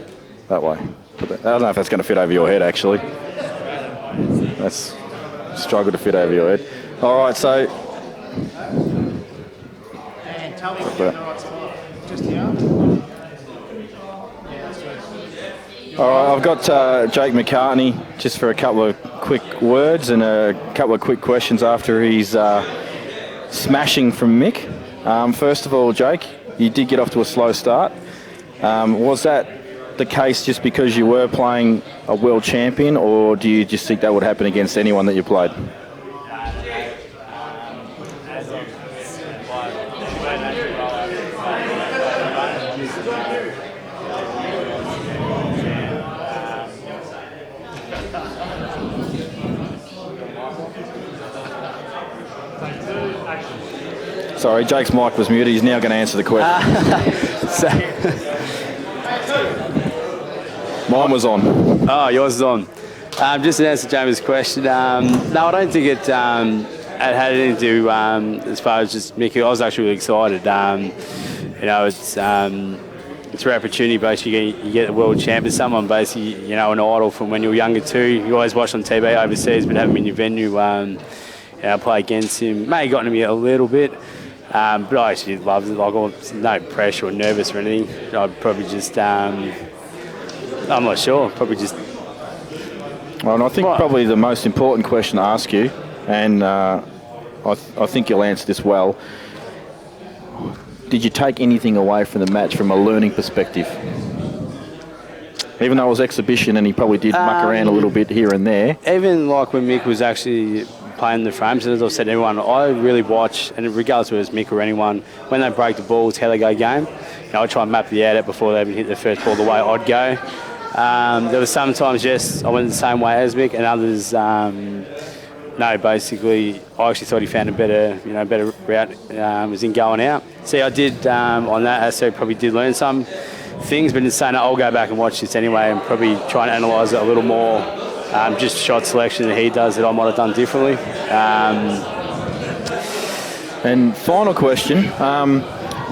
That way. I don't know if that's going to fit over your head, actually. That's struggle to fit over your head. All right, so. And tell me if you're in the right spot. Just here. Yeah, that's right. All right, I've got Jake McCartney just for a couple of quick words and a couple of quick questions after he's smashing from Mick. First of all, Jake, you did get off to a slow start. Was that the case just because you were playing a world champion, or do you just think that would happen against anyone that you played? Sorry, Jake's mic was muted. He's now going to answer the question. Mine was on. Oh, yours is on. Just to answer James' question, no, I don't think it had anything to do as far as just Mick Hill. I was actually really excited. It's a rare opportunity. Basically, you get a world champion, someone basically, an idol from when you were younger too. You always watch on TV overseas, but having him in your venue, play against him. May have gotten to me a little bit. But I actually loved it. Like, no pressure or nervous or anything. I'd probably just, I'm not sure. Probably just. Well, and I think probably the most important question to ask you, and I think you'll answer this well. Did you take anything away from the match from a learning perspective? Even though it was exhibition and he probably did muck around a little bit here and there. Even like when Mick was actually playing the frames, and as I've said to everyone, I really watch, and regardless of whether it's Mick or anyone, when they break the balls, how they go game, I try and map the out before they even hit the first ball the way I'd go. There were some times, yes, I went the same way as Mick, and others, no, basically, I actually thought he found a better route as in going out. See, I did, on that aspect, probably did learn some things, but in saying that, I'll go back and watch this anyway and probably try and analyse it a little more. Just shot selection that he does that I might have done differently. And final question,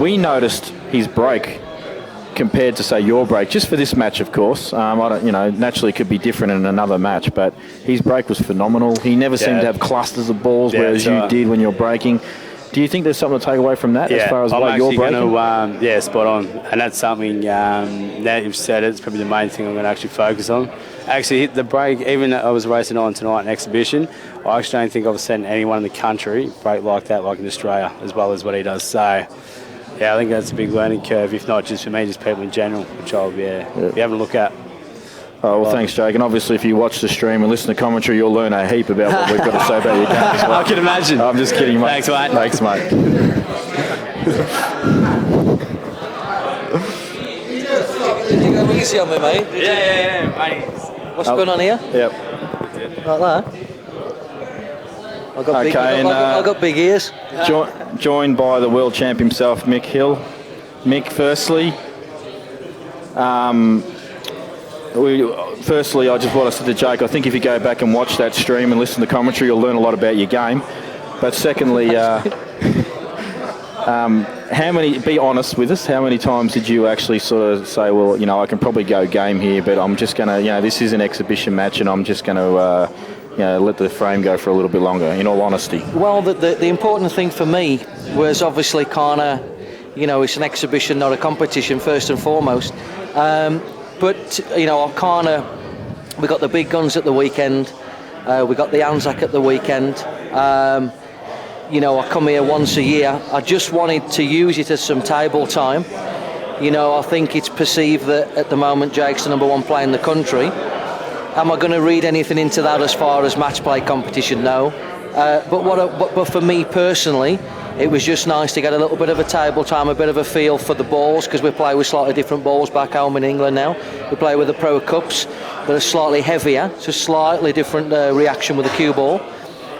we noticed his break compared to, say, your break, just for this match, of course. I don't, naturally it could be different in another match, but his break was phenomenal. He never seemed to have clusters of balls, whereas you did when you're breaking. Do you think there's something to take away from that Yeah, as far as I'm what you're actually breaking? going to, spot on. And that's something, now that you've said it, it's probably the main thing I'm going to actually focus on. I actually hit the break, even though I was racing on tonight in exhibition, I actually don't think I've seen anyone in the country break like that, like in Australia, as well as what he does. So, yeah, I think that's a big learning curve, if not just for me, just people in general, which I'll be having a look at. Oh, well, thanks, Jake. And obviously, if you watch the stream and listen to commentary, you'll learn a heap about what we've got to say about your game as well. I can imagine. I'm just kidding, mate. Thanks, mate. Thanks, mate. Did you go easy on me, mate? Yeah, mate. What's going on here? Yep. Like that? I've got big ears. Joined by the world champ himself, Mick Hill. Mick, firstly, I just want to say to Jake, I think if you go back and watch that stream and listen to commentary, you'll learn a lot about your game. But secondly, be honest with us, how many times did you actually sort of say, well, I can probably go game here, but I'm just going to, this is an exhibition match and I'm just going to, let the frame go for a little bit longer, in all honesty? Well, the important thing for me was obviously kind of, it's an exhibition, not a competition, first and foremost. But, we got the big guns at the weekend. We got the Anzac at the weekend. I come here once a year. I just wanted to use it as some table time. I think it's perceived that at the moment Jake's the number one player in the country. Am I going to read anything into that as far as match play competition? No. But for me personally, it was just nice to get a little bit of a table time, a bit of a feel for the balls, because we play with slightly different balls back home in England now. We play with the Pro Cups that are slightly heavier, so slightly different reaction with the cue ball.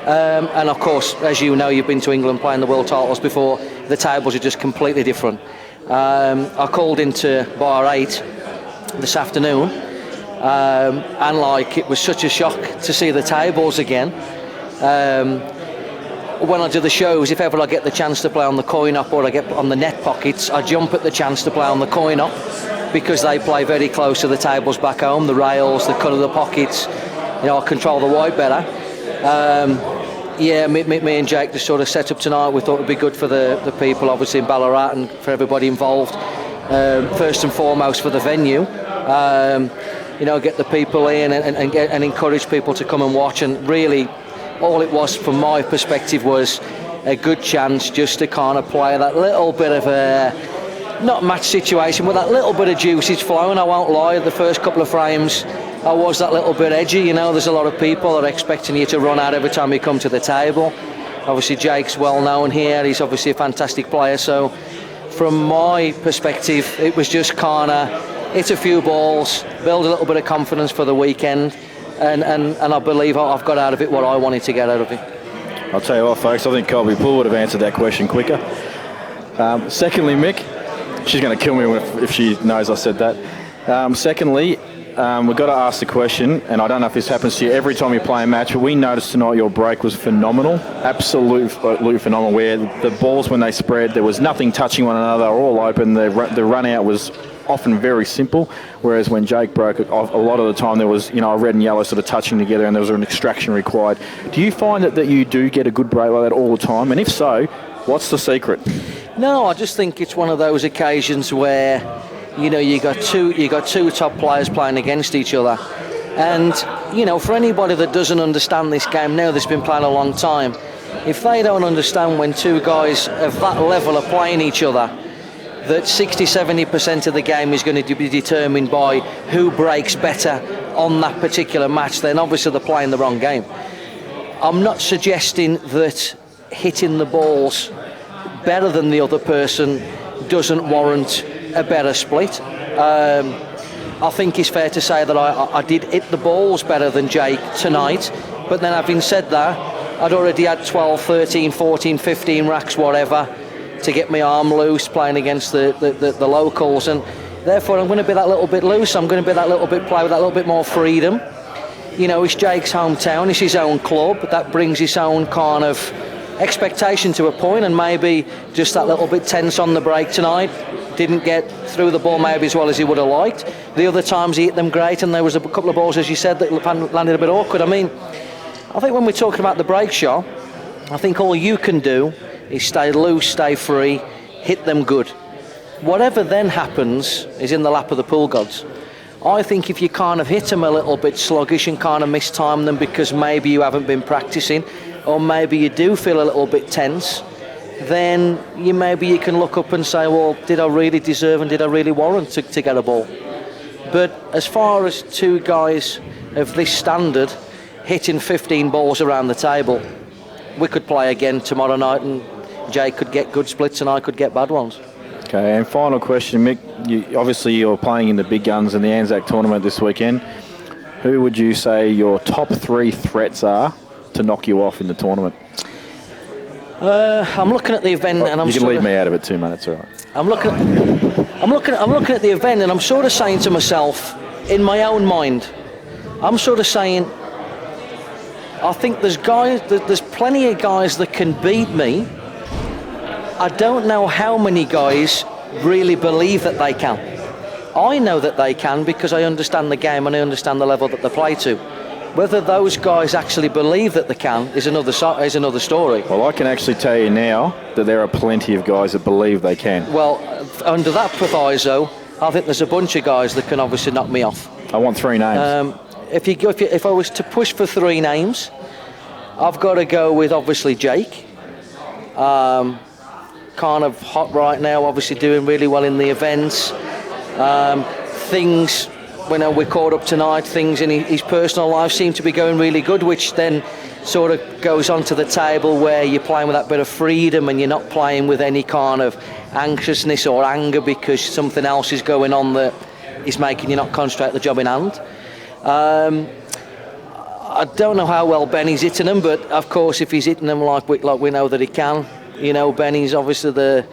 And of course, as you know, you've been to England playing the world titles before, the tables are just completely different. I called into bar 8 this afternoon, and it was such a shock to see the tables again. When I do the shows, if ever I get the chance to play on the coin op or I get on the net pockets, I jump at the chance to play on the coin op because they play very close to the tables back home, the rails, the cut of the pockets. I control the white better. Me and Jake just sort of set up tonight. We thought it would be good for the people, obviously in Ballarat, and for everybody involved. First and foremost for the venue. Get the people in and encourage people to come and watch. And really, all it was from my perspective was a good chance just to kind of play that little bit of a, not match situation, but that little bit of juice flowing. I won't lie, the first couple of frames I was that little bit edgy. There's a lot of people that are expecting you to run out every time you come to the table. Obviously Jake's well known here, he's obviously a fantastic player, so from my perspective it was just kind of hit a few balls, build a little bit of confidence for the weekend. And I believe I've got out of it what I wanted to get out of it. I'll tell you what, folks, I think Colby Poole would have answered that question quicker. Secondly, Mick, she's going to kill me if she knows I said that. Secondly, we've got to ask the question, and I don't know if this happens to you every time you play a match, but we noticed tonight your break was phenomenal, absolutely phenomenal, where the balls, when they spread, there was nothing touching one another, all open, the run out was often very simple, whereas when Jake broke it off, a lot of the time there was a red and yellow sort of touching together and there was an extraction required. Do you find that you do get a good break like that all the time, and if so, what's the secret? No, I just think it's one of those occasions where you got two top players playing against each other, and for anybody that doesn't understand this game now, that's been playing a long time, if they don't understand when two guys of that level are playing each other, that 60-70% of the game is going to be determined by who breaks better on that particular match, then obviously they're playing the wrong game. I'm not suggesting that hitting the balls better than the other person doesn't warrant a better split. I think it's fair to say that I did hit the balls better than Jake tonight, but then having said that, I'd already had 12, 13, 14, 15 racks, whatever, to get my arm loose playing against the locals, and therefore I'm going to be that little bit loose. I'm going to be that little bit play with that little bit more freedom. It's Jake's hometown, it's his own club, that brings his own kind of expectation to a point, and maybe just that little bit tense on the break tonight. Didn't get through the ball maybe as well as he would have liked. The other times he hit them great, and there was a couple of balls, as you said, that landed a bit awkward. I think when we're talking about the break shot, I think all you can do is stay loose, stay free, hit them good. Whatever then happens is in the lap of the pool gods. I think if you kind of hit them a little bit sluggish and kind of mistime them because maybe you haven't been practicing, or maybe you do feel a little bit tense, then maybe you can look up and say, well, did I really deserve and did I really warrant to get a ball? But as far as two guys of this standard hitting 15 balls around the table, we could play again tomorrow night and Jake could get good splits and I could get bad ones. Okay, and final question, Mick. Obviously, you're playing in the big guns in the Anzac tournament this weekend. Who would you say your top 3 threats are to knock you off in the tournament? I'm looking at the event and you can leave me out of it too, man. It's all right. I'm looking at the event and I'm sort of saying to myself, in my own mind, I'm sort of saying, I think there's plenty of guys that can beat me. I don't know how many guys really believe that they can. I know that they can because I understand the game and I understand the level that they play to. Whether those guys actually believe that they can is another story. Well, I can actually tell you now that there are plenty of guys that believe they can. Well, under that proviso, I think there's a bunch of guys that can obviously knock me off. I want 3 names. If I was to push for 3 names, I've got to go with obviously Jake. Kind of hot right now, obviously doing really well in the events. Things, when we're caught up tonight, things in his personal life seem to be going really good, which then sort of goes onto the table where you're playing with that bit of freedom and you're not playing with any kind of anxiousness or anger because something else is going on that is making you not concentrate on the job in hand. I don't know how well Benny's hitting them, but of course if he's hitting them like we know that he can, Benny's obviously the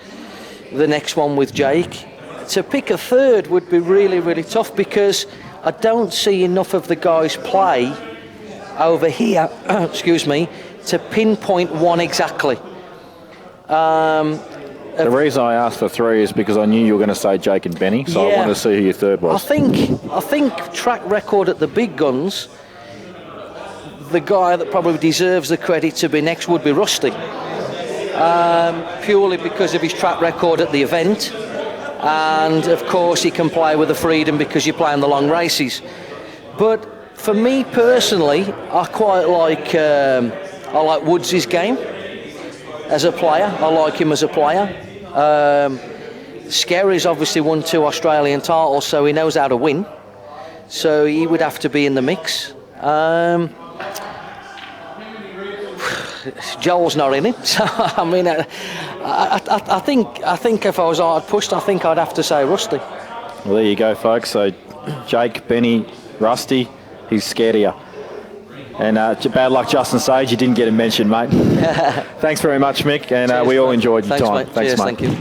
next one with Jake. To pick a third would be really, really tough because I don't see enough of the guys play over here, excuse me, to pinpoint one exactly. The reason I asked for 3 is because I knew you were going to say Jake and Benny, so I wanted to see who your third was. I think track record at the big guns, the guy that probably deserves the credit to be next would be Rusty. Purely because of his track record at the event, and of course he can play with the freedom because you're playing the long races. But for me personally, I quite like Woods' game as a player. I like him as a player. Skerry's obviously won 2 Australian titles, so he knows how to win. So he would have to be in the mix. Joel's not in it, so I mean, I think if I was hard pushed, I think I'd have to say Rusty. Well, there you go, folks. So Jake, Benny, Rusty, he's scared of you. And bad luck, Justin Sage. You didn't get a mention, mate. Thanks very much, Mick, and we all enjoyed your time. Mate. Cheers, mate. Thank you.